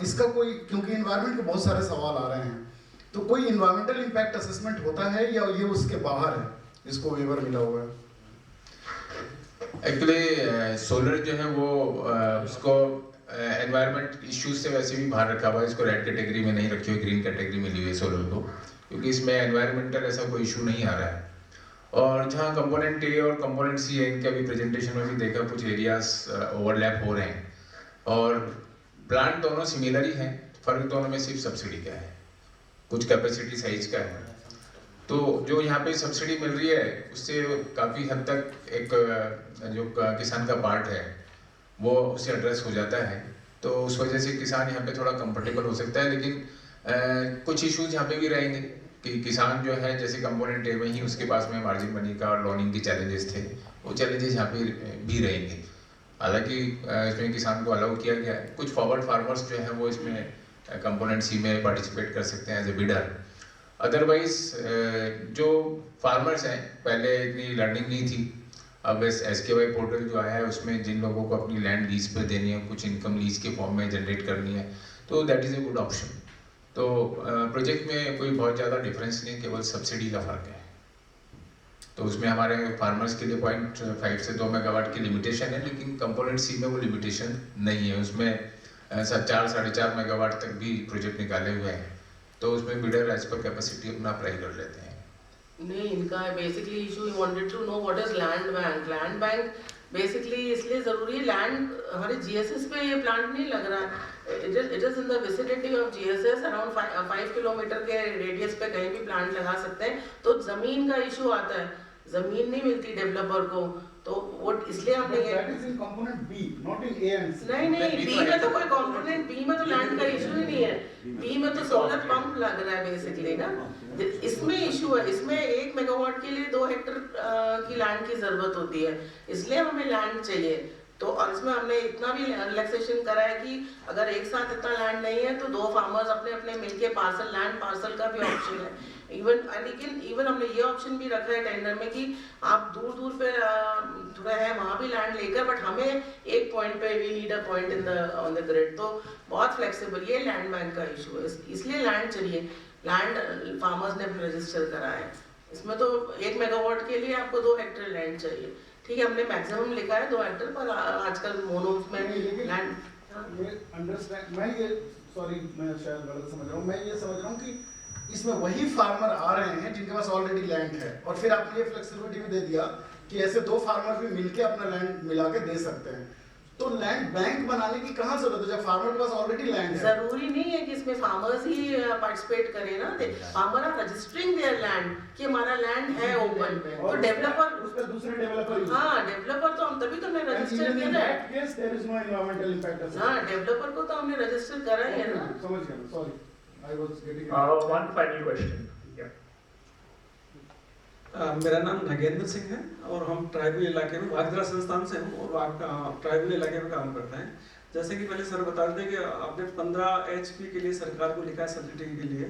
इसका कोई, क्योंकि इन्वायरमेंट के बहुत सारे सवाल आ रहे हैं, तो कोई इन्वायरमेंटल इम्पैक्ट असेसमेंट होता है या ये उसके बाहर है, इसको वेवर मिला हुआ है? एक्चुअली सोलर जो है वो उसको एनवायरनमेंट इश्यूज से वैसे भी बाहर रखा हुआ है, इसको रेड कैटेगरी में नहीं रखी हुई, ग्रीन कैटेगरी में ली हुई है सोलर को, क्योंकि इसमें एनवायरमेंटल ऐसा कोई इशू नहीं आ रहा है। और जहाँ कंपोनेंट ए और कंपोनेंट सी है, इनके अभी प्रेजेंटेशन में भी देखा कुछ एरियाज ओवरलैप हो रहे हैं, और प्लांट दोनों सिमिलर ही हैं, फर्क दोनों में सिर्फ सब्सिडी का है, कुछ कैपेसिटी साइज का है। तो जो यहाँ पे सब्सिडी मिल रही है उससे काफ़ी हद तक एक जो किसान का पार्ट है वो उससे एड्रेस हो जाता है, तो उस वजह से किसान यहाँ पे थोड़ा कंफर्टेबल हो सकता है। लेकिन कुछ इश्यूज यहाँ पे भी रहेंगे कि किसान जो है जैसे कंपोनेंट है वहीं उसके पास में मार्जिन मनी का और लोनिंग की चैलेंजेस थे, वो चैलेंजेस यहाँ पे भी रहेंगे। हालांकि इसमें किसान को अलाउ किया गया है, कुछ फॉरवर्ड फार्मर्स जो हैं वो इसमें कंपोनेंट सी में पार्टिसिपेट कर सकते हैं एज ए बिडर। अदरवाइज जो फार्मर्स हैं पहले इतनी लर्निंग नहीं थी, अब SKY पोर्टल जो आया है उसमें जिन लोगों को अपनी लैंड लीज पे देनी है, कुछ इनकम लीज के फॉर्म में जनरेट करनी है, तो that is a good option. तो प्रोजेक्ट में कोई बहुत ज़्यादा डिफरेंस नहीं, केवल सब्सिडी का फ़र्क है। तो उसमें हमारे फार्मर्स के लिए 0.5 से 2 मेगावाट की लिमिटेशन है, लेकिन कंपोनेंट सी में वो लिमिटेशन नहीं है, उसमें 4-4.5 मेगावाट तक भी प्रोजेक्ट निकाले हुए हैं, तो उसमें बिडर एज पर कैपेसिटी अपना अप्लाई कर लेते हैं। नहीं, इनका बेसिकली इशू ही wanted to know what is land bank. Land bank basically इसलिए जरूरी है, लैंड हमारे GSS पे ये प्लांट नहीं लग रहा है, it is in the vicinity of GSS, around 5 kilometre के रेडियस पे कहीं भी प्लांट लगा सकते हैं। तो जमीन का इशू आता है, जमीन नहीं मिलती डेवलपर को, तो वो इसलिए हमने ये that is in component B, not in A and C. नहीं, बी में तो कोई कंपोनेंट, बी में तो लैंड का इशू ही नहीं है, बी में तो सोलर पंप लग रहा है बेसिकली ना। इसमें इशू है, इसमें 1 मेगावाट के लिए 2 हेक्टेयर की लैंड की जरूरत होती है, इसलिए हमें लैंड चाहिए। तो और इसमें हमने इतना भी रिलैक्सेशन करा है कि अगर एक साथ इतना लैंड नहीं है तो 2 फार्मर्स अपने अपने मिलके पार्सल, लैंड पार्सल का भी ऑप्शन है। इवन हमने ये ऑप्शन भी रखा है टेंडर में कि आप दूर दूर पे थोड़ा है वहाँ भी लैंड लेकर, बट हमें एक पॉइंट पे we need a point in the on the grid. तो बहुत फ्लेक्सिबल, ये लैंड बैंक का इशू है, इसलिए लैंड चाहिए। लैंड फार्मर्स ने रजिस्टर करा है, इसमें तो 1 मेगावाट के लिए आपको 2 हेक्टेयर लैंड चाहिए। ठीक है, हमने मैक्सिमम लिखा है 2 हेक्टेयर, पर आजकल मोनोस में लैंड अंडरस्टैंड। मैं ये सॉरी मैं शायद गलत समझ रहा हूँ, मैं ये समझ रहा हूँ कि इसमें वही फार्मर आ रहे हैं जिनके पास ऑलरेडी लैंड है, और फिर आपने ये फ्लेक्सिबिलिटी भी दे दिया कि ऐसे 2 फार्मर भी मिलके अपना लैंड मिला के दे सकते हैं। तो लैंड बैंक बनाने की कहाँ जरूरत है जब फार्मर के पास ऑलरेडी लैंड है? जरूरी नहीं है कि इसमें फार्मर्स ही पार्टिसिपेट करें ना, farmer are registering their land कि हमारा लैंड है ओपन, तो डेवलपर उस पर दूसरे डेवलपर, हाँ डेवलपर तो हम तभी तो हमने रजिस्टर किया है। Yes, there is no environmental impact. हाँ, डेवलपर को तो हमने रजिस्टर करा ही है ना। समझ गया, sorry I was getting One final question. Yeah. मेरा नाम नागेंद्र सिंह है और हम ट्राइबल इलाके में वागदरा संस्थान से हूँ और ट्राइबल इलाके में काम करते हैं। जैसे कि पहले सर बता दें कि आपने 15 HP के लिए सरकार को लिखा है सब्सिडी के लिए,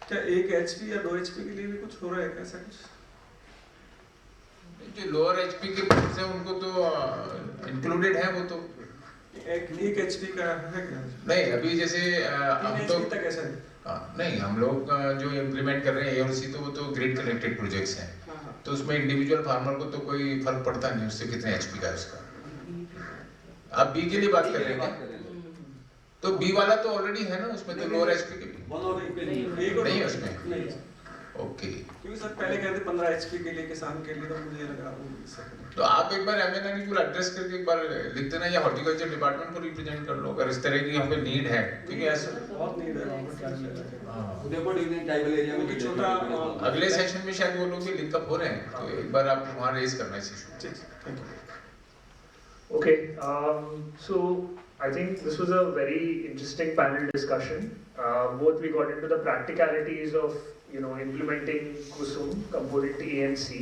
क्या 1 HP या 2 HP के लिए भी कुछ हो रहा है ऐसा कुछ? जो लोअर HP के प्रोजेक्ट्स हैं उनको तो इंक्लूडेड है, वो तो 1 HP का है क्या? नहीं, अभी जैसे हम तो तक ऐसा है नहीं, हम लोग जो इम्प्लीमेंट कर रहे हैं AOC, तो वो तो ग्रिड कनेक्टेड प्रोजेक्ट्स हैं, तो उसमें इंडिविजुअल फार्मर को तो कोई फर्क पड़ता नहीं उससे कितने HP का है उसका। आप B के लिए बात कर रहे हैं, तो B वाला तो ऑलरेडी है ना उसमें, तो लोअर HP के भी नहीं है उसमें। ओके, क्योंकि सर पहले कहते 15 HP के लिए किसान के लिए, तो मुझे लगा तो आप एक बार MNRE को एड्रेस करके एक बार लिख देना, या हॉर्टिकल्चर डिपार्टमेंट को रिप्रेजेंट कर लो अगर इस तरह की हमें नीड है, क्योंकि ऐसा बहुत नीड है उदयपुर डिवीजन ट्राइबल एरिया में छोटा। अगले सेशन में शायद वो लोग भी लिंकअप हो रहे हैं, तो एक बार आप वहाँ रेज करना इस issue. Okay, so I think this was a very interesting panel discussion. Both we got into the practicalities of implementing KUSUM component A and C,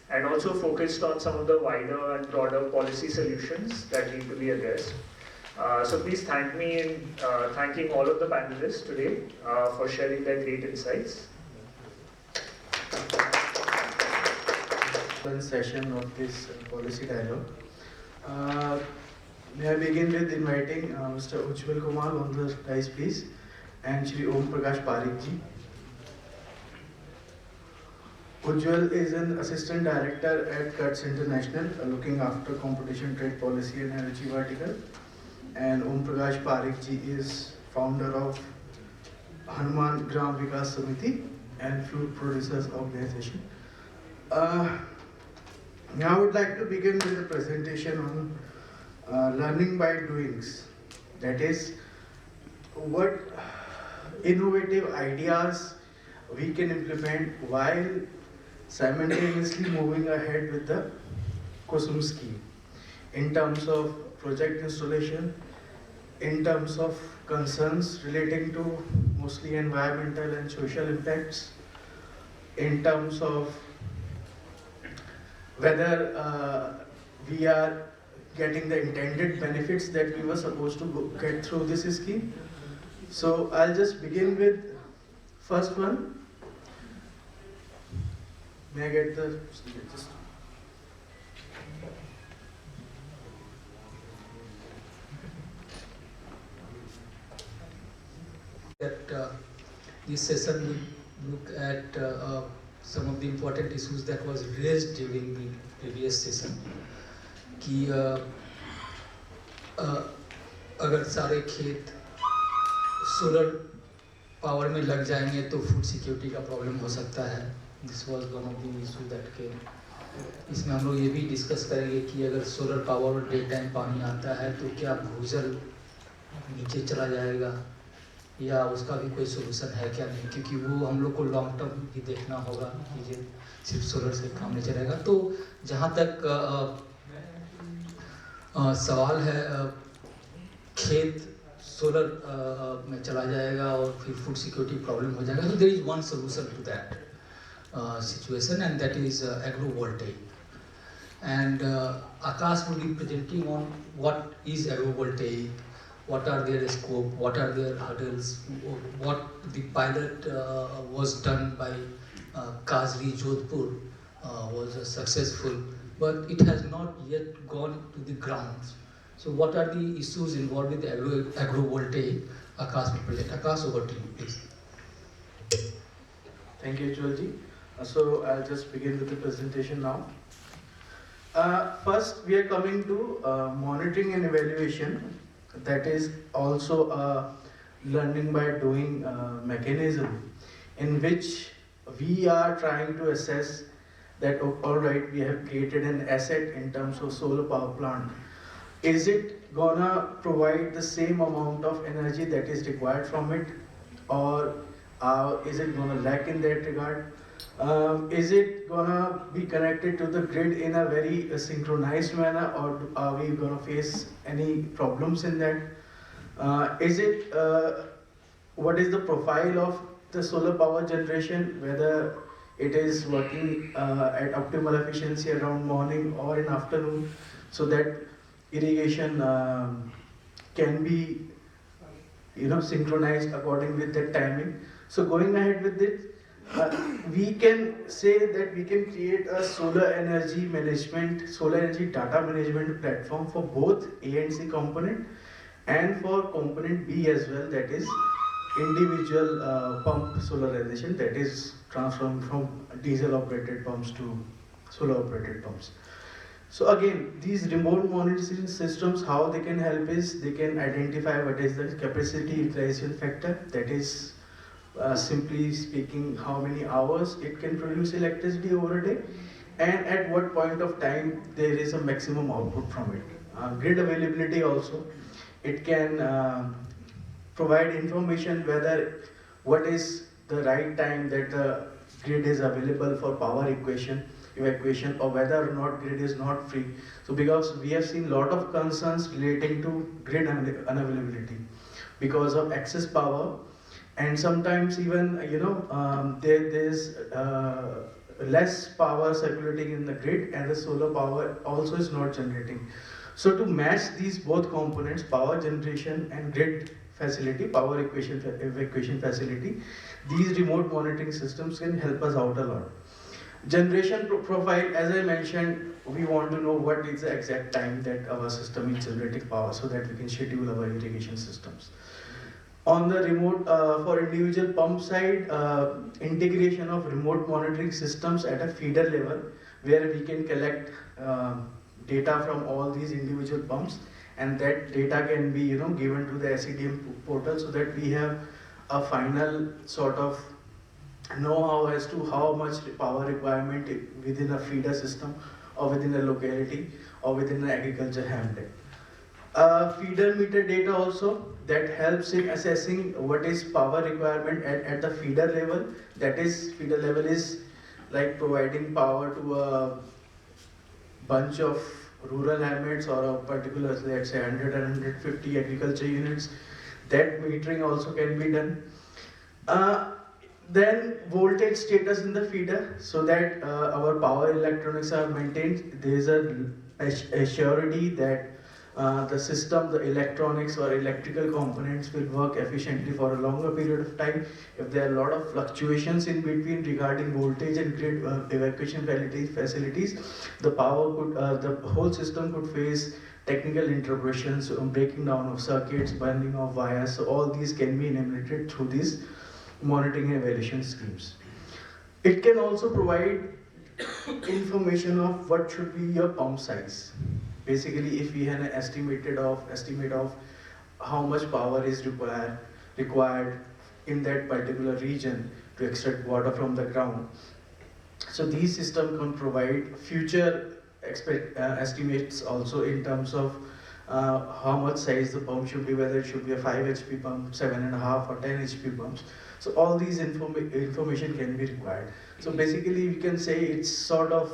and also focused on some of the wider and broader policy solutions that need to be addressed. So please thank me in thanking all of the panelists today for sharing their great insights. one session of this policy dialogue. May I begin with inviting Mr. Ujjwal Kumar on the dais, please, and Shri Om Prakash Pareek ji. Ujjwal is an assistant director at CUTS International, looking after competition, trade policy, and energy vertical. And Om Prakash Pareek ji is founder of Hanuman Gram Vikas Samiti and Fruit Producers Organization. Now I would like to begin with a presentation on learning by doings. That is, what innovative ideas we can implement while simultaneously moving ahead with the KUSUM scheme in terms of project installation, in terms of concerns relating to mostly environmental and social impacts, in terms of whether we are getting the intended benefits that we were supposed to get through this scheme. So I'll just begin with first one. May I get the just that this session will look at some of the important issues that was raised during the previous session. कि अगर सारे खेत solar power में लग जाएंगे तो food security का problem हो सकता है. This was one of the issue that came. इसमें हम लोग ये भी डिस्कस करेंगे कि अगर सोलर पावर डे टाइम पानी आता है तो क्या भूजल नीचे चला जाएगा या उसका भी कोई सोल्यूशन है क्या नहीं, क्योंकि वो हम लोग को लॉन्ग टर्म भी देखना होगा कि ये सिर्फ सोलर से काम नहीं चलेगा. तो जहाँ तक सवाल है खेत सोलर में चला जाएगा और फिर फूड सिक्योरिटी प्रॉब्लम हो जाएगा, तो there is one solution to that situation, and that is agrovoltaic. And Akash will be presenting on what is agrovoltaic, what are their scope, what are their hurdles, what the pilot was done by Kazri Jodhpur was successful, but it has not yet gone to the grounds. So what are the issues involved with agrovoltaic? Akash will present. Akash, over to you, please. Thank you, Ujjwal ji. So I'll just begin with the presentation now. First, we are coming to monitoring and evaluation. That is also a learning by doing mechanism in which we are trying to assess that, all right, we have created an asset in terms of solar power plant. Is it gonna provide the same amount of energy that is required from it, or is it gonna lack in that regard? Is it gonna be connected to the grid in a very synchronized manner, or are we gonna face any problems in that? What is the profile of the solar power generation, whether it is working at optimal efficiency around morning or in afternoon, so that irrigation can be synchronized according with that timing. So going ahead with it, we can say that we can create a solar energy data management platform for both A and C component and for component B as well, that is individual pump solarization, that is transforming from diesel operated pumps to solar operated pumps. So again, these remote monitoring systems, how they can help is they can identify what is the capacity utilization factor, that is simply speaking how many hours it can produce electricity over a day, and at what point of time there is a maximum output from it. Grid availability also, it can provide information whether what is the right time that the grid is available for power evacuation, or whether or not grid is not free. So because we have seen lot of concerns relating to grid unavailability because of excess power, and sometimes even there's less power circulating in the grid, and the solar power also is not generating. So to match these both components, power generation and grid facility, power evacuation facility, these remote monitoring systems can help us out a lot. Generation profile, as I mentioned, we want to know what is the exact time that our system is generating power so that we can schedule our irrigation systems. On the remote, for individual pump side, integration of remote monitoring systems at a feeder level where we can collect data from all these individual pumps, and that data can be given to the SCDM portal so that we have a final sort of know-how as to how much power requirement within a feeder system or within a locality or within an agriculture hamlet. Feeder meter data also that helps in assessing what is power requirement at the feeder level. That is, feeder level is like providing power to a bunch of rural hamlets or a particular, let's say 100 and 150 agriculture units. That metering also can be done. Then voltage status in the feeder so that our power electronics are maintained. There is a surety that the system, the electronics or electrical components will work efficiently for a longer period of time. If there are a lot of fluctuations in between regarding voltage and grid evacuation facilities, the power could, the whole system could face technical interruptions, breaking down of circuits, burning of wires. So all these can be eliminated through these monitoring and evaluation schemes. It can also provide information of what should be your pump size. Basically, if we have an estimate of how much power is required in that particular region to extract water from the ground. So these systems can provide future estimates also in terms of how much size the pump should be, whether it should be a 5 HP pump, 7.5 or 10 HP pumps. So all these information can be required. So basically we can say it's sort of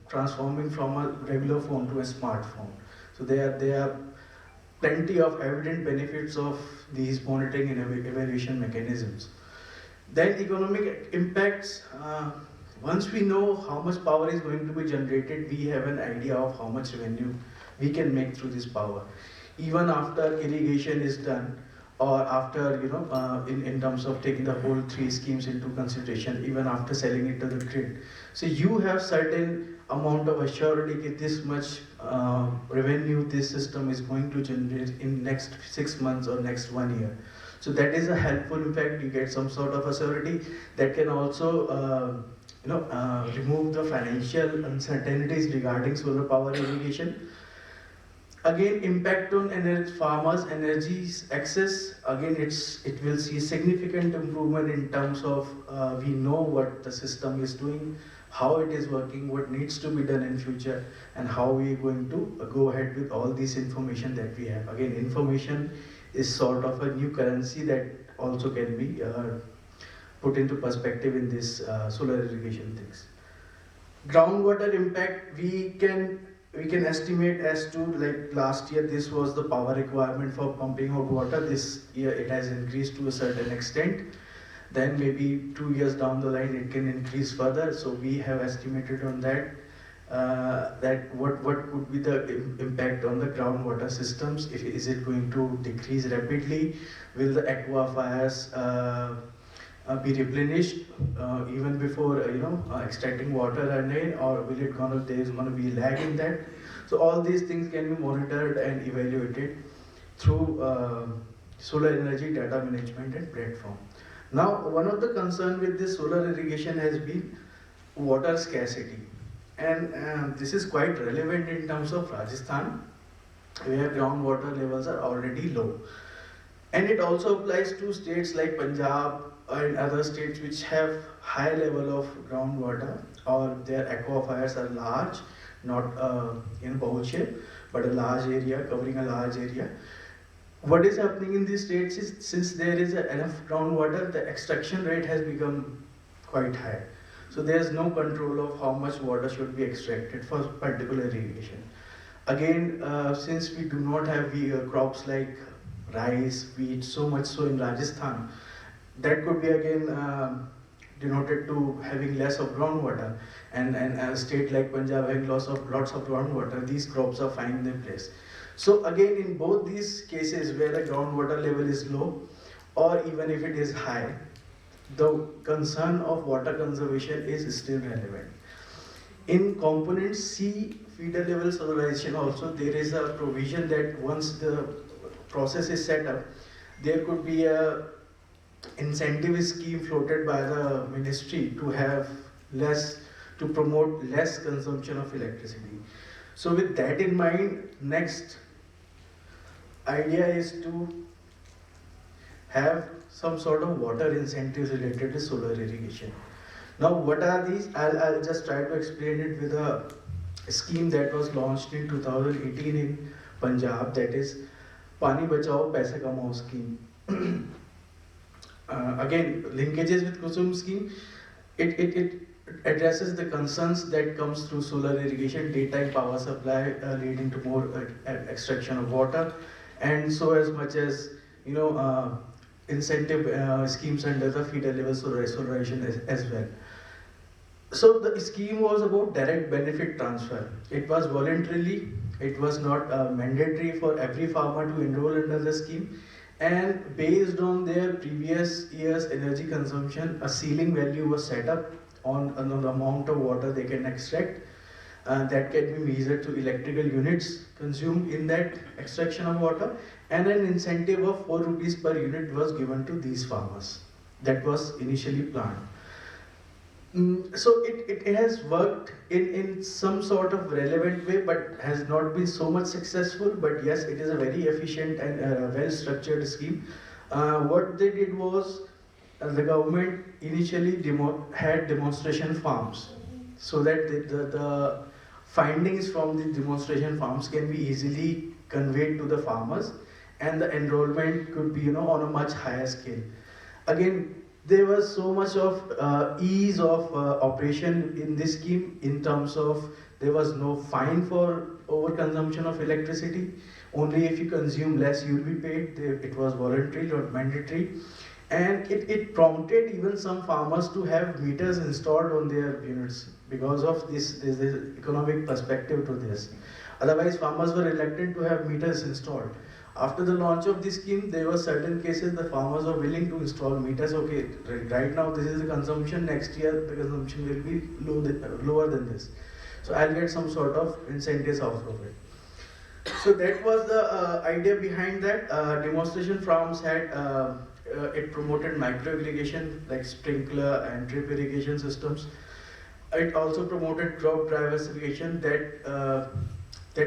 transforming from a regular phone to a smartphone. So there are plenty of evident benefits of these monitoring and evaluation mechanisms. Then economic impacts. Once we know how much power is going to be generated, we have an idea of how much revenue we can make through this power. Even after irrigation is done, or after, in terms of taking the whole 3 schemes into consideration, even after selling it to the grid. So you have certain amount of assurity that this much revenue this system is going to generate in next 6 months or next 1 year. So that is a helpful impact. You get some sort of assurity that can also remove the financial uncertainties regarding solar power irrigation. Again, impact on farmers' energy access. Again, it will see significant improvement in terms of we know what the system is doing, how it is working, what needs to be done in future, and how we are going to go ahead with all this information that we have. Again, information is sort of a new currency that also can be put into perspective in this solar irrigation things. Groundwater impact, we can estimate as to, like last year this was the power requirement for pumping out water. This year it has increased to a certain extent. Then maybe 2 years down the line it can increase further. So we have estimated on that that what could be the impact on the groundwater systems. Is it going to decrease rapidly? Will the aquifers be replenished even before extracting water or will there is gonna be lag in that? So all these things can be monitored and evaluated through solar energy data management and platform. Now, one of the concern with this solar irrigation has been water scarcity, and this is quite relevant in terms of Rajasthan, where groundwater levels are already low, and it also applies to states like Punjab and other states which have high level of groundwater, or their aquifers are large, not in bowl shape, but a large area, covering a large area. What is happening in these states is, since there is enough groundwater, the extraction rate has become quite high. So there is no control of how much water should be extracted for particular irrigation. Again, since we do not have crops like rice, wheat, so much so in Rajasthan, that could be again denoted to having less of groundwater, and a state like Punjab having lots of groundwater, these crops are finding their place. So again, in both these cases where the groundwater level is low, or even if it is high, the concern of water conservation is still relevant. In component C, feeder level solarization also, there is a provision that once the process is set up, there could be a incentive scheme floated by the ministry to have less, to promote less consumption of electricity. So with that in mind, next idea is to have some sort of water incentives related to solar irrigation. Now what are these? I'll just try to explain it with a scheme that was launched in 2018 in Punjab, that is Pani Bachao Paisa Kamao scheme. Again, linkages with KUSUM scheme, it addresses the concerns that comes through solar irrigation, daytime power supply leading to more extraction of water, and so as much as incentive schemes under the feeder level solarization as well. So the scheme was about direct benefit transfer. It was voluntarily, it was not mandatory for every farmer to enroll under the scheme, and based on their previous year's energy consumption, a ceiling value was set up on the amount of water they can extract. That can be measured to electrical units consumed in that extraction of water, and an incentive of 4 rupees per unit was given to these farmers. That was initially planned. So it has worked in some sort of relevant way, but has not been so much successful. But yes, it is a very efficient and well-structured scheme. What they did was, the government initially had demonstration farms, so that the findings from the demonstration farms can be easily conveyed to the farmers, and the enrollment could be on a much higher scale. Again, there was so much of ease of operation in this scheme, in terms of there was no fine for overconsumption of electricity. Only if you consume less you will be paid. It was voluntary, not mandatory. And it prompted even some farmers to have meters installed on their units because of this economic perspective to this. Otherwise, farmers were reluctant to have meters installed. After the launch of this scheme, there were certain cases the farmers were willing to install meters. Okay, right now this is the consumption, next year the consumption will be lower than this. So I'll get some sort of incentives out of it. So that was the idea behind that. Demonstration farms had, it promoted micro irrigation like sprinkler and drip irrigation systems. It also promoted crop diversification that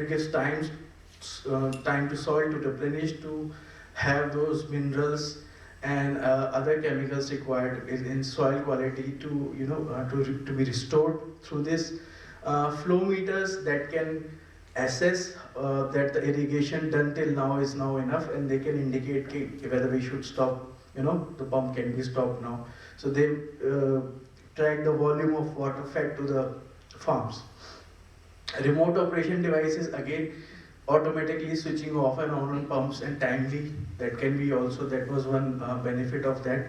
gives time to soil to replenish, to have those minerals and other chemicals required in soil quality to be restored through this. Flow meters that can assess that the irrigation done till now is now enough, and they can indicate whether we should stop, the pump can be stopped now. So they track the volume of water fed to the farms. Remote operation devices, again, automatically switching off and on pumps, and timely, that can be also, that was one benefit of that.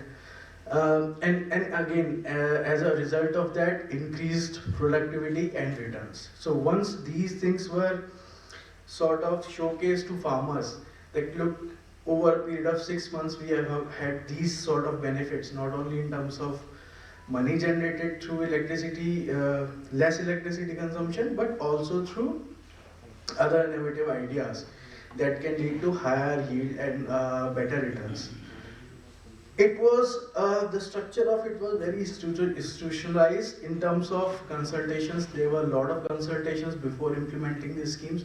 And again, as a result of that, increased productivity and returns. So once these things were sort of showcased to farmers, that look, over a period of 6 months we have had these sort of benefits, not only in terms of money generated through electricity, less electricity consumption, but also through other innovative ideas that can lead to higher yield and better returns. It was, the structure of it was very institutionalized in terms of consultations. There were a lot of consultations before implementing these schemes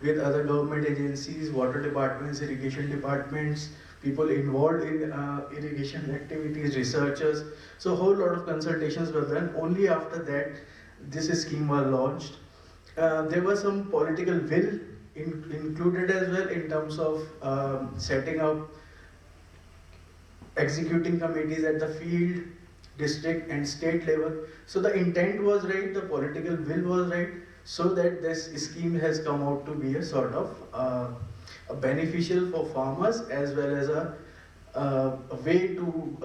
with other government agencies, water departments, irrigation departments, people involved in irrigation activities, researchers. So a whole lot of consultations were done. Only after that, this scheme was launched. There was some political will included as well in terms of setting up executing committees at the field, district and state level. So the intent was right, the political will was right, so that this scheme has come out to be a sort of beneficial for farmers, as well as a way to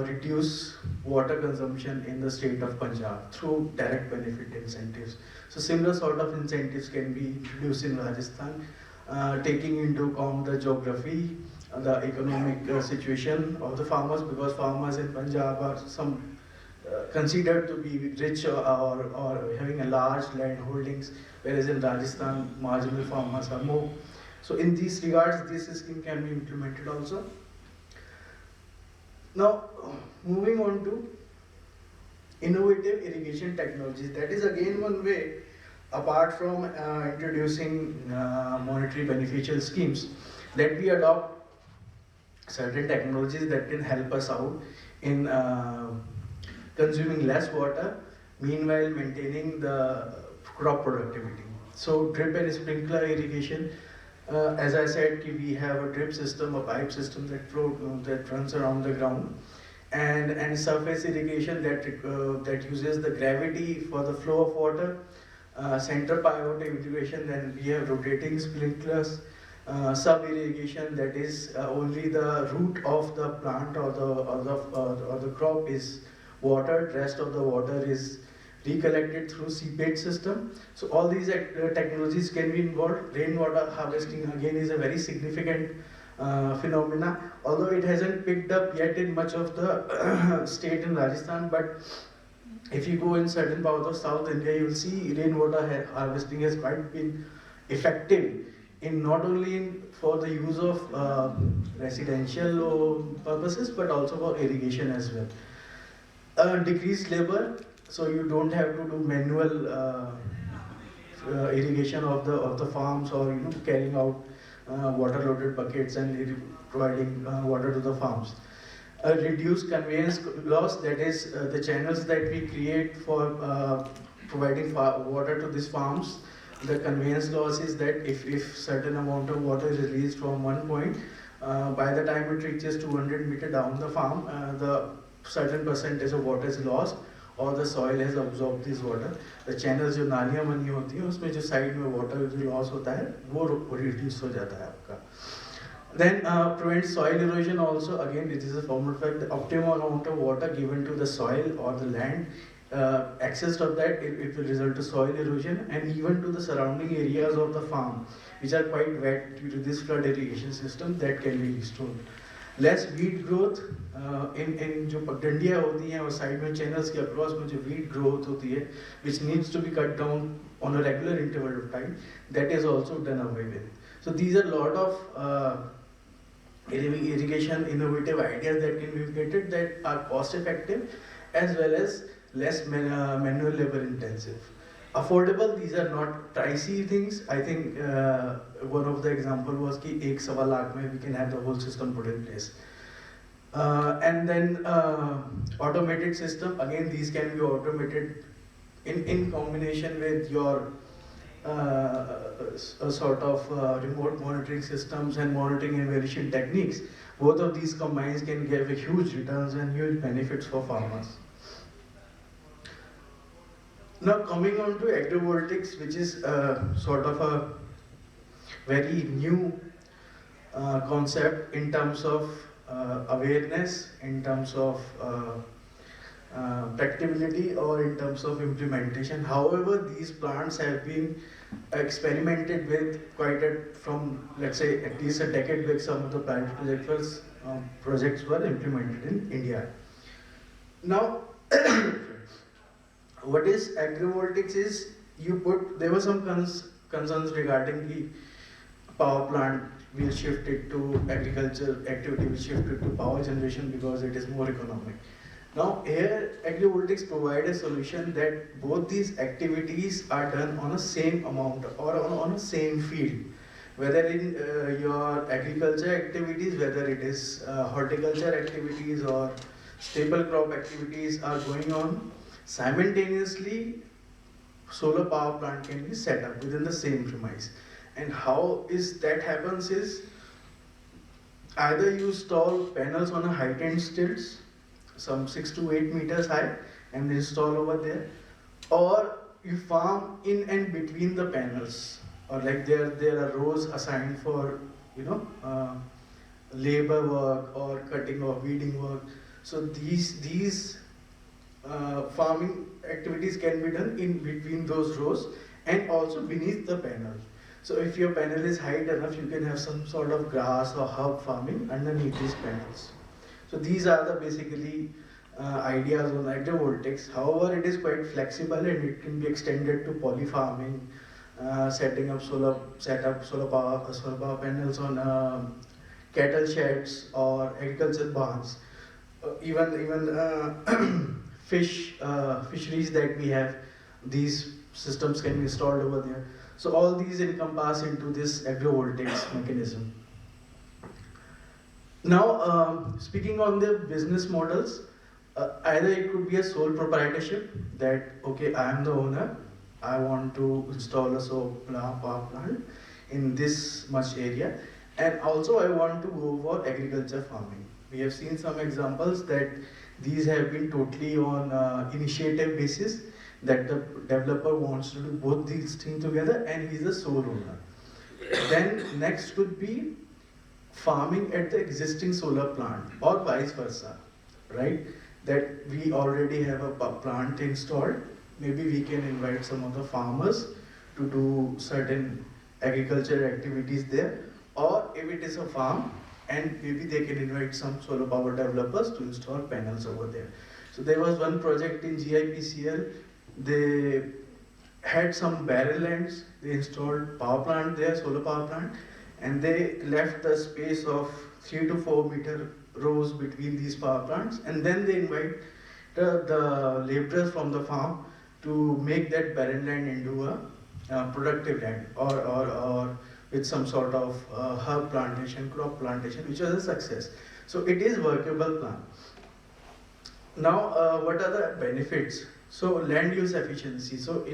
reduce water consumption in the state of Punjab through direct benefit incentives. So similar sort of incentives can be introduced in Rajasthan, taking into account the geography, the economic situation of the farmers, because farmers in Punjab are considered to be rich or having a large land holdings, whereas in Rajasthan, marginal farmers are more. So in these regards, this scheme can be implemented also. Now, moving on to innovative irrigation technologies. That is again one way, apart from introducing monetary beneficial schemes, that we adopt certain technologies that can help us out in consuming less water, meanwhile maintaining the crop productivity. So drip and sprinkler irrigation, as I said, we have a drip system, a pipe system that runs around the ground, and surface irrigation that uses the gravity for the flow of water, center pivot irrigation, then we have rotating sprinklers, sub irrigation, that is only the root of the plant or the crop is watered, rest of the water is recollected through seepage system. So all these technologies can be involved. Rainwater harvesting again is a very significant phenomena, although it hasn't picked up yet in much of the state in Rajasthan, but if you go in certain parts of South India, you will see rainwater harvesting has quite been effective in not only for the use of residential purposes, but also for irrigation as well. Decreased labor, so you don't have to do manual irrigation of the farms, or carrying out water-loaded buckets and providing water to the farms. Reduced conveyance loss, that is the channels that we create for providing water to these farms. The conveyance loss is that if certain amount of water is released from one point, by the time it reaches 200 meter down the farm, the certain percentage of water is lost, or the soil has absorbed this water. The channels जो नालियाँ बनी होती हैं उसमें जो side में water जो loss होता है वो reduce हो जाता है आपका. Then prevent soil erosion also. Again, it is a formal fact. The optimum amount of water given to the soil or the land, excess of that, it will result to soil erosion, and even to the surrounding areas of the farm, which are quite wet due to this flood irrigation system, that can be restored. Less weed growth in जो पगडंडियाँ होती हैं और side में channels के across में जो weed growth होती है, which needs to be cut down on a regular interval of time, that is also done away with. So these are a lot of irrigation innovative ideas that can be implemented that are cost effective as well as less manual labor intensive. Affordable, these are not pricey things. I think one of the example was कि 1-1.25 lakh में we can have the whole system put in place. And then automated system, again these can be automated in combination with your sort of remote monitoring systems and monitoring and evaluation techniques. Both of these combined can give a huge returns and huge benefits for farmers. Now coming on to agrivoltaics, which is sort of a very new concept in terms of awareness, in terms of practicability, or in terms of implementation. However, these plants have been experimented with from, let's say, at least a decade back. Some of the pilot projects were implemented in India. Now, what is agrivoltaics is there were some concerns regarding the power plant will shift it to agriculture activity, will shift it to power generation because it is more economic. Now here agrivoltaics provide a solution that both these activities are done on a same amount or on a same field. Whether in your agriculture activities, whether it is horticulture activities or staple crop activities are going on, simultaneously solar power plant can be set up within the same premise. And how is that happens is either you install panels on a height-end stilts, some 6 to 8 meters high, and install over there, or you farm in and between the panels, or like there are rows assigned for labor work or cutting or weeding work. So these farming activities can be done in between those rows and also beneath the panel. So if your panel is high enough, you can have some sort of grass or herb farming underneath these panels. So these are the basically ideas on agrivoltaics. However, it is quite flexible and it can be extended to poly farming, setting up solar power panels on cattle sheds or agriculture barns, even fisheries that we have. These systems can be installed over there. So all these encompass into this agrivoltaics mechanism. Now, speaking on the business models, either it could be a sole proprietorship that, okay, I am the owner, I want to install a solar power plant in this much area, and also I want to go for agriculture farming. We have seen some examples that these have been totally on initiative basis, that the developer wants to do both these things together and he's the sole owner. Then next could be farming at the existing solar plant or vice versa, right? That we already have a plant installed, maybe we can invite some of the farmers to do certain agricultural activities there, or if it is a farm, and maybe they can invite some solar power developers to install panels over there. So there was one project in GIPCL, they had some barren lands, they installed power plant there, solar power plant, and they left the space of 3 to 4 meter rows between these power plants, and then they invite the laborers from the farm to make that barren land into a productive land, or with some sort of herb plantation, crop plantation, which was a success. So it is workable plan. Now, what are the benefits? So land use efficiency. So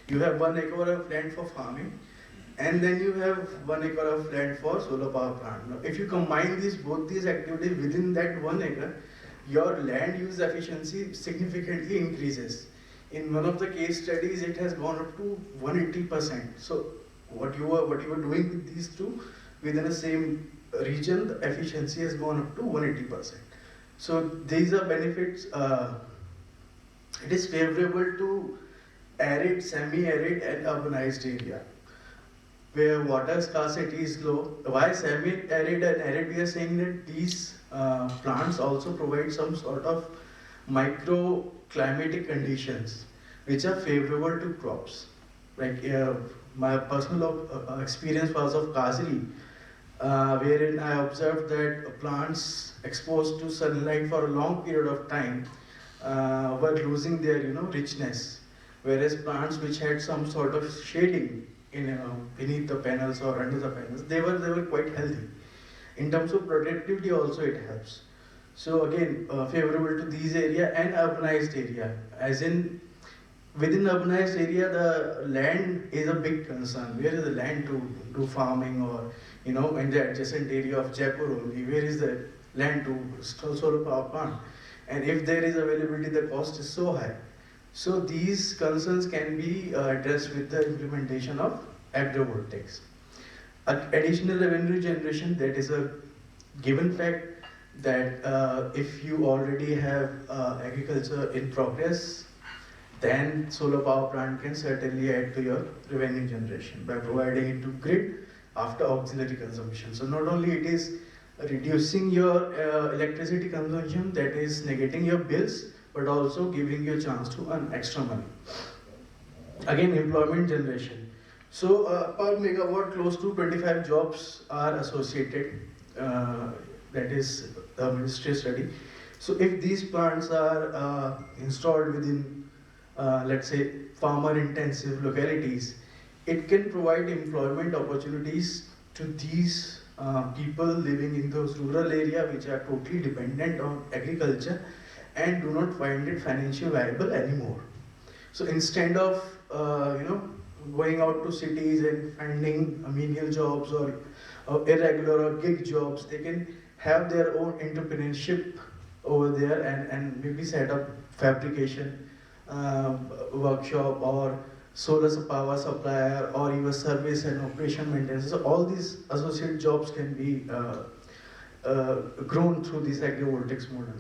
you have 1 acre of land for farming, and then you have 1 acre of land for solar power plant. Now, if you combine both these activities within that 1 acre, your land use efficiency significantly increases. In one of the case studies, it has gone up to 180%. So what you were doing with these two within the same region, the efficiency has gone up to 180%. So these are benefits. It is favorable to arid, semi-arid and urbanized area where water scarcity is low. Why semi-arid and arid? We are saying that these plants also provide some sort of microclimatic conditions which are favorable to crops. Like my personal experience was of Kazri, wherein I observed that plants exposed to sunlight for a long period of time were losing their richness, whereas plants which had some sort of shading beneath the panels or under the panels, they were quite healthy. In terms of productivity also it helps. So again, favorable to these area and urbanized area, as in within urbanized area the land is a big concern. Where is the land to do farming, or in the adjacent area of Jaipur only, where is the land to install solar power plant? And if there is availability, the cost is so high. So these concerns can be addressed with the implementation of agrivoltaics. Additional revenue generation, that is a given fact that if you already have agriculture in progress, then solar power plant can certainly add to your revenue generation by providing it to grid after auxiliary consumption. So not only it is reducing your electricity consumption, that is negating your bills, but also giving you a chance to earn extra money. Again, employment generation. So per megawatt, close to 25 jobs are associated. That is the ministry study. So if these plants are installed within, let's say, farmer-intensive localities, it can provide employment opportunities to these people living in those rural areas which are totally dependent on agriculture and do not find it financially viable anymore. So instead of going out to cities and finding menial jobs or irregular or gig jobs, they can have their own entrepreneurship over there and maybe set up fabrication workshop or solar power supplier or even service and operation maintenance. So all these associate jobs can be grown through this agrivoltaics model.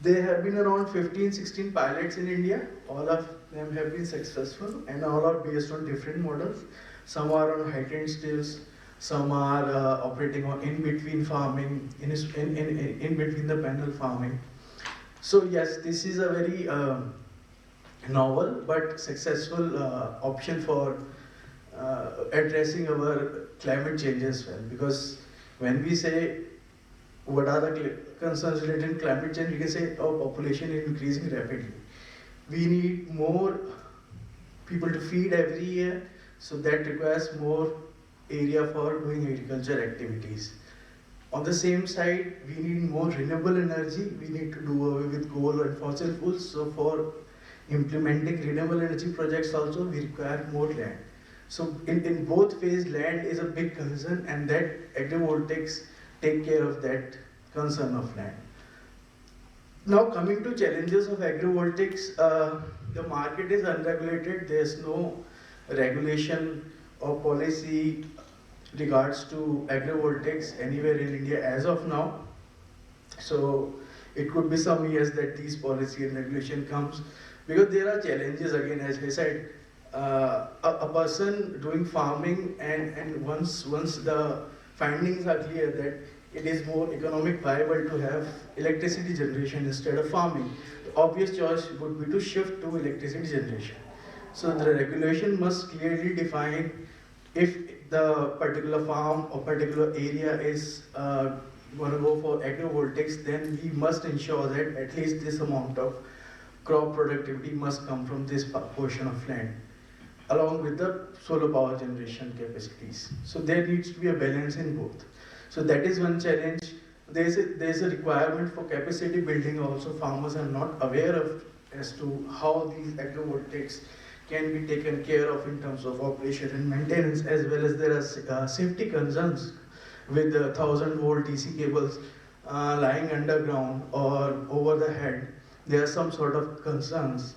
There have been around 15-16 pilots in India. All of them have been successful and all are based on different models. Some are on heightened stills, some are operating on in-between farming, in between the panel farming. So yes, this is a very novel but successful option for addressing our climate change as well. Because when we say what are the concerns related to climate change, we can say our population is increasing rapidly. We need more people to feed every year, so that requires more area for doing agriculture activities. On the same side, we need more renewable energy. We need to do away with coal and fossil fuels. So for implementing renewable energy projects also, we require more land. So in both ways, land is a big concern, and that agrivoltaics take care of that concern of land. Now coming to challenges of agrivoltaics, the market is unregulated. There's no regulation or policy regards to agrivoltaics anywhere in India as of now. So it could be some years that these policy and regulation comes, because there are challenges again, as I said. A person doing farming, and once the findings are clear that it is more economic viable to have electricity generation instead of farming, the obvious choice would be to shift to electricity generation. So the regulation must clearly define if the particular farm or particular area is going to go for agrivoltaics, then we must ensure that at least this amount of crop productivity must come from this portion of land, along with the solar power generation capacities. So there needs to be a balance in both. So that is one challenge. There's a requirement for capacity building also. Farmers are not aware of as to how these agrivoltaics can be taken care of in terms of operation and maintenance, as well as there are safety concerns with the 1000-volt DC cables lying underground or over the head. There are some sort of concerns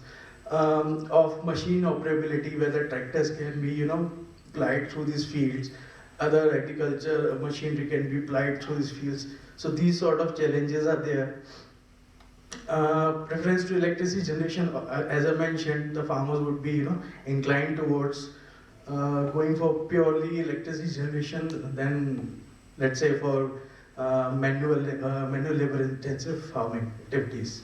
of machine operability, whether tractors can be, plied through these fields, other agriculture machinery can be plied through these fields. So these sort of challenges are there. Preference to electricity generation, as I mentioned, the farmers would be, inclined towards going for purely electricity generation than, let's say, for manual labor-intensive farming activities.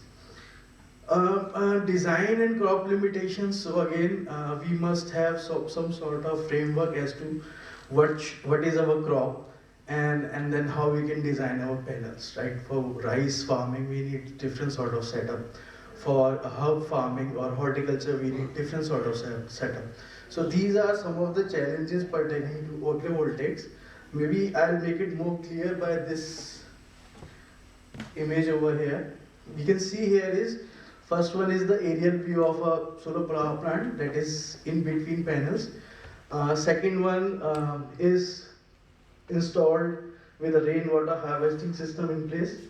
Design and crop limitations. So again, we must have some sort of framework as to what is our crop, and then how we can design our panels, right? For rice farming, we need different sort of setup. For herb farming or horticulture, we need different sort of setup. So these are some of the challenges pertaining to agrivoltaics. Maybe I'll make it more clear by this image over here. You can see here is, first one is the aerial view of a solar power plant that is in between panels. Second one is installed with a rainwater harvesting system in place.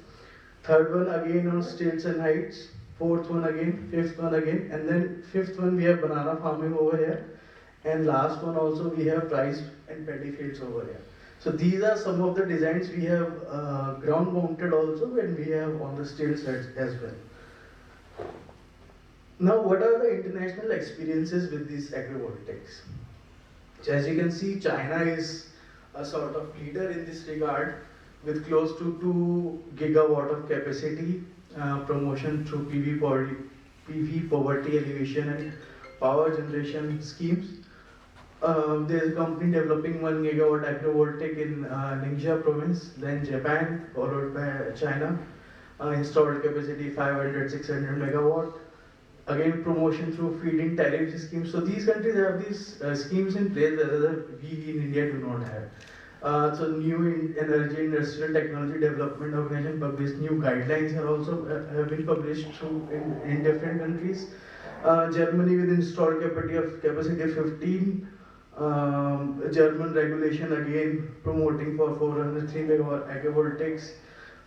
Third one again on stilts and heights. Fourth one again, fifth one again, and then fifth one we have banana farming over here. And last one also we have rice and paddy fields over here. So these are some of the designs we have ground mounted also, and we have on the stilts as well. Now, what are the international experiences with these agrivoltaics? So as you can see, China is a sort of leader in this regard, with close to 2 gigawatt of capacity, promotion through PV poverty alleviation and power generation schemes. There is a company developing 1 gigawatt agrivoltaic in Ningxia province, then Japan, followed by China. Installed capacity 500-600 megawatt. Again, promotion through feed-in tariff schemes. So these countries have these schemes in place that we in India do not have. So New Energy Industrial Technology Development Organization published new guidelines are also have been published in different countries. Germany with installed capacity of 15. German regulation again promoting for 403 megawatt agrivoltaics.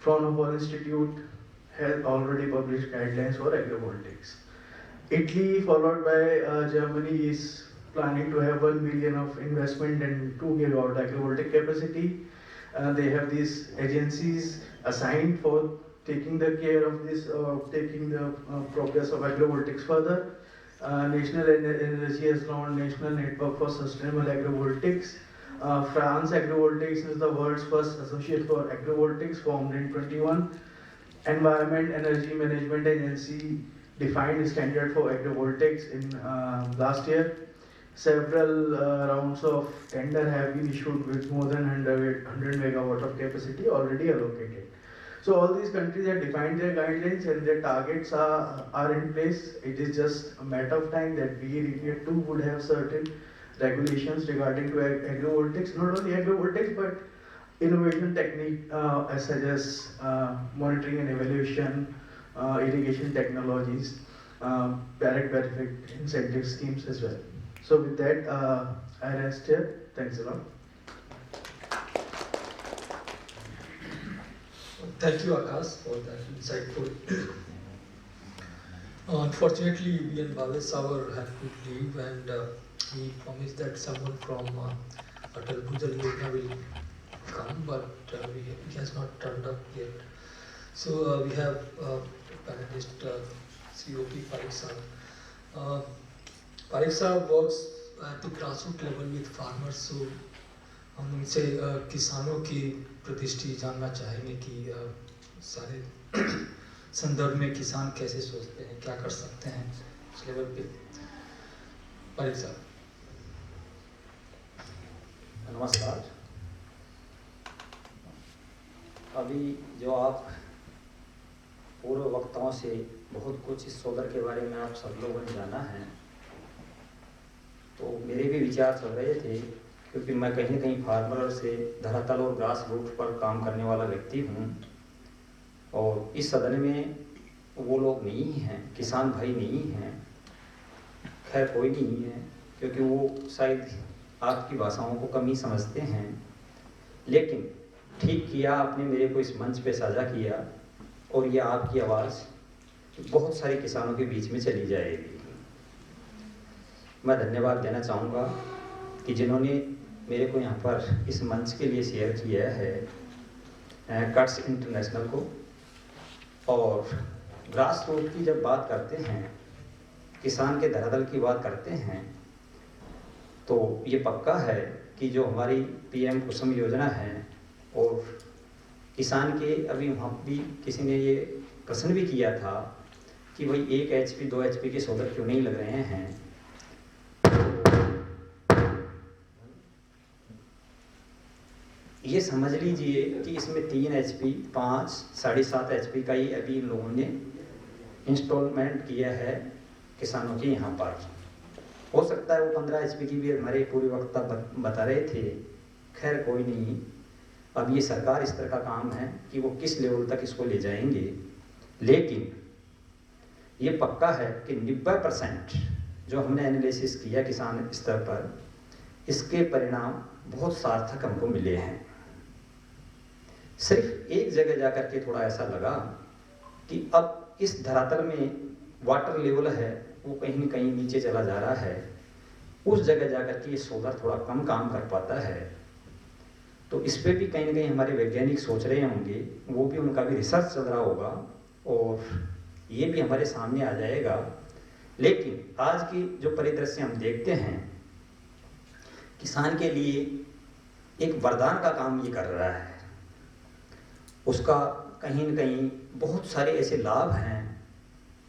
Fraunhofer Institute has already published guidelines for agrivoltaics. Italy, followed by Germany, is planning to have 1 billion of investment and 2 gigawatt agrivoltaic capacity. They have these agencies assigned for taking the care of this, taking the progress of agrivoltaics further. National Energy has launched National Network for Sustainable Agrivoltaics. France Agrivoltaics is the world's first associate for agrivoltaics, formed in 21. Environment Energy Management Agency defined standard for agrivoltaics in last year. Several rounds of tender have been issued with more than 100 megawatt of capacity already allocated. So all these countries have defined their guidelines and their targets are in place. It is just a matter of time that we in India too would have certain regulations regarding to agrivoltaics, not only agrivoltaics but innovation technique such as monitoring and evaluation, irrigation technologies, direct benefit incentive schemes as well. So with that, I rest here. Thanks a lot. Thank you, Akash, for that insightful. Unfortunately, we and Bhavesh Savar have to leave, and we promised that someone from Atal Bhujal Yojana will come, but he has not turned up yet. So we have panelist COP Pareek sir. Pareek sir works at the grassroots level with farmers, so हम उनसे किसानों की प्रतिष्ठा जानना चाहेंगे कि सारे संदर्भ में किसान कैसे सोचते हैं, क्या कर सकते हैं उस लेवल पे। पारिक साहब। नमस्कार। अभी जो आप पूर्व वक्ताओं से बहुत कुछ इस सोलर के बारे में आप सब लोगों ने जाना है, तो मेरे भी विचार चल रहे थे, क्योंकि मैं कहीं न कहीं फार्मर से धरातल और ग्रास रूट पर काम करने वाला व्यक्ति हूँ, और इस सदन में वो लोग नहीं हैं, किसान भाई नहीं हैं, खैर कोई नहीं है, क्योंकि वो शायद आपकी भाषाओं को कम ही समझते हैं। लेकिन ठीक किया आपने मेरे को इस मंच पे साझा किया, और ये आपकी आवाज़ बहुत सारे किसानों के बीच में चली जाएगी। मैं धन्यवाद देना चाहूँगा कि जिन्होंने मेरे को यहाँ पर इस मंच के लिए शेयर किया है कट्स इंटरनेशनल को। और ग्रास रूट की जब बात करते हैं, किसान के धरातल की बात करते हैं, तो ये पक्का है कि जो हमारी PM-KUSUM योजना है, और किसान के अभी वहाँ भी किसी ने ये प्रश्न भी किया था कि भाई 1 HP 2 HP के सोलर क्यों नहीं लग रहे हैं। ये समझ लीजिए कि इसमें 3 HP 5 7.5 HP का ही अभी इन लोगों ने इंस्टॉलमेंट किया है किसानों के यहाँ पर। हो सकता है वो 15 HP की भी हमारे पूर्व वक्ता बता रहे थे, खैर कोई नहीं। अब ये सरकार इस तरह का काम है कि वो किस लेवल तक इसको ले जाएंगे, लेकिन ये पक्का है कि 90% जो हमने एनालिसिस किया किसान स्तर पर, इसके परिणाम बहुत सार्थक हमको मिले हैं। सिर्फ एक जगह जाकर के थोड़ा ऐसा लगा कि अब इस धरातल में वाटर लेवल है वो कहीं न कहीं नीचे चला जा रहा है, उस जगह जाकर के ये सोलर थोड़ा कम काम कर पाता है। तो इस पर भी कहीं न कहीं हमारे वैज्ञानिक सोच रहे होंगे, वो भी उनका भी रिसर्च चल रहा होगा, और ये भी हमारे सामने आ जाएगा। लेकिन आज की जो परिदृश्य हम देखते हैं, किसान के लिए एक वरदान का काम ये कर रहा है। उसका कहीं न कहीं बहुत सारे ऐसे लाभ हैं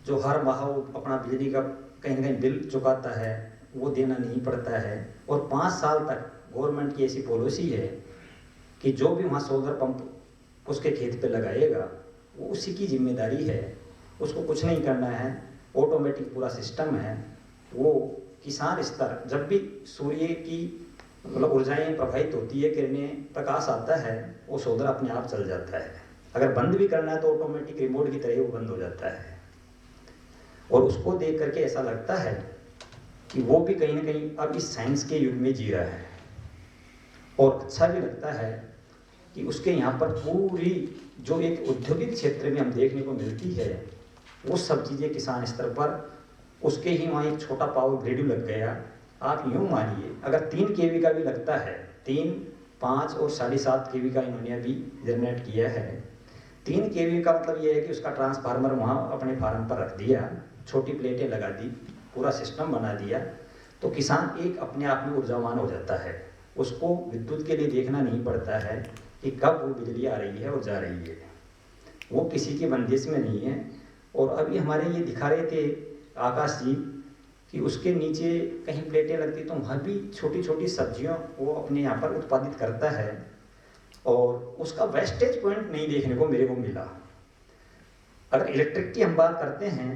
जो हर माह अपना बिजली का कहीं न कहीं बिल चुकाता है, वो देना नहीं पड़ता है। और 5 साल तक गवर्नमेंट की ऐसी पॉलिसी है कि जो भी वहाँ सोलर पंप उसके खेत पे लगाएगा वो उसी की जिम्मेदारी है, उसको कुछ नहीं करना है, ऑटोमेटिक पूरा सिस्टम है। वो किसान स्तर जब भी सूर्य की मतलब ऊर्जाएं प्रभावित होती है, किरणें प्रकाश आता है, वो सोलर अपने आप चल जाता है। अगर बंद भी करना है तो ऑटोमेटिक रिमोट की तरह वो बंद हो जाता है। और उसको देख करके ऐसा लगता है कि वो भी कहीं ना कहीं अब इस साइंस के युग में जी रहा है। और अच्छा भी लगता है कि उसके यहाँ पर पूरी जो एक औद्योगिक क्षेत्र में हम देखने को मिलती है, वो सब चीज़ें किसान स्तर पर उसके ही वहाँ एक छोटा पावर ग्रिड लग गया। आप यूँ मानिए अगर 3 kV का भी लगता है, 3, 5 और 7.5 kV का इन्होंने अभी जनरेट किया है। 3 kV का मतलब ये है कि उसका ट्रांसफार्मर वहाँ अपने फार्म पर रख दिया, छोटी प्लेटें लगा दी, पूरा सिस्टम बना दिया, तो किसान एक अपने आप में ऊर्जावान हो जाता है। उसको विद्युत के लिए देखना नहीं पड़ता है कि कब वो बिजली आ रही है और जा रही है। वो किसी की बंदिश में नहीं है। और अभी हमारे ये दिखा रहे थे आकाश जी कि उसके नीचे कहीं प्लेटें लगती तो वहाँ भी छोटी छोटी सब्जियों वो अपने यहाँ पर उत्पादित करता है और उसका वेस्टेज पॉइंट नहीं देखने को मेरे को मिला। अगर इलेक्ट्रिक की हम बात करते हैं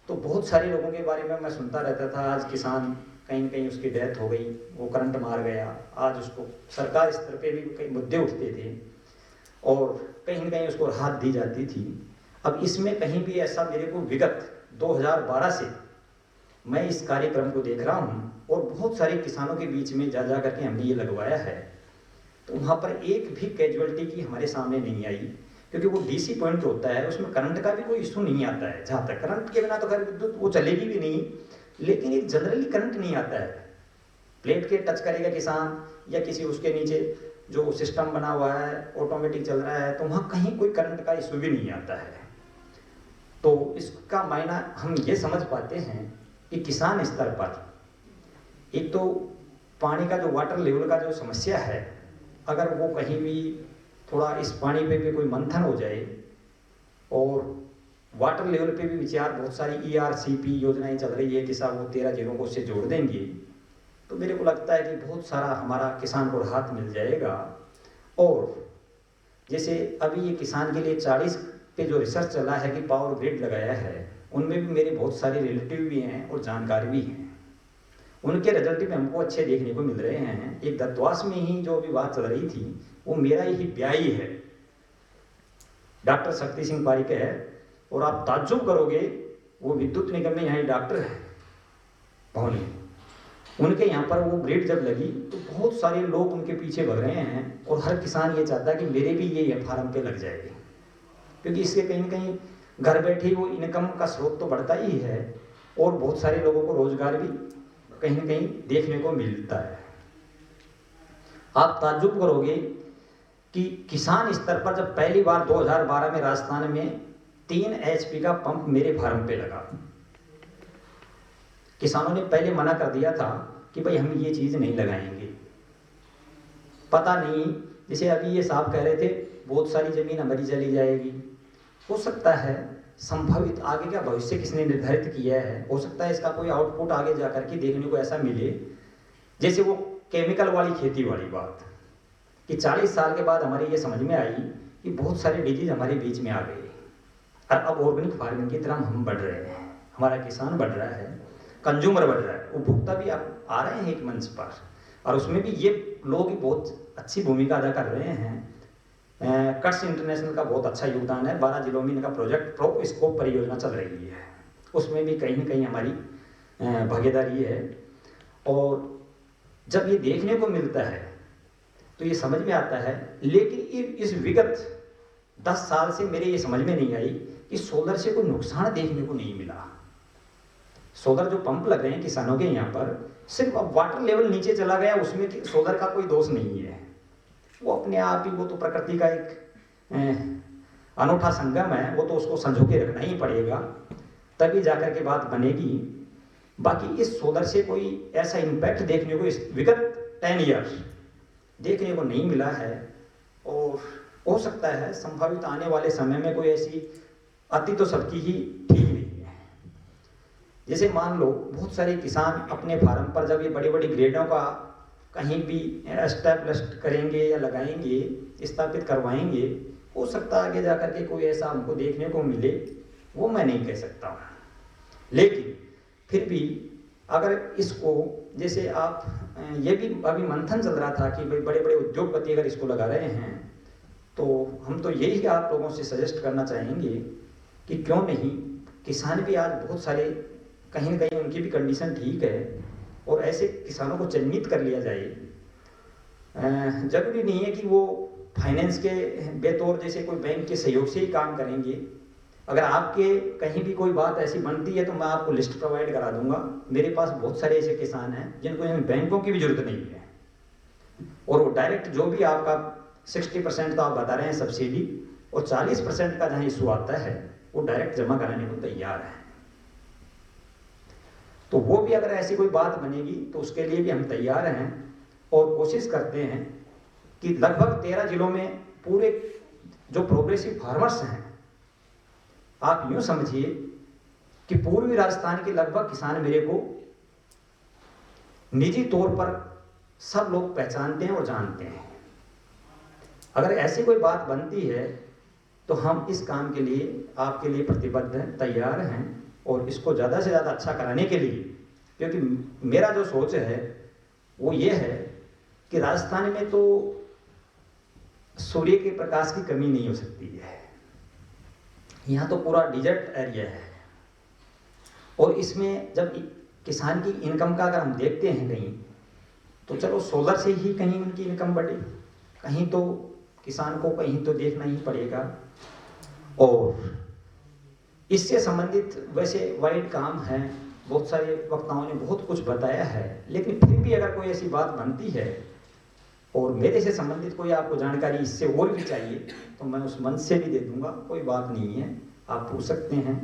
तो बहुत सारे लोगों के बारे में मैं सुनता रहता था, आज किसान कहीं न कहीं उसकी डेथ हो गई, वो करंट मार गया, आज उसको सरकार स्तर पे भी कई मुद्दे उठते थे और कहीं न कहीं उसको राहत दी जाती थी। अब इसमें कहीं भी ऐसा मेरे को विगत 2012 से मैं इस कार्यक्रम को देख रहा हूँ और बहुत सारे किसानों के बीच में जा करके हमने ये लगवाया है, तो वहाँ पर एक भी कैजुअलिटी की हमारे सामने नहीं आई, क्योंकि वो डीसी पॉइंट होता है, उसमें करंट का भी कोई इशू नहीं आता है। जहाँ तक करंट के बिना तो खैर विद्युत वो चलेगी भी नहीं, लेकिन एक जनरली करंट नहीं आता है। प्लेट के टच करेगा किसान या किसी उसके नीचे जो सिस्टम बना हुआ है ऑटोमेटिक चल रहा है, तो वहाँ कहीं कोई करंट का इशू भी नहीं आता है। तो इसका मायना हम ये समझ पाते हैं कि किसान स्तर पर एक तो पानी का जो वाटर लेवल का जो समस्या है, अगर वो कहीं भी थोड़ा इस पानी पे भी कोई मंथन हो जाए और वाटर लेवल पे भी विचार, बहुत सारी ERCP योजनाएं चल रही है कि साहब वो 13 जिलों को उससे जोड़ देंगे, तो मेरे को लगता है कि बहुत सारा हमारा किसान को राहत मिल जाएगा। और जैसे अभी ये किसान के लिए 40 पे जो रिसर्च चला है कि पावर ग्रिड लगाया है, उनमें भी मेरे बहुत सारे रिलेटिव भी हैं और जानकार भी हैं। उनके रिजल्ट भी हमको अच्छे देखने को मिल रहे हैं। एक दत्तवास में ही जो अभी बात चल रही थी वो मेरा ही ब्याही है, डॉक्टर शक्ति सिंह पारीक है, और आप ताज्जुब करोगे वो विद्युत निगम में यहाँ डॉक्टर है भवनी, उनके यहाँ पर वो ग्रिड जब लगी तो बहुत सारे लोग उनके पीछे भग रहे हैं और हर किसान ये चाहता है कि मेरे भी ये फार्म पे लग जाएगी, क्योंकि इससे कहीं न कहीं घर बैठे वो इनकम का स्रोत तो बढ़ता ही है और बहुत सारे लोगों को रोजगार भी कहीं न कहीं देखने को मिलता है। आप ताज्जुब करोगे कि किसान स्तर पर जब पहली बार 2012 में राजस्थान में 3 HP का पंप मेरे फार्म पे लगा, किसानों ने पहले मना कर दिया था कि भाई हम ये चीज नहीं लगाएंगे, पता नहीं, जैसे अभी ये साहब कह रहे थे बहुत सारी जमीन हमारी चली जाएगी, हो सकता है संभावित आगे का भविष्य किसने निर्धारित किया है, हो सकता है इसका कोई आउटपुट आगे जाकर के देखने को ऐसा मिले, जैसे वो केमिकल वाली खेती वाली बात कि 40 साल के बाद हमारी ये समझ में आई कि बहुत सारे डिजीज हमारे बीच में आ गए और अब ऑर्गेनिक फार्मिंग की तरफ हम बढ़ रहे हैं, हमारा किसान बढ़ रहा है, कंज्यूमर बढ़ रहा है, उपभोक्ता भी अब आ रहे हैं एक मंच पर, और उसमें भी ये लोग बहुत अच्छी भूमिका अदा कर रहे हैं। कट्स इंटरनेशनल का बहुत अच्छा योगदान है, 12 जिलों में इनका प्रोजेक्ट प्रो स्कोप परियोजना चल रही है, उसमें भी कहीं न कहीं हमारी भागीदारी है। और जब ये देखने को मिलता है तो ये समझ में आता है, लेकिन इस विगत 10 साल से मेरे ये समझ में नहीं आई कि सोलर से कोई नुकसान देखने को नहीं मिला। सोलर जो पंप लग रहे हैं किसानों के यहाँ पर, सिर्फ अब वाटर लेवल नीचे चला गया, उसमें सोलर का कोई दोष नहीं है, वो अपने आप ही, वो तो प्रकृति का एक अनूठा संगम है, वो तो उसको संजो के रखना ही पड़ेगा, तभी जाकर के बात बनेगी। बाकी इस सोलर से कोई ऐसा इम्पैक्ट देखने को इस विगत 10 ईयर्स देखने को नहीं मिला है, और हो सकता है संभावित आने वाले समय में कोई ऐसी अति तो सबकी ही ठीक नहीं है। जैसे मान लो बहुत सारे किसान अपने फार्म पर जब ये बड़ी बड़ी ग्रेडों का कहीं भी एस्टैब्लिश करेंगे या लगाएंगे, स्थापित करवाएंगे, हो सकता है आगे जाकर के कोई ऐसा हमको देखने को मिले, वो मैं नहीं कह सकता। लेकिन फिर भी अगर इसको, जैसे आप ये भी अभी मंथन चल रहा था कि भाई बड़े बड़े उद्योगपति अगर इसको लगा रहे हैं, तो हम तो यही आप लोगों से सजेस्ट करना चाहेंगे कि क्यों नहीं, किसान भी आज बहुत सारे कहीं न कहीं उनकी भी कंडीशन ठीक है, और ऐसे किसानों को चिन्हित कर लिया जाए। जरूरी नहीं है कि वो फाइनेंस के बेतौर जैसे कोई बैंक के सहयोग से ही काम करेंगे। अगर आपके कहीं भी कोई बात ऐसी बनती है तो मैं आपको लिस्ट प्रोवाइड करा दूंगा। मेरे पास बहुत सारे ऐसे किसान हैं जिनको इन बैंकों की भी जरूरत नहीं है, और वो डायरेक्ट जो भी आपका 60% तो आप बता रहे हैं सब्सिडी, और 40% का जहाँ इशू आता है वो डायरेक्ट जमा कराने को तैयार है। तो वो भी अगर ऐसी कोई बात बनेगी तो उसके लिए भी हम तैयार हैं, और कोशिश करते हैं कि लगभग 13 जिलों में पूरे जो प्रोग्रेसिव फार्मर्स हैं आप यूँ समझिए कि पूर्वी राजस्थान के लगभग किसान मेरे को निजी तौर पर सब लोग पहचानते हैं और जानते हैं। अगर ऐसी कोई बात बनती है तो हम इस काम के लिए आपके लिए प्रतिबद्ध हैं, तैयार हैं और इसको ज़्यादा से ज़्यादा अच्छा कराने के लिए, क्योंकि मेरा जो सोच है वो ये है कि राजस्थान में तो सूर्य के प्रकाश की कमी नहीं हो सकती है। यहाँ तो पूरा डिजर्ट एरिया है और इसमें जब किसान की इनकम का अगर हम देखते हैं कहीं, तो चलो सोलर से ही कहीं उनकी इनकम बढ़े, कहीं तो किसान को कहीं तो देखना ही पड़ेगा। और इससे संबंधित वैसे वाइड काम है, बहुत सारे वक्ताओं ने बहुत कुछ बताया है, लेकिन फिर भी अगर कोई ऐसी बात बनती है और मेरे से संबंधित कोई आपको जानकारी इससे और भी चाहिए तो मैं उस मंच से भी दे दूंगा, कोई बात नहीं है, आप पूछ सकते हैं।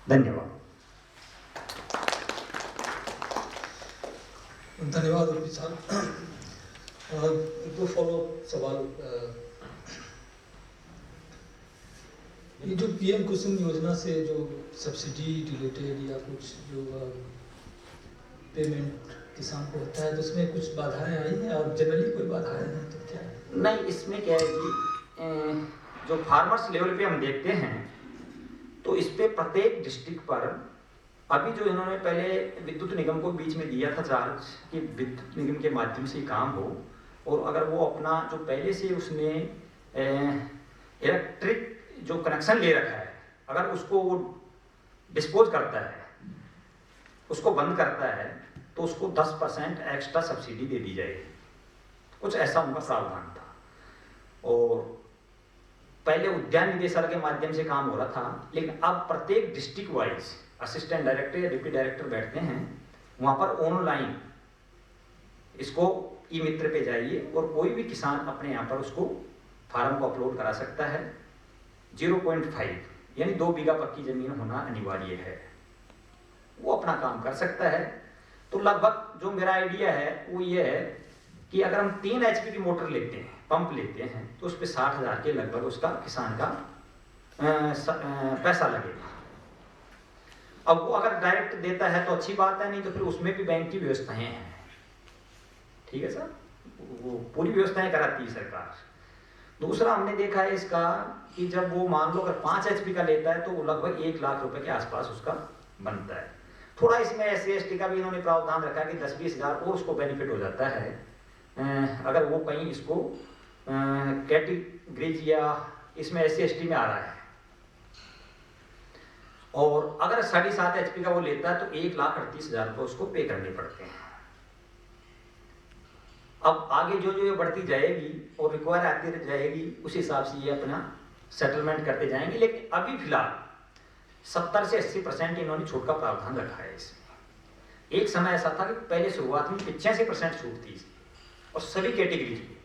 धन्यवाद। धन्यवाद रूपी साहब। दो फॉलो सवाल। ये जो पीएम कुसुम योजना से जो सब्सिडी रिलेटेड या कुछ जो पेमेंट किसान को होता है तो उसमें कुछ बाधाएं आई हैं और जनरली कोई बाधाएं हैं तो क्या है? नहीं, इसमें क्या है कि जो फार्मर्स लेवल पे हम देखते हैं तो इस पे प्रत्येक डिस्ट्रिक्ट पर अभी जो इन्होंने पहले विद्युत निगम को बीच में दिया था चार्ज कि विद्युत निगम के माध्यम से काम हो, और अगर वो अपना जो पहले से उसने इलेक्ट्रिक जो कनेक्शन ले रखा है अगर उसको वो डिस्पोज करता है, उसको बंद करता है, तो उसको 10% एक्स्ट्रा सब्सिडी दे दी जाएगी। कुछ ऐसा उनका प्रावधान था। और पहले उद्यान निदेशालय के माध्यम से काम हो रहा था, लेकिन अब प्रत्येक डिस्ट्रिक्ट वाइज असिस्टेंट डायरेक्टर या डिप्टी डायरेक्टर बैठते हैं, वहाँ पर ऑनलाइन इसको ई मित्र पे जाइए और कोई भी किसान अपने यहाँ पर उसको फार्म को अपलोड करा सकता है। 0.5 यानी 2 बीघा पक्की जमीन होना अनिवार्य है, वो अपना काम कर सकता है। तो लगभग जो मेरा आइडिया है वो ये है कि अगर हम 3 HP की मोटर लेते हैं, पंप लेते हैं, तो उस पर 60,000 के लगभग उसका किसान का पैसा लगेगा। अब वो अगर डायरेक्ट देता है तो अच्छी बात है, नहीं तो फिर उसमें भी बैंक की व्यवस्थाएं हैं। ठीक है सर, वो पूरी व्यवस्थाएं कराती है सरकार। दूसरा हमने देखा है इसका कि जब वो मान लो अगर 5 HP का लेता है तो वो लगभग 1 लाख रुपए के आसपास उसका बनता है। थोड़ा इसमें SC/ST का भी इन्होंने प्रावधान रखा कि 10-20 हज़ार और उसको बेनिफिट हो जाता है अगर वो कहीं इसको कैटेगरीज या इसमें SC/ST में आ रहा है। और अगर 7.5 HP का वो लेता है तो 1,38,000 रुपये उसको पे करने पड़ते हैं। अब आगे जो जो ये बढ़ती जाएगी और रिक्वायर आती जाएगी उस हिसाब से ये अपना सेटलमेंट करते जाएंगे, लेकिन अभी फिलहाल 70 से 80% इन्होंने छूट का प्रावधान रखा है इसमें। एक समय ऐसा था कि पहले शुरुआत में 85% छूट थी और सभी कैटेगरीज में,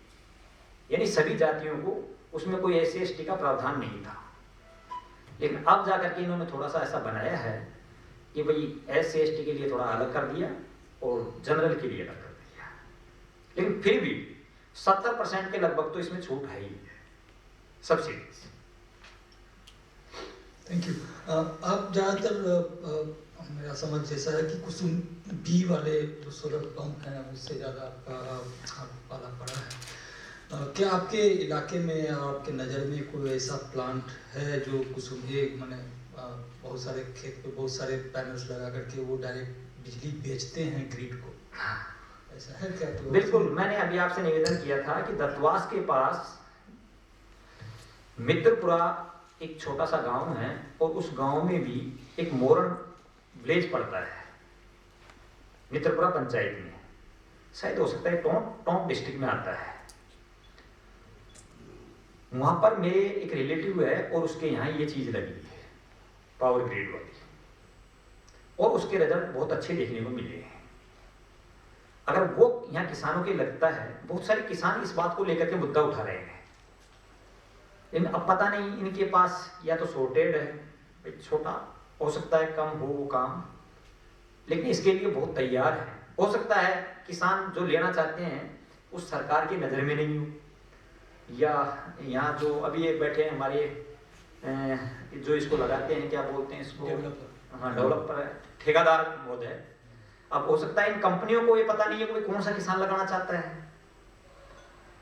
यानी सभी जातियों को, उसमें कोई SC/ST का प्रावधान नहीं था। लेकिन अब जाकर के इन्होंने थोड़ा सा ऐसा बनाया है कि भाई SC/ST के लिए थोड़ा अलग कर दिया और जनरल के लिए अलग कर दिया, लेकिन फिर भी 70% के लगभग तो इसमें छूट है ही सब्सिडीज। Thank you. आप ज़्यादातर मेरा समझ जैसा है कि कुसुम बी वाले जो सोलर पंप हैं उससे ज़्यादा आपका पाला पड़ा है। क्या आपके इलाके में आपके नज़र में कोई ऐसा प्लांट है जो कुसुम ए माने बहुत सारे खेत पे बहुत सारे पैनल्स लगा करके वो डायरेक्ट बिजली बेचते हैं ग्रिड को, ऐसा है क्या? तो बिल्कुल, मैंने अभी आपसे निवेदन किया था कि दत्तवास के पास मित्रपुरा एक छोटा सा गांव है और उस गांव में भी एक मोरण विलेज पड़ता है मित्रपुरा पंचायत में, शायद हो सकता है टोंक डिस्ट्रिक्ट में आता है। वहां पर मेरे एक रिलेटिव है और उसके यहाँ ये चीज लगी है पावर ग्रिड वाली, और उसके रिजल्ट बहुत अच्छे देखने को मिले हैं। अगर वो यहाँ किसानों के लगता है, बहुत सारे किसान इस बात को लेकर के मुद्दा उठा रहे हैं, लेकिन अब पता नहीं इनके पास या तो सॉर्टेड है, छोटा हो सकता है, कम हो वो काम, लेकिन इसके लिए बहुत तैयार है। हो सकता है किसान जो लेना चाहते हैं उस सरकार की नज़र में नहीं हो, या यहाँ जो अभी ये बैठे हैं हमारे जो इसको लगाते हैं, क्या बोलते हैं इसको, हाँ डेवलपर, ठेकेदार महोदय, अब हो सकता है इन कंपनियों को ये पता नहीं है कोई कौन सा किसान लगाना चाहता है।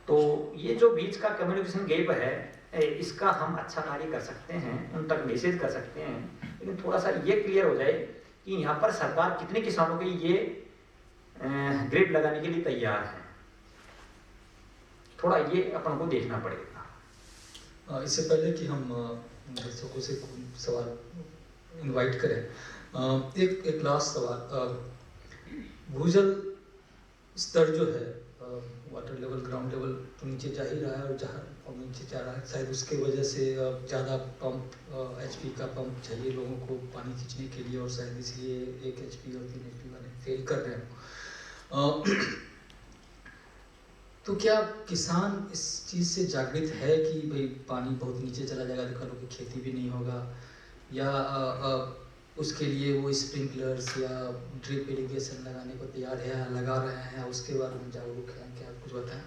तो ये जो बीच का कम्युनिकेशन गैप है, इसका हम अच्छा कार्य कर सकते हैं, उन तक मैसेज कर सकते हैं, लेकिन थोड़ा सा ये क्लियर हो जाए कि यहाँ पर सरकार कितने किसानों के ये ग्रिड लगाने के लिए तैयार है, थोड़ा ये अपन को देखना पड़ेगा। इससे पहले कि हम दर्शकों से सवाल इनवाइट करें, एक लास्ट सवाल, भूजल स्तर जो है, वाटर लेवल, ग्राउंड लेवल तो नीचे जा ही रहा है, और जहाँ नीचे जा रहा है शायद उसके वजह से ज़्यादा पंप, एचपी का पंप चाहिए लोगों को पानी खींचने के लिए, और शायद इसलिए 1 HP और 3 HP वाले फेल कर रहे हैं। तो क्या किसान इस चीज़ से जागृत है कि भाई पानी बहुत नीचे चला जाएगा तो कल की खेती भी नहीं होगा, या उसके लिए वो स्प्रिंकलर्स या ड्रिप इरिगेशन लगाने को तैयार है, लगा रहे हैं, उसके बारे में जागरूक हैं, क्या कुछ बताएं?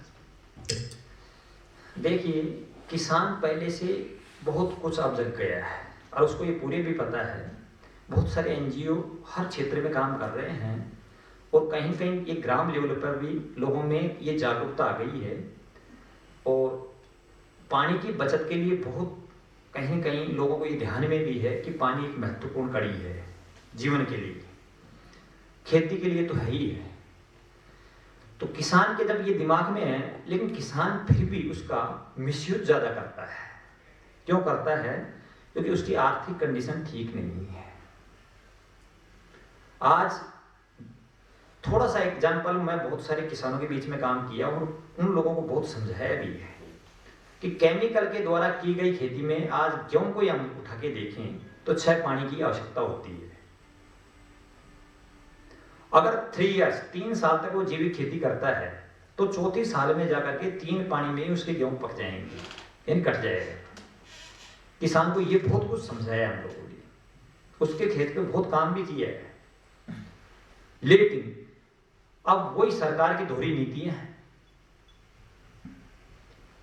देखिए, किसान पहले से बहुत कुछ अब जग गया है और उसको ये पूरे भी पता है। बहुत सारे NGO हर क्षेत्र में काम कर रहे हैं, और कहीं कहीं ये ग्राम लेवल पर भी लोगों में ये जागरूकता आ गई है, और पानी की बचत के लिए बहुत कहीं कहीं लोगों को ये ध्यान में भी है कि पानी एक महत्वपूर्ण कड़ी है जीवन के लिए, खेती के लिए तो है ही है। तो किसान के जब ये दिमाग में है, लेकिन किसान फिर भी उसका मिसयूज ज़्यादा करता है। क्यों करता है? क्योंकि उसकी आर्थिक कंडीशन ठीक नहीं है। आज थोड़ा सा एग्जाम्पल, मैं बहुत सारे किसानों के बीच में काम किया और उन लोगों को बहुत समझाया भी है कि केमिकल के द्वारा की गई खेती में आज गेहूं को हम उठा के देखें तो 6 पानी की आवश्यकता होती है। अगर 3 years 3 साल तक वो जैविक खेती करता है तो 4थे साल में जाकर के 3 पानी में ही उसके गेहूं पक जाएंगे, यानी कट जाएगा। किसान को ये बहुत कुछ समझाया हम लोगों ने, उसके खेत पे बहुत काम भी किया है, लेकिन अब वही सरकार की दोहरी नीतियां हैं।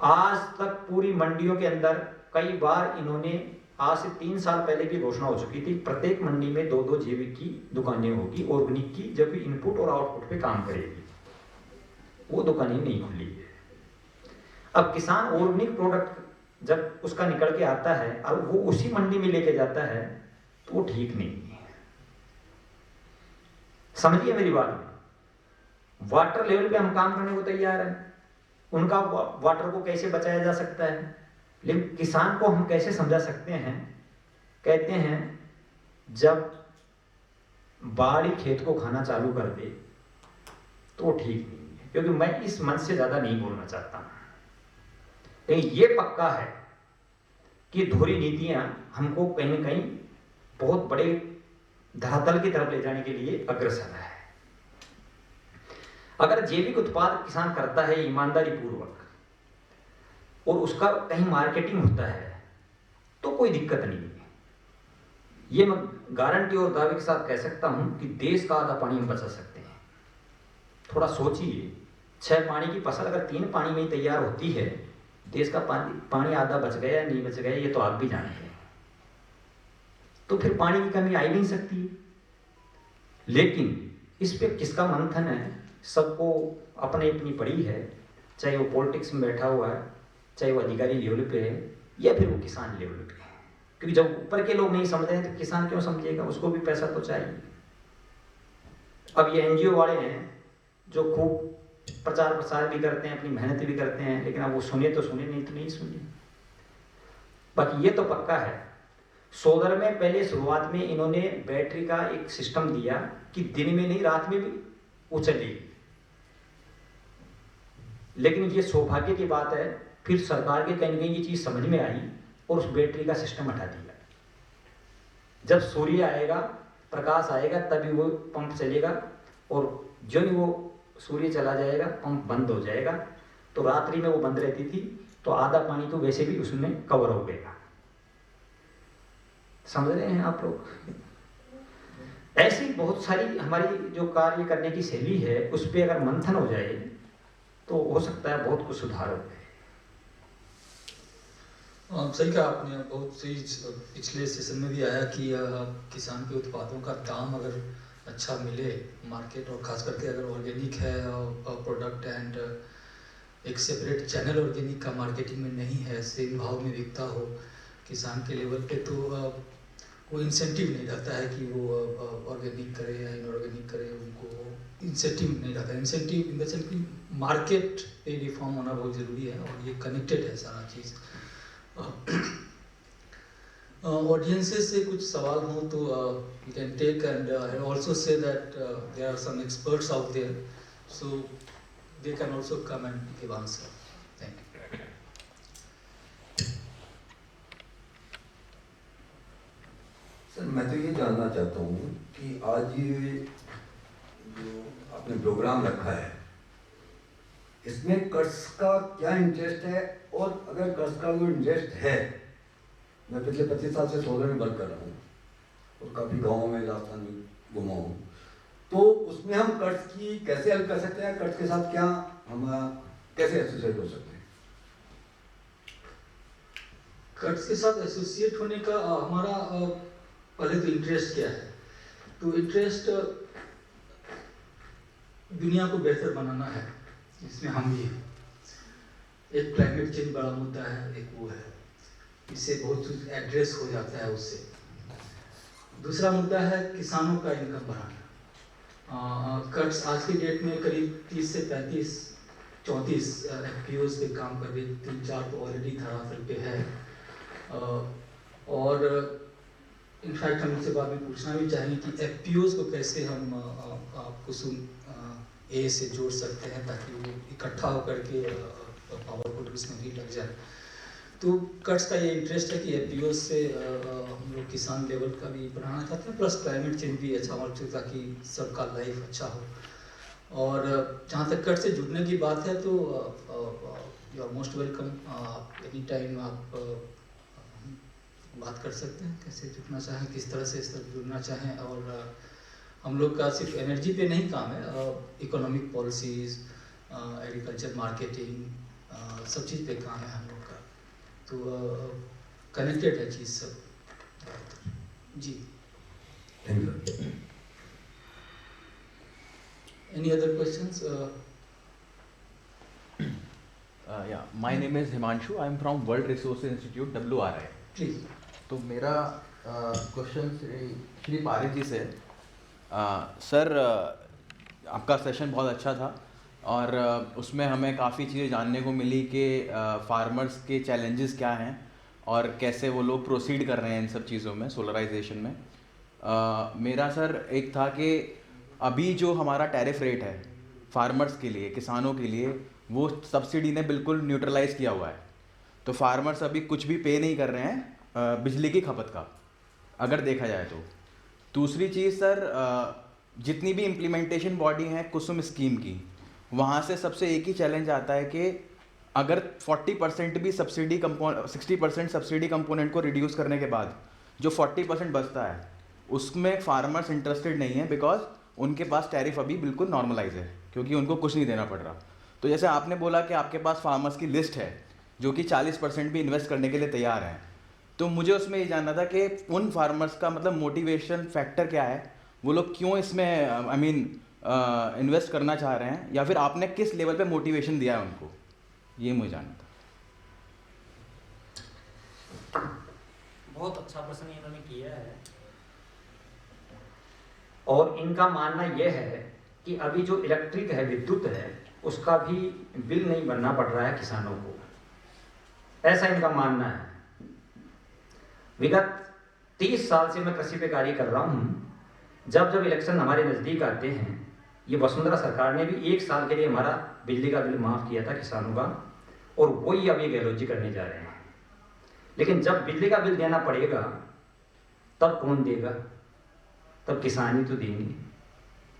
आज तक पूरी मंडियों के अंदर कई बार इन्होंने, आज से 3 साल पहले की घोषणा हो चुकी थी, प्रत्येक मंडी में 2-2 जैविक की दुकानें होगी, ऑर्गेनिक की, जो कि इनपुट और आउटपुट पे काम करेगी। वो दुकानें नहीं खुली है। अब किसान ऑर्गेनिक प्रोडक्ट जब उसका निकल के आता है और वो उसी मंडी में लेके जाता है तो वो ठीक नहीं है। समझिए मेरी बात। वाटर लेवल पे हम काम करने को तैयार हैं, उनका वाटर को कैसे बचाया जा सकता है, लेकिन किसान को हम कैसे समझा सकते हैं? कहते हैं जब बाढ़ खेत को खाना चालू कर दे तो वो ठीक नहीं है, क्योंकि मैं इस मंच से ज्यादा नहीं बोलना चाहता, लेकिन ये पक्का है कि दोहरी नीतियां हमको कहीं न कहीं बहुत बड़े धरातल की तरफ ले जाने के लिए अग्रसर है। अगर जैविक उत्पाद किसान करता है ईमानदारी पूर्वक और उसका कहीं मार्केटिंग होता है तो कोई दिक्कत नहीं है। ये मैं गारंटी और दावे के साथ कह सकता हूं कि देश का आधा पानी हम बचा सकते हैं। थोड़ा सोचिए, 6 पानी की फसल अगर 3 पानी में ही तैयार होती है, देश का पानी आधा बच गया या नहीं बच गया ये तो आप भी जानते हैं। तो फिर पानी की कमी आ ही नहीं सकती। लेकिन इस पे किसका मंथन है? सबको अपनी अपनी पड़ी है, चाहे वो पॉलिटिक्स में बैठा हुआ है, चाहे वो अधिकारी लेवल पे है या फिर वो किसान लेवल पे है। क्योंकि जब ऊपर के लोग नहीं समझ रहे तो किसान क्यों समझेगा? उसको भी पैसा तो चाहिए। अब ये NGO वाले हैं जो खूब प्रचार प्रसार भी करते हैं, अपनी मेहनत भी करते हैं, लेकिन अब वो सुने तो सुने, नहीं तो नहीं सुने। बाकी ये तो पक्का है, सोलर में पहले शुरुआत में इन्होंने बैटरी का एक सिस्टम दिया कि दिन में नहीं रात में भी वो चलेगी, लेकिन ये सौभाग्य की बात है फिर सरकार के कहीं कहीं ये चीज समझ में आई और उस बैटरी का सिस्टम हटा दिया। जब सूर्य आएगा, प्रकाश आएगा, तभी वो पंप चलेगा, और जो ही वो सूर्य चला जाएगा पंप बंद हो जाएगा। तो रात्रि में वो बंद रहती थी तो आधा पानी तो वैसे भी उसमें कवर हो गया। समझ रहे हैं आप लोग? ऐसी बहुत सारी हमारी जो कार्य करने की शैली है उस पर अगर मंथन हो जाए तो हो सकता है बहुत कुछ सुधार हो जाए। सही कहा आपने, बहुत सही। पिछले सेशन में भी आया कि किसान के उत्पादों का दाम अगर अच्छा मिले मार्केट, और खास करके अगर ऑर्गेनिक है प्रोडक्ट एंड एक सेपरेट चैनल ऑर्गेनिक का मार्केटिंग में नहीं है, सेम भाव में बिकता हो किसान के लेवल पे, तो वो इंसेंटिव नहीं रहता है कि वो ऑर्गेनिक करे या इनऑर्गेनिक करे, उनको इंसेंटिव नहीं रहता। इंसेंटिव इन द सेंस कि मार्केट पे रिफॉर्म होना बहुत ज़रूरी है, और ये कनेक्टेड है सारा चीज़। ऑडियंसेस से कुछ सवाल हो तो you can take, and I also say that there are some experts out there, so they can also come and give answer. Thank you. Sir मैं तो ये जानना चाहता हूँ कि आज ये जो आपने प्रोग्राम रखा है, इसमें कर्ज का क्या इंटरेस्ट है, और अगर कर्ज का जो इंटरेस्ट है, मैं पिछले 25 साल से सोलर में वर्क कर रहा हूँ और काफ़ी गाँवों में राजस्थान में घुमा हूँ, तो उसमें हम कर्ज की कैसे हेल्प कर सकते हैं, कर्ज के साथ क्या हम कैसे एसोसिएट हो सकते हैं? कर्ज के साथ एसोसिएट होने का हमारा पहले तो इंटरेस्ट क्या है, तो इंटरेस्ट दुनिया को बेहतर बनाना है, इसमें हम भी हैं। एक क्लाइमेट चेंज बड़ा मुद्दा है, एक वो है, इससे बहुत कुछ एड्रेस हो जाता है उससे। दूसरा मुद्दा है किसानों का इनकम बढ़ाना। कर्ज आज की डेट में करीब 30 से 34 FPOs पे काम कर रही, 3-4 तो ऑलरेडी धरातल पे है, और इनफैक्ट हम इससे बाद में पूछना भी चाहेंगे कि FPOs को कैसे हम कुसुम ए से जोड़ सकते हैं ताकि वो इकट्ठा होकर के पावर प्रोड्यूस में भी लग जाए। तो कर्ज का ये इंटरेस्ट है कि FPOs से हम लोग किसान लेवल का भी बढ़ाना चाहते हैं, प्लस क्लाइमेट चेंज भी अच्छा होना चाहिए ताकि सबका लाइफ अच्छा हो। और जहाँ तक कर्ज से जुड़ने की बात है तो you are most welcome, any time आप बात कर सकते हैं, कैसे जुड़ना चाहें, किस तरह से इस तरह जुड़ना चाहें। और हम लोग का सिर्फ एनर्जी पे नहीं काम है, इकोनॉमिक पॉलिसीज़, एग्रीकल्चर, मार्केटिंग, सब चीज़ पे काम है हम लोग का, तो कनेक्टेड है चीज़ सब जी। Thank you. Any other questions? Yeah, my name is Himanshu. I am from World Resources Institute, WRI. Please. तो मेरा क्वेश्चन श्री पारेख जी से, सर आपका सेशन बहुत अच्छा था और उसमें हमें काफ़ी चीज़ें जानने को मिली कि फार्मर्स के चैलेंजेस क्या हैं और कैसे वो लोग प्रोसीड कर रहे हैं इन सब चीज़ों में, सोलराइजेशन में। मेरा सर एक था कि अभी जो हमारा टैरिफ रेट है फार्मर्स के लिए, किसानों के लिए, वो सब्सिडी ने बिल्कुल न्यूट्रलाइज़ किया हुआ है, तो फार्मर्स अभी कुछ भी पे नहीं कर रहे हैं बिजली की खपत का, अगर देखा जाए तो। दूसरी चीज़ सर, जितनी भी इम्प्लीमेंटेशन बॉडी हैं कुसुम स्कीम की, वहाँ से सबसे एक ही चैलेंज आता है कि अगर 40% भी सब्सिडी 60% सब्सिडी कंपोनेंट को रिड्यूस करने के बाद जो 40% बचता है उसमें फार्मर्स इंटरेस्टेड नहीं है, बिकॉज उनके पास टैरिफ अभी बिल्कुल नॉर्मलाइज है क्योंकि उनको कुछ नहीं देना पड़ रहा। तो जैसे आपने बोला कि आपके पास फार्मर्स की लिस्ट है जो कि 40% भी इन्वेस्ट करने के लिए तैयार हैं, तो मुझे उसमें ये जानना था कि उन फार्मर्स का मतलब मोटिवेशन फैक्टर क्या है, वो लोग क्यों इसमें इन्वेस्ट करना चाह रहे हैं, या फिर आपने किस लेवल पे मोटिवेशन दिया है उनको, ये मुझे जानना था। बहुत अच्छा प्रश्न इन्होंने किया है, और इनका मानना यह है कि अभी जो इलेक्ट्रिक है, विद्युत है, उसका भी बिल नहीं भरना पड़ रहा है किसानों को, ऐसा इनका मानना है। विगत 30 साल से मैं कृषि पे कार्य कर रहा हूँ। जब जब इलेक्शन हमारे नज़दीक आते हैं, ये वसुंधरा सरकार ने भी 1 साल के लिए हमारा बिजली का बिल माफ़ किया था किसानों का, और वही अब ये गैलोजी करने जा रहे हैं। लेकिन जब बिजली का बिल देना पड़ेगा तब कौन देगा? तब किसान ही तो देंगे,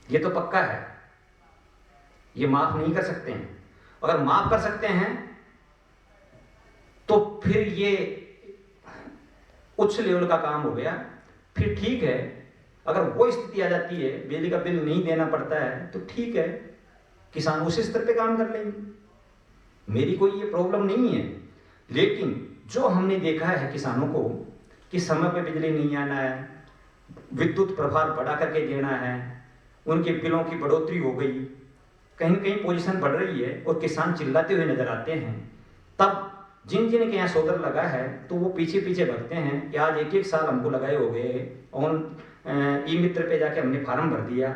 ये तो पक्का है। ये माफ़ नहीं कर सकते हैं। अगर माफ़ कर सकते हैं तो फिर ये उच्च लेवल का काम हो गया, फिर ठीक है। अगर वो स्थिति आ जाती है, बिजली का बिल नहीं देना पड़ता है, तो ठीक है, किसान उस स्तर पे काम कर लेंगे, मेरी कोई ये प्रॉब्लम नहीं है। लेकिन जो हमने देखा है किसानों को कि समय पे बिजली नहीं आना है, विद्युत प्रभार बढ़ा करके देना है, उनके बिलों की बढ़ोतरी हो गई, कहीं न कहीं पोजीशन बढ़ रही है और किसान चिल्लाते हुए नजर आते हैं, तब जिन जिन के यहाँ सोलर लगा है तो वो पीछे पीछे भगते हैं कि आज 1-1 साल हमको लगाए हो गए, ऑन ई मित्र पे जाके हमने फार्म भर दिया,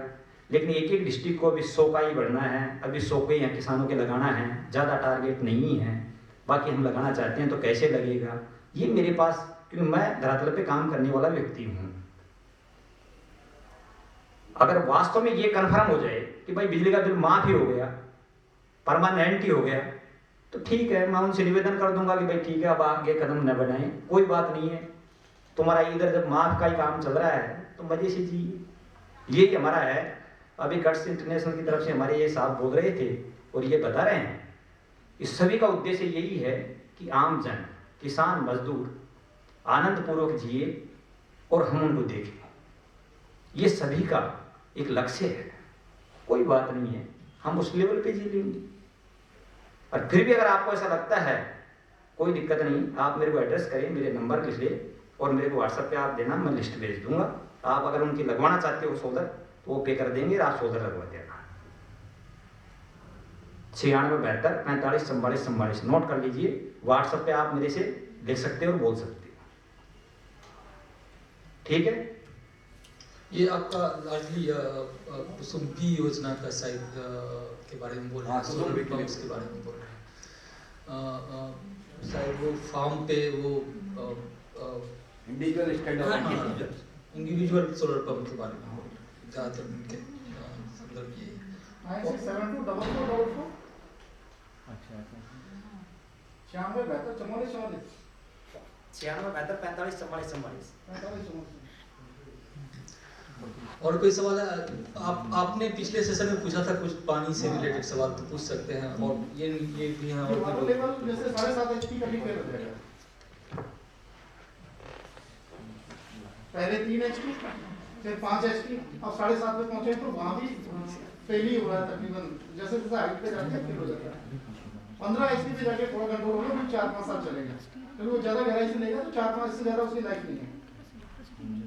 लेकिन एक एक डिस्ट्रिक्ट को अभी 100 का ही बढ़ना है, अभी 100 के यहाँ किसानों के लगाना है, ज़्यादा टारगेट नहीं है, बाकी हम लगाना चाहते हैं तो कैसे लगेगा। ये मेरे पास, क्योंकि मैं धरातल पे काम करने वाला व्यक्ति हूँ, अगर वास्तव में ये कन्फर्म हो जाए कि भाई बिजली का बिल माफ ही हो गया, परमानेंट ही हो गया, तो ठीक है, मैं उनसे निवेदन कर दूंगा कि भाई ठीक है अब आगे कदम न बढ़ाएं, कोई बात नहीं है, तुम्हारा इधर जब माफ का ही काम चल रहा है तो मजे से जिए। यही हमारा है। अभी कट्स इंटरनेशनल की तरफ से हमारे ये साहब बोल रहे थे और ये बता रहे हैं, इस सभी का उद्देश्य यही है कि आम जन, किसान, मजदूर आनंद पूर्वक जिए और हम उनको देखें। ये सभी का एक लक्ष्य है, कोई बात नहीं है, हम उस लेवल पे जी लेंगे। और फिर भी अगर आपको ऐसा लगता है, कोई दिक्कत नहीं, आप मेरे को एड्रेस करें, मेरे नंबर लिख ले और मेरे को व्हाट्सएप पे आप देना, मैं लिस्ट भेज दूंगा। आप अगर उनकी लगवाना चाहते हो सोलर तो वो पे कर देंगे, आप सोलर लगवा देना। 9672 45 44 44 नोट कर लीजिए। व्हाट्सएप पे आप मेरे से लिख सकते हो और बोल सकते हो, ठीक है। ये आपका लार्जली कुसुम बी योजना का साइड के बारे में बोल रहे हैं, सोलर पंप्स के बारे में बोल रहे हैं, शायद वो फार्म पे वो इंडिविजुअल सोलर पंप के बारे में बोल रहे हैं, ज़्यादातर उनके संदर्भ ये 96724444 अच्छा 9672 44 44 और कोई सवाल है? आपने पिछले सेशन में पूछा था कुछ पानी से रिलेटेड सवाल, तो पूछ सकते हैं। और ये भी है, और वाटर लेवल जैसे 7.5 एचपी का भी फेल हो जाएगा, पहले 3 एचपी फिर 5 एचपी, अब 7.5 पे पहुंचे तो वहां भी फेल ही हो रहा है तकरीबन, जैसे जैसे हाइट पे जाके फेल हो जाता है। 15 एचपी पे जाके थोड़ा कंट्रोल होगा, फिर 4-5 साल चलेगा, क्योंकि वो ज्यादा गहराई से लेगा तो 4-5 से ज्यादा उसकी लाइफ नहीं है।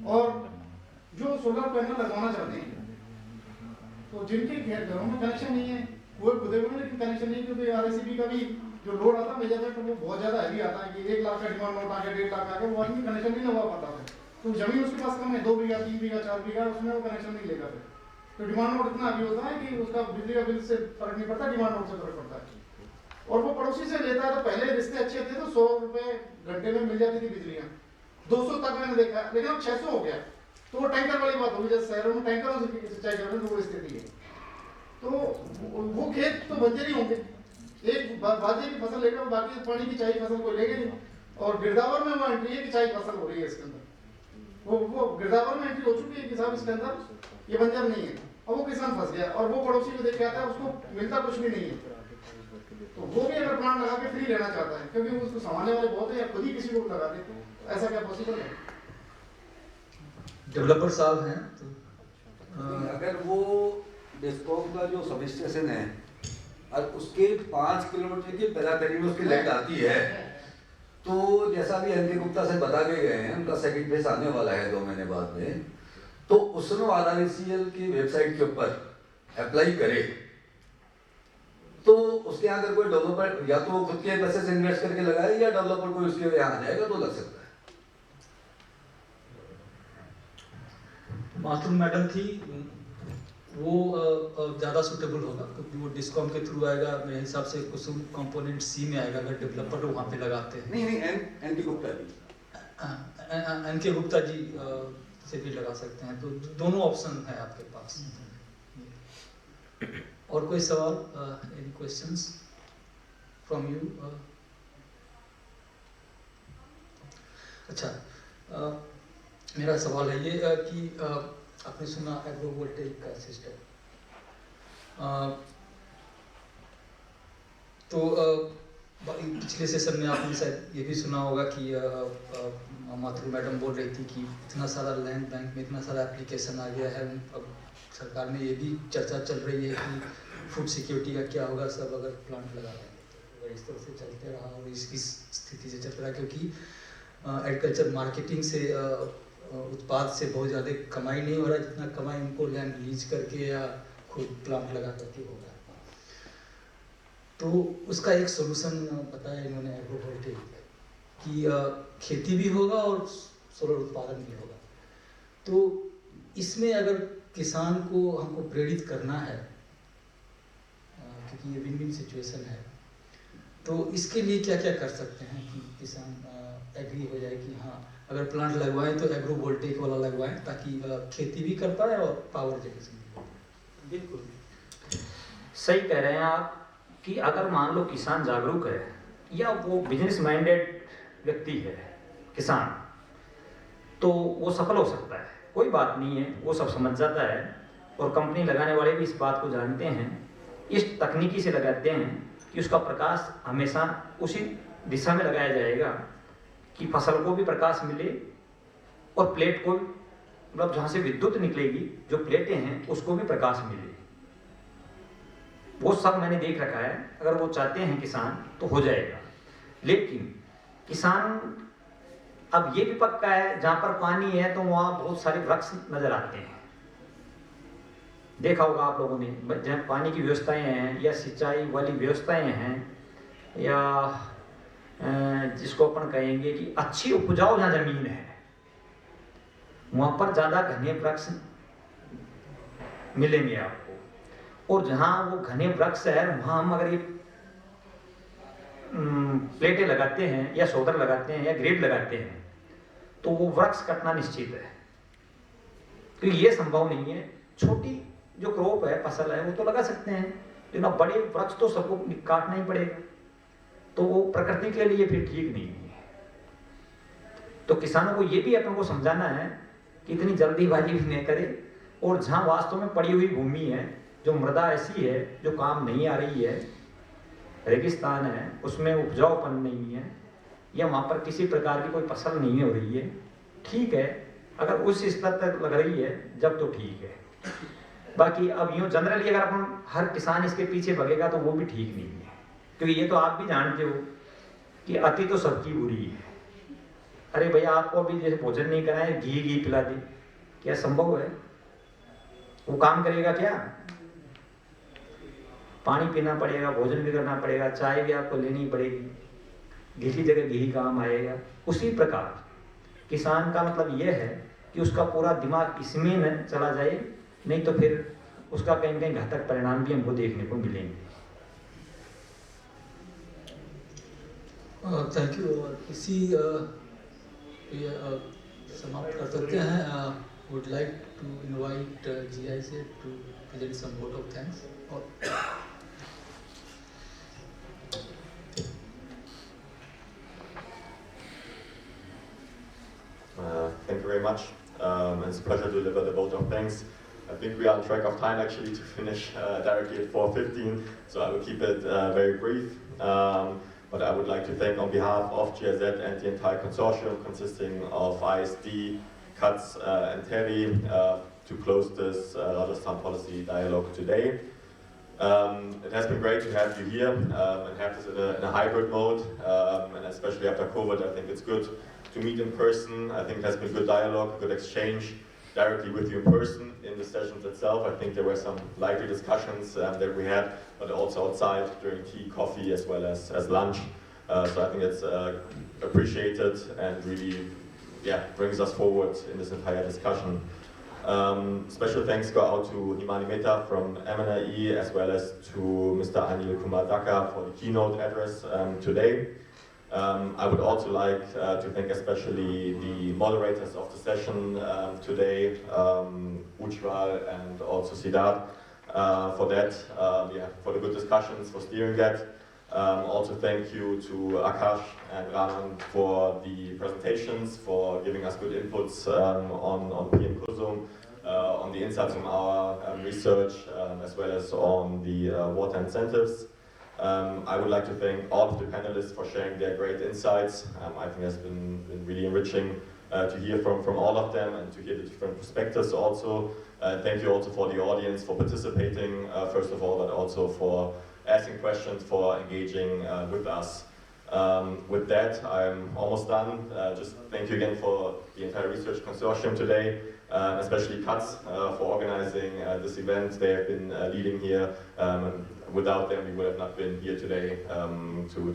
और जो सोलर पैनल लगवाना चाहते हैं, तो जिनके घरों में कनेक्शन नहीं है वो खुदे हुए, लेकिन कनेक्शन नहीं, क्योंकि आरएससीबी का भी जो लोड आता है मेजरमेंट वो बहुत ज्यादा हैवी आता है कि 1 लाख का डिमांड नोट आ गया, 1.5 लाख आ गया, वो आदमी कनेक्शन नहीं लगवा पाता है। तो जमीन उसके पास कम है, 2 बीघा 3 बीघा 4 बीघा, उसमें वो कनेक्शन नहीं लेगा। फिर तो डिमांड नोट इतना हैवी होता है कि उसका बिजली का बिल से फर्क नहीं पड़ता, डिमांड नोट से फर्क पड़ता है। और वो पड़ोसी से लेता है, तो पहले रिश्ते अच्छे थे तो 100 रुपए घंटे में मिल जाती थी बिजलियाँ, 200 तक मैंने देखा, लेकिन अब 600 हो गया। तो वो टैंकर वाली बात होगी, जैसे शहरों में टैंकरों से सिंचाई कर रहे हैं, तो वो स्थिति है। तो वो खेत तो बंजर ही होंगे, एक बाजरे की फसल लेकर बाकी पानी की चाय फसल को लेंगे नहीं। और गिरदावर में वो एंट्री है कि चाय फसल हो रही है इसके अंदर, वो गिरदावर में एंट्री हो चुकी है कि साहब इसके अंदर ये बंजर नहीं है, और वो किसान फंस गया, और वो पड़ोसी को देख के आता है, उसको मिलता कुछ भी नहीं है। तो वो भी अगर प्लांट लगा के फ्री रहना चाहता है, क्योंकि उसको संभालने वाले बहुत है, या खुद ही किसी को लगा दे, ऐसा क्या पॉसिबल है? डेवलपर साहब हैं तो अगर वो डिस्कॉम का जो सब स्टेशन है और उसके 5 किलोमीटर के पैरापेरी में उसकी लाइट आती है, तो जैसा भी एनके गुप्ता से बता के गए हैं, उनका सेकंड फेज आने वाला है 2 महीने बाद में, तो उसमें RRCL की वेबसाइट के ऊपर अप्लाई करे, तो उसके यहाँ अगर कोई डेवलपर या तो खुद के पैसे से इन्वेस्ट करके लगाए या डेवलपर कोई उसके यहाँ आ जाएगा तो लग सकता है। माथुर मैडम थी, वो ज़्यादा सुटेबल होगा क्योंकि वो डिस्कॉम के थ्रू आएगा, मेरे हिसाब से कुसुम कंपोनेंट सी में आएगा अगर डेवलपर वहाँ पे लगाते हैं। नहीं एनके गुप्ता जी, एनके गुप्ता जी से भी लगा सकते हैं, तो दोनों ऑप्शन है आपके पास। और कोई सवाल, एनी क्वेश्चंस फ्रॉम यू? अच्छा, मेरा सवाल है ये कि आपने सुना एग्रोवोल्टेइक का सिस्टम, तो पिछले सेशन में आपने शायद ये भी सुना होगा कि माथुर मैडम बोल रही थी कि इतना सारा लैंड बैंक में इतना सारा एप्लीकेशन आ गया है, अब सरकार में ये भी चर्चा चल रही है कि फूड सिक्योरिटी का क्या होगा सब अगर प्लांट लगा देंगे। इस तरह से चलते रहा और इस स्थिति से चलता रहा, क्योंकि एग्रीकल्चर मार्केटिंग से उत्पाद से बहुत ज़्यादा कमाई नहीं हो रहा जितना कमाई उनको लैंड लीज करके या खुद प्लांट लगा करके हो रहा है। तो उसका एक सोल्यूशन बताया इन्होंने एग्रोवोल्टेइक कि खेती भी होगा और सोलर उत्पादन भी होगा। तो इसमें अगर किसान को हमको प्रेरित करना है, क्योंकि ये विन विन सिचुएशन है, तो इसके लिए क्या क्या कर सकते हैं कि किसान एग्री हो जाए कि हाँ अगर प्लांट लगवाएं तो एग्रो वोल्टेइक वाला लगवाएं, ताकि खेती भी कर पाए और पावर जनरेशन भी हो पाए। बिल्कुल सही कह रहे हैं आप कि अगर मान लो किसान जागरूक है या वो बिजनेस माइंडेड व्यक्ति है किसान, तो वो सफल हो सकता है, कोई बात नहीं है, वो सब समझ जाता है। और कंपनी लगाने वाले भी इस बात को जानते हैं, इस तकनीकी से लगाते हैं कि उसका प्रकाश हमेशा उसी दिशा में लगाया जाएगा कि फसल को भी प्रकाश मिले और प्लेट को, मतलब जहाँ से विद्युत निकलेगी जो प्लेटें हैं उसको भी प्रकाश मिले। वो सब मैंने देख रखा है, अगर वो चाहते हैं किसान तो हो जाएगा। लेकिन किसान, अब ये भी पक्का है जहाँ पर पानी है तो वहाँ बहुत सारे वृक्ष नजर आते हैं, देखा होगा आप लोगों ने, जहाँ पानी की व्यवस्थाएं हैं या सिंचाई वाली व्यवस्थाएं हैं या जिसको अपन कहेंगे कि अच्छी उपजाऊ जहाँ जमीन है वहाँ पर ज़्यादा घने वृक्ष मिलेंगे आपको। और जहाँ वो घने वृक्ष है वहाँ हम अगर ये प्लेटें लगाते हैं या सोलर लगाते हैं या ग्रिड लगाते हैं तो वो वृक्ष कटना निश्चित है, क्योंकि ये संभव नहीं है। छोटी जो क्रॉप है, फसल है, वो तो लगा सकते हैं, लेकिन अब बड़े वृक्ष तो सबको काटना ही पड़ेगा, तो वो प्रकृति के लिए फिर ठीक नहीं है। तो किसानों को ये भी अपन को समझाना है कि इतनी जल्दीबाजी भी नहीं करे, और जहाँ वास्तव में पड़ी हुई भूमि है, जो मृदा ऐसी है जो काम नहीं आ रही है, रेगिस्तान है, उसमें उपजाऊपन नहीं है या वहाँ पर किसी प्रकार की कोई फसल नहीं हो रही है, ठीक है, अगर उस स्तर तक लग रही है जब तो ठीक है। बाकी अब यूँ जनरली अगर अपन हर किसान इसके पीछे भगेगा तो वो भी ठीक नहीं है, क्योंकि ये तो आप भी जानते हो कि अति तो सबकी बुरी है। अरे भैया आपको अभी जैसे भोजन नहीं कराए, घी पिला दे, क्या संभव है? वो काम करेगा क्या? पानी पीना पड़ेगा, भोजन भी करना पड़ेगा, चाय भी आपको लेनी पड़ेगी, घी की जगह घी काम आएगा। उसी प्रकार किसान का मतलब यह है कि उसका पूरा दिमाग इसमें न चला जाए, नहीं तो फिर उसका कहीं कहीं घातक परिणाम भी हमको देखने को मिलेंगे। Thank you. इसी समाप्त कर सकते हैं। Would like to invite GI से to present some vote of thanks. Thank you very much. It's a pleasure to deliver the vote of thanks. I think we are on track of time actually to finish directly at 4:15, so I will keep it very brief. But I would like to thank on behalf of GIZ and the entire consortium consisting of ISD, CUTS and TERI to close this Rajasthan Policy Dialogue today. It has been great to have you here and have this in a hybrid mode, and especially after COVID, I think it's good to meet in person. I think it has been good dialogue, good exchange directly with you in person in the sessions itself. I think there were some lively discussions that we had, but also outside during tea, coffee, as well as lunch. So I think it's appreciated and really, brings us forward in this entire discussion. Special thanks go out to Himani Mehta from MNIE, as well as to Mr. Anil Kumar Dhaka for the keynote address today. I would also like to thank especially the moderators of the session today, Ujjwal and also Siddharth, for that, for the good discussions, for steering that. Also thank you to Prakash and Hanuman for the presentations, for giving us good inputs on PM-KUSUM, on the insights from our research, as well as on the water incentives. I would like to thank all of the panelists for sharing their great insights. I think it's been really enriching to hear from all of them and to hear the different perspectives also. Thank you also for the audience for participating, first of all, but also for asking questions, for engaging with us. With that, I'm almost done. Just thank you again for the entire research consortium today, especially Katz for organizing this event. They have been leading here. Without them, we would have not been here today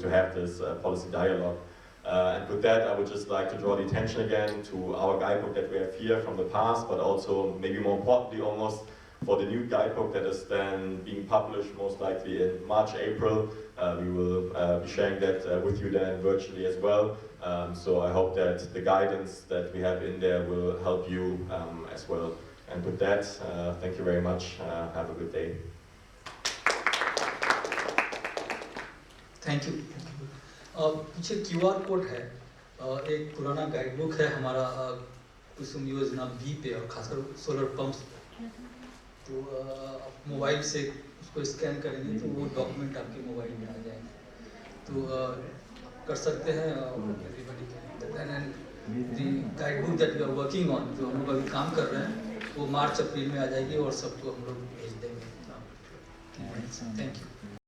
to have this policy dialogue. And with that, I would just like to draw the attention again to our guidebook that we have here from the past, but also, maybe more importantly almost, for the new guidebook that is then being published most likely in March, April. We will be sharing that with you then virtually as well. So I hope that the guidance that we have in there will help you as well. And with that, thank you very much. Have a good day. Thank you. पीछे QR code है, एक पुराना guidebook है हमारा कुसुम योजना B पे, और खासकर सोलर पंप्स। तो मोबाइल से उसको स्कैन करेंगे तो वो डॉक्यूमेंट आपके मोबाइल में आ जाएंगे, तो कर सकते हैं। Guidebook that we are working on, जो हम लोग अभी काम कर रहे हैं, वो मार्च अप्रैल में आ जाएगी और सबको हम लोग भेज देंगे। Thank you.